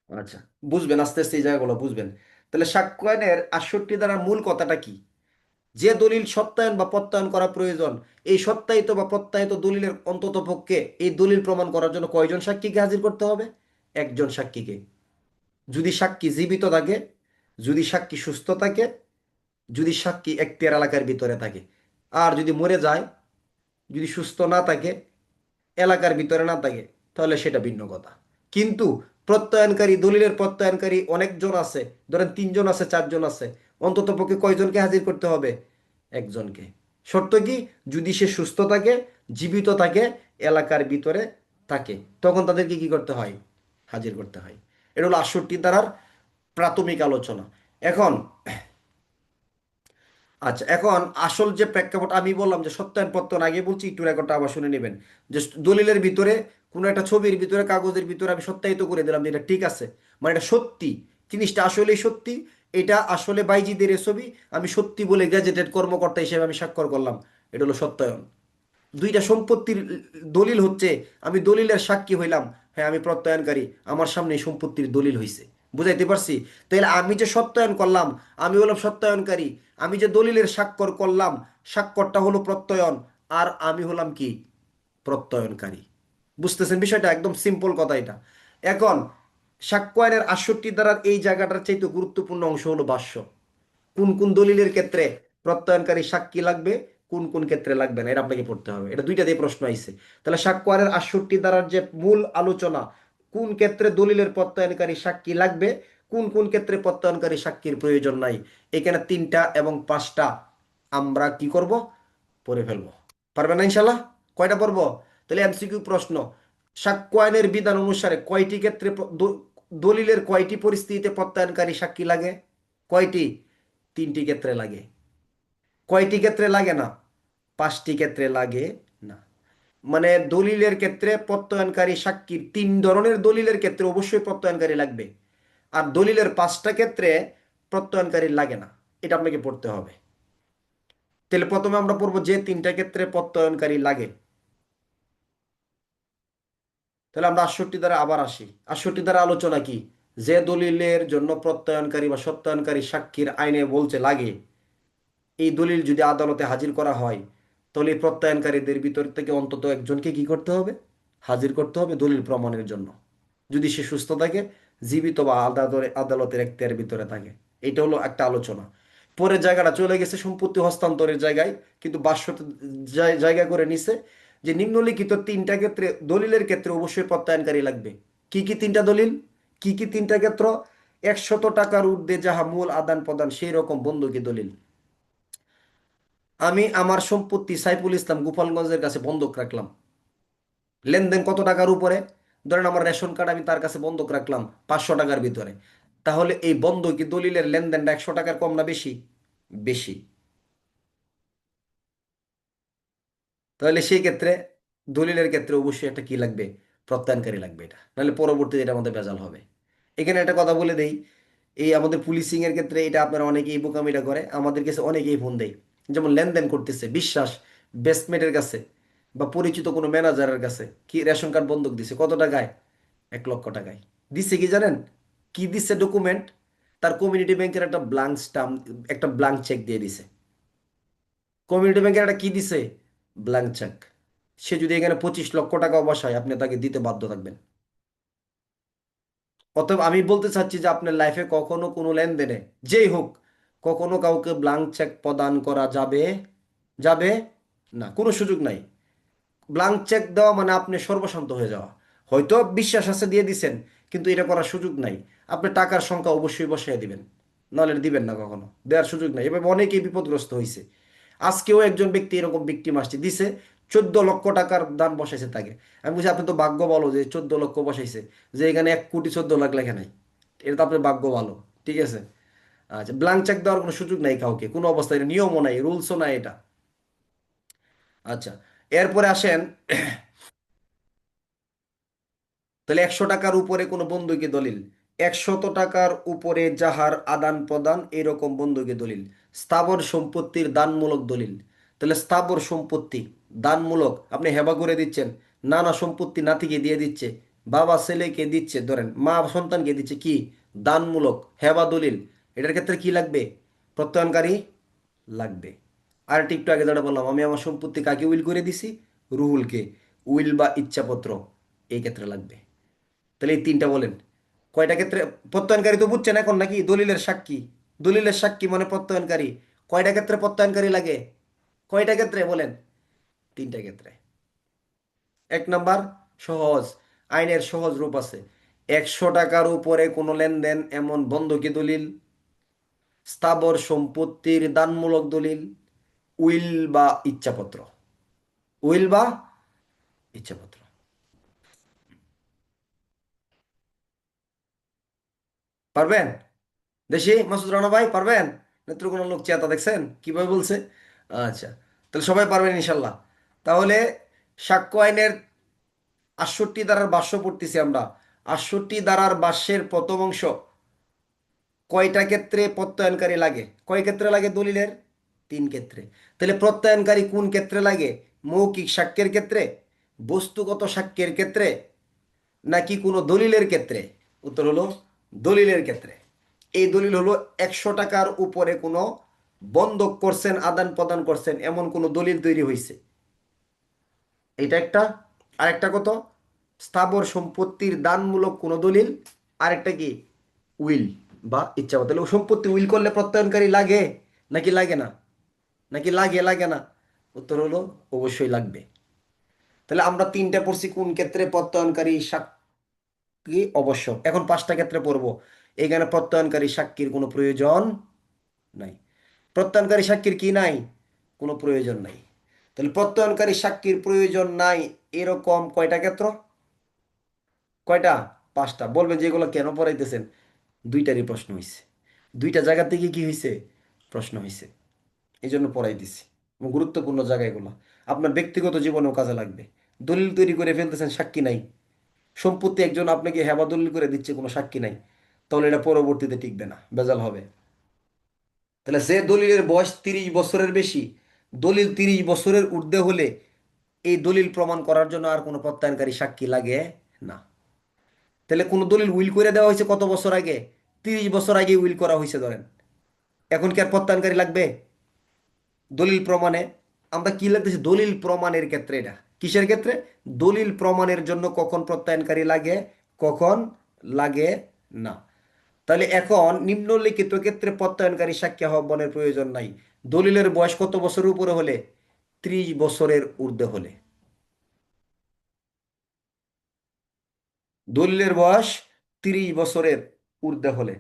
আচ্ছা, বুঝবেন আস্তে আস্তে এই জায়গাগুলো বুঝবেন। তাহলে সাক্ষ্য আইনের 68 ধারার মূল কথাটা কি? যে দলিল সত্যায়ন বা প্রত্যয়ন করা প্রয়োজন, এই সত্যায়িত বা প্রত্যায়িত দলিলের অন্তত পক্ষে এই দলিল প্রমাণ করার জন্য কয়জন সাক্ষীকে হাজির করতে হবে? 1 জন সাক্ষীকে। যদি সাক্ষী জীবিত থাকে, যদি সাক্ষী সুস্থ থাকে, যদি সাক্ষী এখতিয়ার এলাকার ভিতরে থাকে। আর যদি মরে যায়, যদি সুস্থ না থাকে, এলাকার ভিতরে না থাকে, তাহলে সেটা ভিন্ন কথা। কিন্তু প্রত্যয়নকারী, দলিলের প্রত্যয়নকারী অনেকজন আছে, ধরেন 3 জন আছে, 4 জন আছে, অন্তত পক্ষে কয়জনকে হাজির করতে হবে? 1 জনকে। শর্ত কি? যদি সে সুস্থ থাকে, জীবিত থাকে, এলাকার ভিতরে থাকে, তখন তাদেরকে কি করতে হয়? হাজির করতে হয়। এটা হলো 68 ধারার প্রাথমিক আলোচনা। এখন আচ্ছা, এখন আসল যে প্রেক্ষাপট আমি বললাম যে সত্যায়ন প্রত্যয়ন, আগে বলছি, একটু রেকর্ডটা আবার শুনে নেবেন। যে দলিলের ভিতরে কোনো একটা ছবির ভিতরে, কাগজের ভিতরে আমি সত্যায়িত করে দিলাম যে এটা ঠিক আছে, মানে এটা সত্যি, জিনিসটা আসলেই সত্যি, এটা আসলে বাইজিদের ছবি, আমি সত্যি বলে গ্যাজেটেড কর্মকর্তা হিসেবে আমি স্বাক্ষর করলাম, এটা হলো সত্যায়ন। 2টা সম্পত্তির দলিল হচ্ছে, আমি দলিলের সাক্ষী হইলাম, হ্যাঁ আমি প্রত্যয়নকারী, আমার সামনে এই সম্পত্তির দলিল হইছে। বুঝাইতে পারছি? তাহলে আমি যে সত্যায়ন করলাম, আমি হলাম সত্যায়নকারী, আমি যে দলিলের স্বাক্ষর করলাম, স্বাক্ষরটা হলো প্রত্যয়ন, আর আমি হলাম কি? প্রত্যয়নকারী। বুঝতেছেন বিষয়টা? একদম সিম্পল কথা এটা। এখন সাক্ষ্য আইনের 68 ধারার এই জায়গাটার চাইতে গুরুত্বপূর্ণ অংশ হলো ভাষ্য। কোন কোন দলিলের ক্ষেত্রে প্রত্যয়নকারী সাক্ষী লাগবে, কোন কোন ক্ষেত্রে লাগবে না, এটা আপনাকে পড়তে হবে। এটা 2টা দিয়ে প্রশ্ন আইছে। তাহলে সাক্ষ্য আইনের 68 ধারার যে মূল আলোচনা, কোন ক্ষেত্রে দলিলের প্রত্যয়নকারী সাক্ষী লাগবে, কোন কোন ক্ষেত্রে প্রত্যয়নকারী সাক্ষীর প্রয়োজন নাই, এখানে 3টা এবং 5টা আমরা কি করব? পড়ে ফেলবো। পারবে না ইনশাল্লাহ? কয়টা পড়বো? তাহলে এমসিকিউ প্রশ্ন, সাক্ষ্য আইনের বিধান অনুসারে কয়টি ক্ষেত্রে দলিলের কয়টি পরিস্থিতিতে প্রত্যয়নকারী সাক্ষী লাগে? কয়টি? 3টি ক্ষেত্রে লাগে। কয়টি ক্ষেত্রে লাগে না? 5টি ক্ষেত্রে লাগে না। মানে দলিলের ক্ষেত্রে প্রত্যয়নকারী সাক্ষীর 3 ধরনের দলিলের ক্ষেত্রে অবশ্যই প্রত্যয়নকারী লাগবে, আর দলিলের 5টা ক্ষেত্রে প্রত্যয়নকারী লাগে না। এটা আপনাকে পড়তে হবে। তাহলে প্রথমে আমরা পড়বো যে 3টা ক্ষেত্রে প্রত্যয়নকারী লাগে। তাহলে আমরা 68 ধারা আবার আসি। 68 ধারা আলোচনা কি? যে দলিলের জন্য প্রত্যয়নকারী বা সত্যায়নকারী সাক্ষীর আইনে বলছে লাগে, এই দলিল যদি আদালতে হাজির করা হয়, তাহলে এই প্রত্যয়নকারীদের ভিতর থেকে অন্তত একজনকে কি করতে হবে? হাজির করতে হবে দলিল প্রমাণের জন্য, যদি সে সুস্থ থাকে, জীবিত বা আদালতের এখতিয়ারের ভিতরে থাকে। এটা হলো একটা আলোচনা। পরের জায়গাটা চলে গেছে সম্পত্তি হস্তান্তরের জায়গায়, কিন্তু ভাষ্যতে জায়গা করে নিছে যে নিম্নলিখিত 3টা ক্ষেত্রে দলিলের ক্ষেত্রে অবশ্যই প্রত্যয়নকারী লাগবে। কি কি 3টা দলিল? কি কি 3টা ক্ষেত্র? 100 টাকার ঊর্ধ্বে যাহা মূল আদান প্রদান সেই রকম বন্ধকি দলিল। আমি আমার সম্পত্তি সাইফুল ইসলাম গোপালগঞ্জের কাছে বন্ধক রাখলাম, লেনদেন কত টাকার উপরে? ধরেন আমার রেশন কার্ড আমি তার কাছে বন্ধক রাখলাম 500 টাকার ভিতরে, তাহলে এই বন্ধকি দলিলের লেনদেনটা 100 টাকার কম না বেশি? বেশি। তাহলে সেই ক্ষেত্রে দলিলের ক্ষেত্রে অবশ্যই একটা কি লাগবে? প্রত্যয়নকারী লাগবে, এটা নাহলে পরবর্তীতে এটা আমাদের ভেজাল হবে। এখানে একটা কথা বলে দেই, এই আমাদের পুলিশিং এর ক্ষেত্রে এটা আপনারা অনেকেই বোকামিটা করে, আমাদের কাছে অনেকেই ফোন দেয়, যেমন লেনদেন করতেছে বিশ্বাস বেস্টমেটের কাছে বা পরিচিত কোনো ম্যানেজারের কাছে, কি রেশন কার্ড বন্ধক দিছে কত টাকায়? 1 লক্ষ টাকায়। দিছে কি জানেন? কি দিচ্ছে ডকুমেন্ট? তার কমিউনিটি ব্যাংকের একটা ব্লাঙ্ক স্টাম্প, একটা ব্লাঙ্ক চেক দিয়ে দিছে। কমিউনিটি ব্যাংকের একটা কি দিছে? Blank cheque. সে যদি এখানে 25 লক্ষ টাকা বসায় আপনি তাকে দিতে বাধ্য থাকবেন। অতএব আমি বলতে চাচ্ছি যে আপনার লাইফে কখনো কোনো লেনদেনে যেই হোক কখনো কাউকে ব্লাঙ্ক চেক প্রদান করা যাবে যাবে না, কোনো সুযোগ নাই। ব্লাঙ্ক চেক দেওয়া মানে আপনি সর্বশান্ত হয়ে যাওয়া। হয়তো বিশ্বাস আছে দিয়ে দিছেন, কিন্তু এটা করার সুযোগ নাই। আপনি টাকার সংখ্যা অবশ্যই বসাই দিবেন, নাহলে দিবেন না, কখনো দেওয়ার সুযোগ নাই। এভাবে অনেকেই বিপদগ্রস্ত হয়েছে। আজকেও একজন ব্যক্তি এরকম ভিকটিম আসছে, দিছে 14 লক্ষ টাকার দান বসাইছে তাকে। আমি বলছি আপনি তো ভাগ্য ভালো যে 14 লক্ষ বসাইছে, যে এখানে 1 কোটি 14 লাখ লেখা নাই। এটা তো আপনার ভাগ্য ভালো, ঠিক আছে। আচ্ছা, ব্লাঙ্ক চেক দেওয়ার কোনো সুযোগ নাই কাউকে, কোনো অবস্থায়, নিয়মও নাই, রুলসও নাই এটা। আচ্ছা, এরপরে আসেন, তাহলে 100 টাকার উপরে কোনো বন্ধকি দলিল, 100 টাকার উপরে যাহার আদান প্রদান এরকম বন্ধকি দলিল। স্থাবর সম্পত্তির দানমূলক দলিল। তাহলে স্থাবর সম্পত্তি দানমূলক, আপনি হেবা করে দিচ্ছেন, নানা সম্পত্তি নাতিকে দিয়ে দিচ্ছে, বাবা ছেলেকে দিচ্ছে, ধরেন মা সন্তানকে দিচ্ছে, কি দানমূলক হেবা দলিল। এটার ক্ষেত্রে কি লাগবে? প্রত্যয়নকারী লাগবে। আর একটু আগে যেটা বললাম, আমি আমার সম্পত্তি কাকে উইল করে দিছি? রুহুলকে। উইল বা ইচ্ছাপত্র এই ক্ষেত্রে লাগবে। তাহলে এই তিনটা বলেন কয়টা ক্ষেত্রে? প্রত্যয়নকারী তো বুঝছেন এখন নাকি? দলিলের সাক্ষী, দলিলের সাক্ষী মানে প্রত্যয়নকারী। কয়টা ক্ষেত্রে প্রত্যয়নকারী লাগে? কয়টা ক্ষেত্রে বলেন? 3টা ক্ষেত্রে। 1 নাম্বার, সহজ, আইনের সহজ রূপ আছে। 100 টাকার উপরে কোনো লেনদেন এমন বন্ধকি দলিল, স্থাবর সম্পত্তির দানমূলক দলিল, উইল বা ইচ্ছাপত্র। উইল বা ইচ্ছাপত্র। পারবেন? দেশি মাসুদ রানা ভাই পারবেন? নেত্রকোনা লোক চেতা দেখছেন কিভাবে বলছে? আচ্ছা, তাহলে সবাই পারবেন ইনশাল্লাহ। তাহলে সাক্ষ্য আইনের 68 ধারার ভাষ্য পড়তেছি আমরা। 68 ধারার ভাষ্যের প্রথম অংশ, কয়টা ক্ষেত্রে প্রত্যয়নকারী লাগে? কয় ক্ষেত্রে লাগে দলিলের? 3 ক্ষেত্রে। তাহলে প্রত্যয়নকারী কোন ক্ষেত্রে লাগে? মৌখিক সাক্ষ্যের ক্ষেত্রে, বস্তুগত সাক্ষ্যের ক্ষেত্রে, নাকি কোনো দলিলের ক্ষেত্রে? উত্তর হলো দলিলের ক্ষেত্রে। এই দলিল হলো 100 টাকার উপরে কোনো বন্ধক করছেন, আদান প্রদান করছেন, এমন কোনো দলিল তৈরি হয়েছে, এটা একটা। আরেকটা কত? স্থাবর সম্পত্তির দানমূলক কোনো দলিল। আরেকটা কি? উইল বা ইচ্ছা। তাহলে ও সম্পত্তি উইল করলে প্রত্যয়নকারী লাগে নাকি লাগে না? নাকি লাগে লাগে না? উত্তর হলো অবশ্যই লাগবে। তাহলে আমরা 3টা পড়ছি কোন ক্ষেত্রে প্রত্যয়নকারী সাক্ষী অবশ্য। এখন 5টা ক্ষেত্রে পড়বো। এখানে প্রত্যয়নকারী সাক্ষীর কোনো প্রয়োজন নাই। প্রত্যয়নকারী সাক্ষীর কি নাই? কোনো প্রয়োজন নাই। তাহলে প্রত্যয়নকারী সাক্ষীর প্রয়োজন নাই এরকম কয়টা ক্ষেত্র? কয়টা? 5টা। বলবেন যেগুলো কেন পড়াইতেছেন? 2টারই প্রশ্ন হয়েছে, 2টা জায়গা থেকে কি হয়েছে? প্রশ্ন হয়েছে, এই জন্য পড়াই দিছি। এবং গুরুত্বপূর্ণ জায়গা এগুলো, আপনার ব্যক্তিগত জীবনেও কাজে লাগবে। দলিল তৈরি করে ফেলতেছেন, সাক্ষী নাই। সম্পত্তি একজন আপনাকে হেবা দলিল করে দিচ্ছে, কোনো সাক্ষী নাই, তাহলে এটা পরবর্তীতে টিকবে না, ভেজাল হবে। তাহলে যে দলিলের বয়স 30 বছরের বেশি, দলিল 30 বছরের ঊর্ধ্বে হলে এই দলিল প্রমাণ করার জন্য আর কোনো প্রত্যয়নকারী সাক্ষী লাগে না। তাহলে কোনো দলিল উইল করে দেওয়া হয়েছে কত বছর আগে? 30 বছর আগে উইল করা হয়েছে ধরেন, এখন কি আর প্রত্যয়নকারী লাগবে? দলিল প্রমাণে আমরা কি লাগতেছি? দলিল প্রমাণের ক্ষেত্রে। এটা কিসের ক্ষেত্রে? দলিল প্রমাণের জন্য কখন প্রত্যয়নকারী লাগে, কখন লাগে না। তাহলে এখন নিম্নলিখিত ক্ষেত্রে প্রত্যয়নকারী সাক্ষী আহ্বানের প্রয়োজন নাই। দলিলের বয়স কত বছরের উপরে হলে? 30 বছরের ঊর্ধ্বে হলে। দলিলের বয়স 30 বছরের ঊর্ধ্বে হলে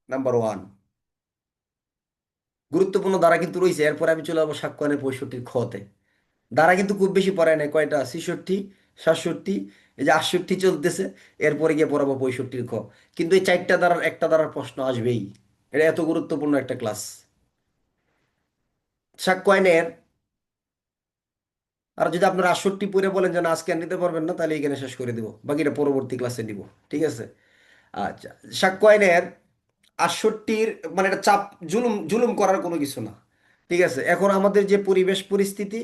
নাম্বার ওয়ান। গুরুত্বপূর্ণ ধারা কিন্তু রয়েছে, এরপরে আমি চলে যাবো সাক্ষ্য আইনের 65 খতে। ধারা কিন্তু খুব বেশি পড়ায় নাই, কয়টা? 66, 67, এই যে 68 চলতেছে, এরপরে গিয়ে পড়াবো 65 খ। কিন্তু এই চারটা ধারার একটা ধারার প্রশ্ন আসবেই, এটা এত গুরুত্বপূর্ণ একটা ক্লাস। সাক্ষ্য আইনের, আর যদি আপনারা 68 পড়ে বলেন যে না আজকে আর নিতে পারবেন না, তাহলে এখানে শেষ করে দিব, বাকিটা পরবর্তী ক্লাসে নিব, ঠিক আছে? আচ্ছা, সাক্ষ্য আইনের 68, মানে এটা চাপ, জুলুম জুলুম করার কোনো কিছু না, ঠিক আছে? এখন আমাদের যে পরিবেশ পরিস্থিতি,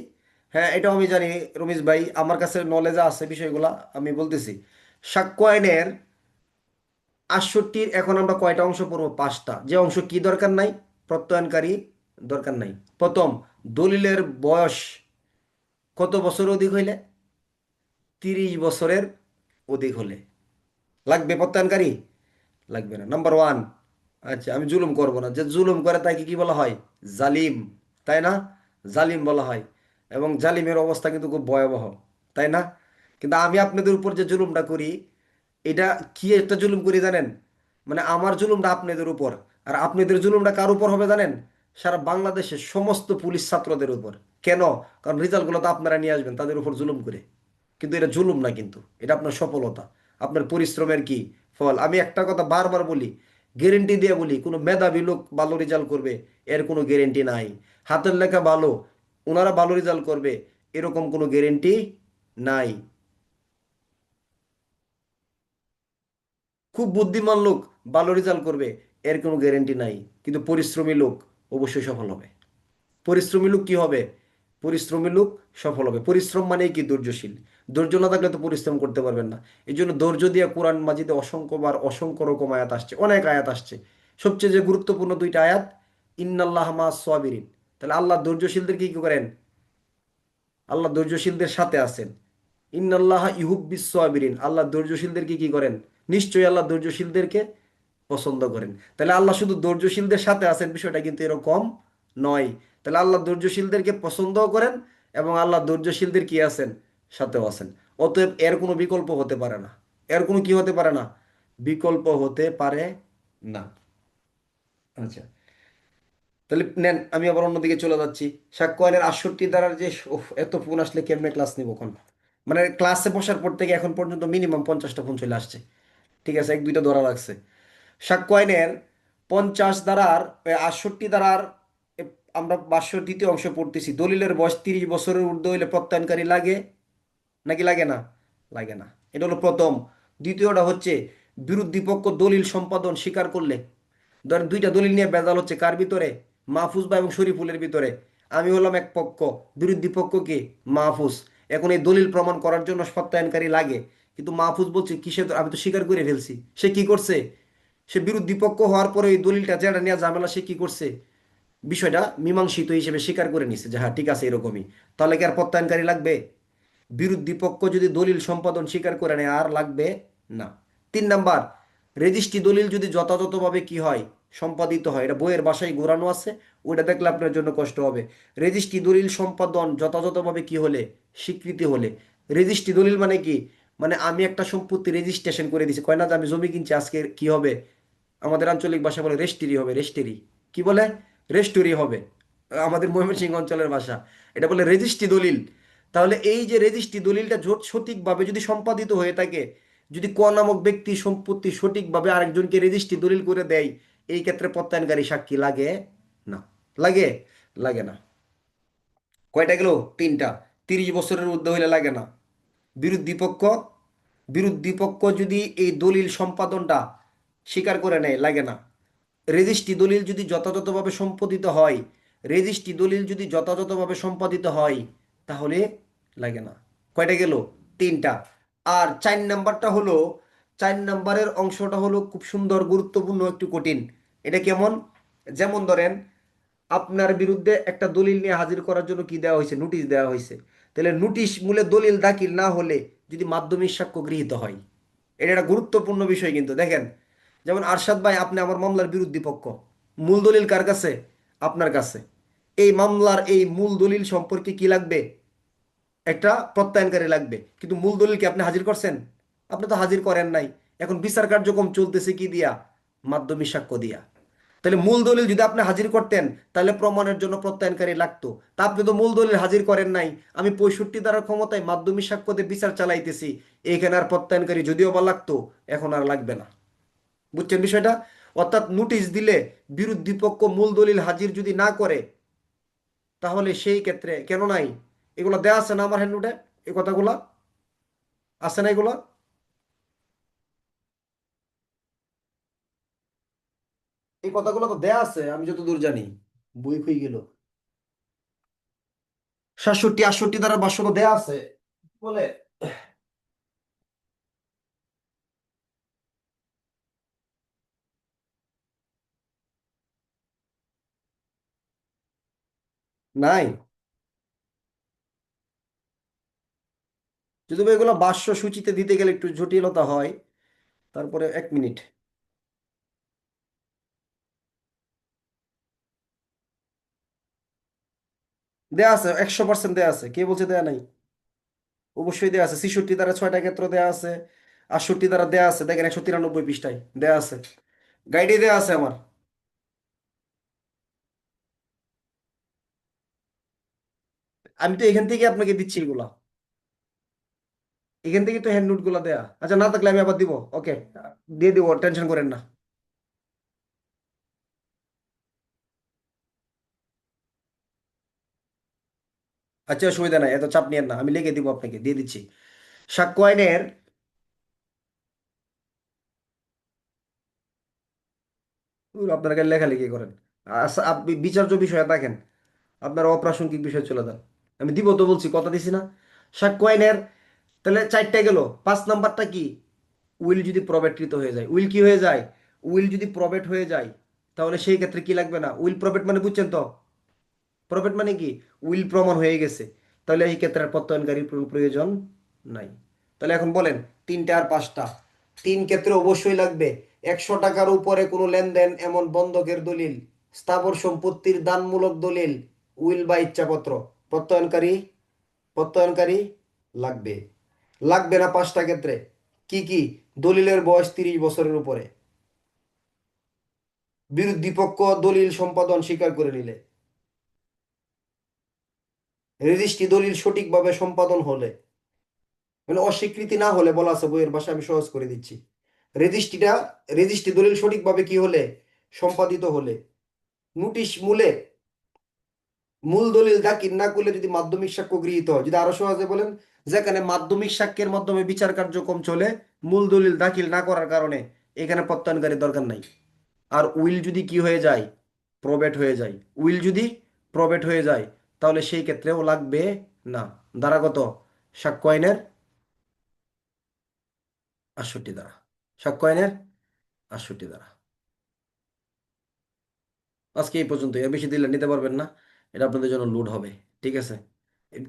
হ্যাঁ এটাও আমি জানি রমেশ ভাই, আমার কাছে নলেজ আছে বিষয়গুলা, আমি বলতেছি। সাক্ষ্য আইনের 68 এখন আমরা কয়টা অংশ পড়বো? 5টা। যে অংশ কি দরকার নাই? প্রত্যয়নকারী দরকার নাই। প্রথম, দলিলের বয়স কত বছর অধিক হইলে? 30 বছরের অধিক হলে লাগবে প্রত্যয়নকারী? লাগবে না, নাম্বার ওয়ান। আচ্ছা, আমি জুলুম করব না, যে জুলুম করে তাকে কি বলা হয়? জালিম, তাই না? জালিম বলা হয়, এবং জালিমের অবস্থা কিন্তু খুব ভয়াবহ, তাই না? কিন্তু আমি আপনাদের উপর যে জুলুমটা করি, এটা কি একটা জুলুম করি জানেন? মানে আমার জুলুমটা আপনাদের উপর, আর আপনাদের জুলুমটা কার উপর হবে জানেন? সারা বাংলাদেশের সমস্ত পুলিশ ছাত্রদের উপর। কেন? কারণ রেজাল্টগুলো তো আপনারা নিয়ে আসবেন তাদের উপর জুলুম করে। কিন্তু এটা জুলুম না, কিন্তু এটা আপনার সফলতা, আপনার পরিশ্রমের কি ফল। আমি একটা কথা বারবার বলি, গ্যারেন্টি দিয়ে বলি, কোনো মেধাবী লোক ভালো রেজাল্ট করবে এর কোনো গ্যারেন্টি নাই। হাতের লেখা ভালো, ওনারা ভালো রেজাল্ট করবে এরকম কোনো গ্যারেন্টি নাই। খুব বুদ্ধিমান লোক ভালো রেজাল্ট করবে এর কোনো গ্যারেন্টি নাই। কিন্তু পরিশ্রমী লোক অবশ্যই সফল হবে। পরিশ্রমী লোক কি হবে? পরিশ্রমী লোক সফল হবে। পরিশ্রম মানেই কি? ধৈর্যশীল। ধৈর্য না থাকলে তো পরিশ্রম করতে পারবেন না। এই জন্য ধৈর্য দিয়ে কোরআন মাজিদে অসংখ্যবার অসংখ্য রকম আয়াত আসছে, অনেক আয়াত আসছে। সবচেয়ে যে গুরুত্বপূর্ণ দুইটা আয়াত, ইন্নাল্লাহ মা সাবিরিন, তাহলে আল্লাহ ধৈর্যশীলদের কি করেন? আল্লাহ ধৈর্যশীলদের সাথে আছেন। ইন্নাল্লাহ ইহুব্বিস সাবিরিন, আল্লাহ ধৈর্যশীলদেরকে কি করেন? নিশ্চয়ই আল্লাহ ধৈর্যশীলদেরকে পছন্দ করেন। তাহলে আল্লাহ শুধু ধৈর্যশীলদের সাথে আছেন বিষয়টা কিন্তু এরকম নয়। তাহলে আল্লাহ ধৈর্যশীলদেরকে পছন্দও করেন, এবং আল্লাহ ধৈর্যশীলদের কি আছেন? সাথেও আছেন। অতএব এর কোনো বিকল্প হতে পারে না। এর কোনো কি হতে পারে না? বিকল্প হতে পারে না। আচ্ছা, তাহলে নেন, আমি আবার অন্যদিকে চলে যাচ্ছি। সাক্ষ্য আইনের 68 ধারার যে উফ, এত ফোন আসলে কেমনে ক্লাস নিব কোন? মানে ক্লাসে বসার পর থেকে এখন পর্যন্ত মিনিমাম 50টা ফোন চলে আসছে, ঠিক আছে? এক দুইটা ধরা লাগছে। সাক্ষ্য আইনের 50 ধারার 68 ধারার আমরা ভাষ্যের দ্বিতীয় অংশ পড়তেছি। দলিলের বয়স 30 বছরের ঊর্ধ্ব হইলে প্রত্যয়নকারী লাগে নাকি লাগে না? লাগে না, এটা হলো প্রথম। দ্বিতীয়টা হচ্ছে, বিরোধী পক্ষ দলিল সম্পাদন স্বীকার করলে, ধরেন দুইটা দলিল নিয়ে ভেজাল হচ্ছে, কার ভিতরে? মাহফুজ বা এবং শরীফুলের ভিতরে। আমি হলাম এক পক্ষ, বিরোধী পক্ষ কি? মাহফুজ। এখন এই দলিল প্রমাণ করার জন্য সত্যায়নকারী লাগে, কিন্তু মাহফুজ বলছে কিসে, আমি তো স্বীকার করে ফেলছি। সে কি করছে? সে বিরোধী পক্ষ হওয়ার পরে এই দলিলটা যেটা নিয়ে ঝামেলা, সে কি করছে? বিষয়টা মীমাংসিত হিসেবে স্বীকার করে নিছে যে হ্যাঁ ঠিক আছে এরকমই। তাহলে কি আর প্রত্যয়নকারী লাগবে? বিরোধী পক্ষ যদি দলিল সম্পাদন স্বীকার করে নেয় আর লাগবে না। 3 নাম্বার, রেজিস্ট্রি দলিল যদি যথাযথভাবে কি হয়? সম্পাদিত হয়। এটা বইয়ের ভাষায় ঘোরানো আছে, ওইটা দেখলে আপনার জন্য কষ্ট হবে। রেজিস্ট্রি দলিল সম্পাদন যথাযথভাবে কি হলে? স্বীকৃতি হলে। রেজিস্ট্রি দলিল মানে কি? মানে আমি একটা সম্পত্তি রেজিস্ট্রেশন করে দিছি, কয় না যে আমি জমি কিনছি, আজকে কি হবে? আমাদের আঞ্চলিক ভাষা বলে রেস্টেরি হবে। রেস্টেরি কি বলে? রেস্টোরি হবে আমাদের ময়মনসিংহ অঞ্চলের ভাষা, এটা বলে রেজিস্ট্রি দলিল। তাহলে এই যে রেজিস্ট্রি দলিলটা সঠিকভাবে যদি সম্পাদিত হয়ে থাকে, যদি ক নামক ব্যক্তি সম্পত্তি সঠিকভাবে আরেকজনকে রেজিস্ট্রি দলিল করে দেয়, এই ক্ষেত্রে প্রত্যয়নকারী সাক্ষী লাগে না। লাগে? লাগে না। কয়টা গেল? 3টা। 30 বছরের ঊর্ধ্বে হইলে লাগে না। বিরোধী পক্ষ, বিরোধী পক্ষ যদি এই দলিল সম্পাদনটা স্বীকার করে নেয়, লাগে না। রেজিস্ট্রি দলিল যদি যথাযথভাবে সম্পাদিত হয়, রেজিস্ট্রি দলিল যদি যথাযথভাবে সম্পাদিত হয়, তাহলে লাগে না। কয়টা গেল? 3টা। আর 4 নাম্বারটা হলো, 4 নাম্বারের অংশটা হলো খুব সুন্দর, গুরুত্বপূর্ণ, একটু কঠিন। এটা কেমন? যেমন ধরেন, আপনার বিরুদ্ধে একটা দলিল নিয়ে হাজির করার জন্য কি দেওয়া হয়েছে? নোটিশ দেওয়া হয়েছে। তাহলে নোটিশ মূলে দলিল দাখিল না হলে যদি মাধ্যমিক সাক্ষ্য গৃহীত হয়, এটা একটা গুরুত্বপূর্ণ বিষয় কিন্তু। দেখেন, যেমন আরশাদ ভাই, আপনি আমার মামলার বিরোধী পক্ষ, মূল দলিল কার কাছে? আপনার কাছে। এই মামলার এই মূল দলিল সম্পর্কে কি লাগবে? একটা প্রত্যয়নকারী লাগবে। কিন্তু মূল দলিল কি আপনি হাজির করছেন? আপনি তো হাজির করেন নাই। এখন বিচার কার্যক্রম চলতেছে কি দিয়া? মাধ্যমিক সাক্ষ্য দিয়া। তাহলে মূল দলিল যদি আপনি হাজির করতেন তাহলে প্রমাণের জন্য প্রত্যয়নকারী লাগতো। তা আপনি তো মূল দলিল হাজির করেন নাই, আমি 65 ধারার ক্ষমতায় মাধ্যমিক সাক্ষ্য দিয়ে বিচার চালাইতেছি, এখানে আর প্রত্যয়নকারী যদিও বা লাগতো, এখন আর লাগবে না। বুঝছেন বিষয়টা? অর্থাৎ নোটিশ দিলে বিরোধী পক্ষ মূল দলিল হাজির যদি না করে, তাহলে সেই ক্ষেত্রে কেন নাই, এগুলো দেয়া আছে না আমার হ্যান্ড নোটে, এই কথাগুলা আছে না এগুলা? এই কথাগুলো তো দেয়া আছে আমি যতদূর জানি, বই হয়ে গেল 67 68 ধারা ভাষ্য তো দেয়া আছে বলে। নাই, যদি এগুলো ভাষ্য সূচিতে দিতে গেলে একটু জটিলতা হয়। তারপরে 1 মিনিট, দেয়া আছে 100% দেয়া আছে, কে বলছে দেয়া নাই? অবশ্যই দেয়া আছে। 66 ধারা 6টা ক্ষেত্র দেয়া আছে, 68 ধারা দেয়া আছে, দেখেন 193 পৃষ্ঠায় দেয়া আছে, গাইডে দেয়া আছে আমার। আমি তো এখান থেকে আপনাকে দিচ্ছি এগুলা, এখান থেকে তো হ্যান্ড নোট গুলা দেয়া। আচ্ছা, না থাকলে আমি আবার দিব, ওকে, দিয়ে দিব, টেনশন করেন না। আচ্ছা, অসুবিধা নাই, এত চাপ নিয়েন না, আমি লিখে দিব, আপনাকে দিয়ে দিচ্ছি। সাক্ষ্য আইনের আপনারা লেখালেখি করেন, আচ্ছা, আপনি বিচার্য বিষয়ে দেখেন, আপনার অপ্রাসঙ্গিক বিষয় চলে যান। আমি দিব তো, বলছি, কথা দিছি না। সাক্ষ্য আইনের তাহলে 4টা গেল, 5 নাম্বারটা কি? উইল যদি প্রবেটকৃত হয়ে যায়। উইল কি হয়ে যায়? উইল যদি প্রবেট হয়ে যায়, তাহলে সেই ক্ষেত্রে কি লাগবে না? উইল প্রবেট মানে বুঝছেন তো? প্রবেট মানে কি? উইল প্রমাণ হয়ে গেছে, তাহলে এই ক্ষেত্রে আর প্রত্যয়নকারীর কোনো প্রয়োজন নাই। তাহলে এখন বলেন 3টা আর 5টা, 3 ক্ষেত্রে অবশ্যই লাগবে 100 টাকার উপরে কোনো লেনদেন, এমন বন্ধকের দলিল, স্থাবর সম্পত্তির দানমূলক দলিল, উইল বা ইচ্ছাপত্র, প্রত্যয়নকারী প্রত্যয়নকারী লাগবে। লাগবে না 5টা ক্ষেত্রে, কি কি? দলিলের বয়স 30 বছরের উপরে, বিরোধী পক্ষ দলিল সম্পাদন স্বীকার করে নিলে, রেজিস্ট্রি দলিল সঠিকভাবে সম্পাদন হলে, মানে অস্বীকৃতি না হলে বলা আছে বইয়ের ভাষা, আমি সহজ করে দিচ্ছি। রেজিস্ট্রি দলিল সঠিকভাবে কি হলে? সম্পাদিত হলে, নোটিশ মূলে মূল দলিল দাখিল না করলে যদি মাধ্যমিক সাক্ষ্য গৃহীত হয়, যদি আরো সহজে বলেন, যেখানে মাধ্যমিক সাক্ষ্যের মাধ্যমে বিচার কার্যক্রম চলে, মূল দলিল দাখিল না করার কারণে এখানে প্রত্যয়নকারী দরকার নাই। আর উইল যদি কি হয়ে যায়? প্রবেট হয়ে যায়। উইল যদি প্রবেট হয়ে যায়, তাহলে সেই ক্ষেত্রেও লাগবে না। ধারা কত? সাক্ষ্য আইনের 68 ধারা, সাক্ষ্য আইনের 68 ধারা। আজকে এই পর্যন্ত, এর বেশি দিলে নিতে পারবেন না, এটা আপনাদের জন্য লোড হবে। ঠিক আছে,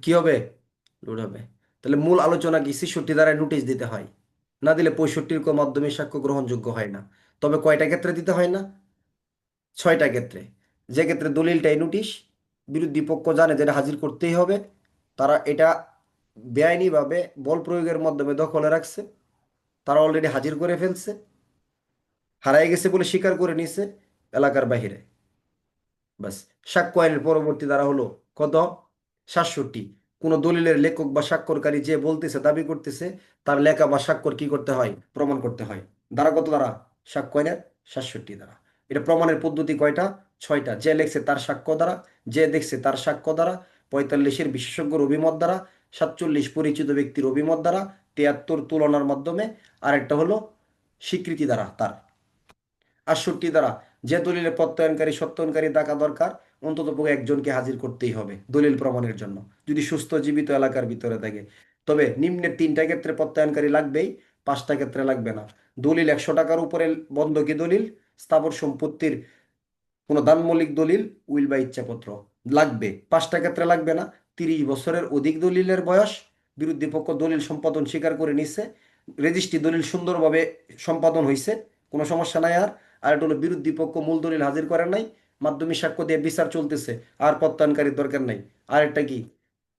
কি হবে? লোড হবে। তাহলে মূল আলোচনা কি? 66 ধারায় নোটিশ দিতে হয়, না দিলে 65 মাধ্যমিক সাক্ষ্য গ্রহণযোগ্য হয় না। তবে কয়টা ক্ষেত্রে দিতে হয় না? 6টা ক্ষেত্রে। যে ক্ষেত্রে দলিলটাই নোটিশ, বিরোধী পক্ষ জানে যেটা হাজির করতেই হবে, তারা এটা বেআইনিভাবে বল প্রয়োগের মাধ্যমে দখলে রাখছে, তারা অলরেডি হাজির করে ফেলছে, হারাই গেছে বলে স্বীকার করে নিছে এলাকার বাহিরে, বাস। সাক্ষ্য আইনের পরবর্তী ধারা হলো কত? 67। কোন দলিলের লেখক বা স্বাক্ষরকারী যে বলতেছে, দাবি করতেছে, তার লেখা বা স্বাক্ষর কি করতে হয়? প্রমাণ করতে হয়। ধারা কত ধারা? সাক্ষ্য আইনের 67 ধারা। এটা প্রমাণের পদ্ধতি কয়টা? 6টা। যে লেখছে তার সাক্ষ্য দ্বারা, যে দেখছে তার সাক্ষ্য দ্বারা, 45 বিশেষজ্ঞর অভিমত দ্বারা, 47 পরিচিত ব্যক্তির অভিমত দ্বারা, 73 তুলনার মাধ্যমে, আরেকটা হলো স্বীকৃতি দ্বারা তার। 68 দ্বারা যে দলিলে প্রত্যয়নকারী সত্যায়নকারী থাকা দরকার, অন্ততপক্ষে একজনকে হাজির করতেই হবে দলিল প্রমাণের জন্য, যদি সুস্থ জীবিত এলাকার ভিতরে থাকে। তবে নিম্নের 3টা ক্ষেত্রে প্রত্যয়নকারী লাগবেই, 5টা ক্ষেত্রে লাগবে না। দলিল 100 টাকার উপরে বন্ধকি দলিল, স্থাবর সম্পত্তির কোনো দানমৌলিক দলিল, উইল বা ইচ্ছাপত্র লাগবে। 5টা ক্ষেত্রে লাগবে না। 30 বছরের অধিক দলিলের বয়স, বিরোধী পক্ষ দলিল সম্পাদন স্বীকার করে নিচ্ছে, রেজিস্ট্রি দলিল সুন্দরভাবে সম্পাদন হয়েছে, কোনো সমস্যা নাই। আর এটা হলো বিরোধী পক্ষ মূল দলিল হাজির করেন নাই, মাধ্যমিক সাক্ষ্য দিয়ে বিচার চলতেছে, আর প্রত্যয়নকারীর দরকার নাই। আর একটা কি?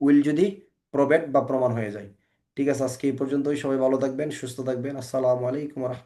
উইল যদি প্রবেট বা প্রমাণ হয়ে যায়। ঠিক আছে, আজকে এই পর্যন্তই। সবাই ভালো থাকবেন, সুস্থ থাকবেন। আসসালামু আলাইকুম রহমতুল্লাহ।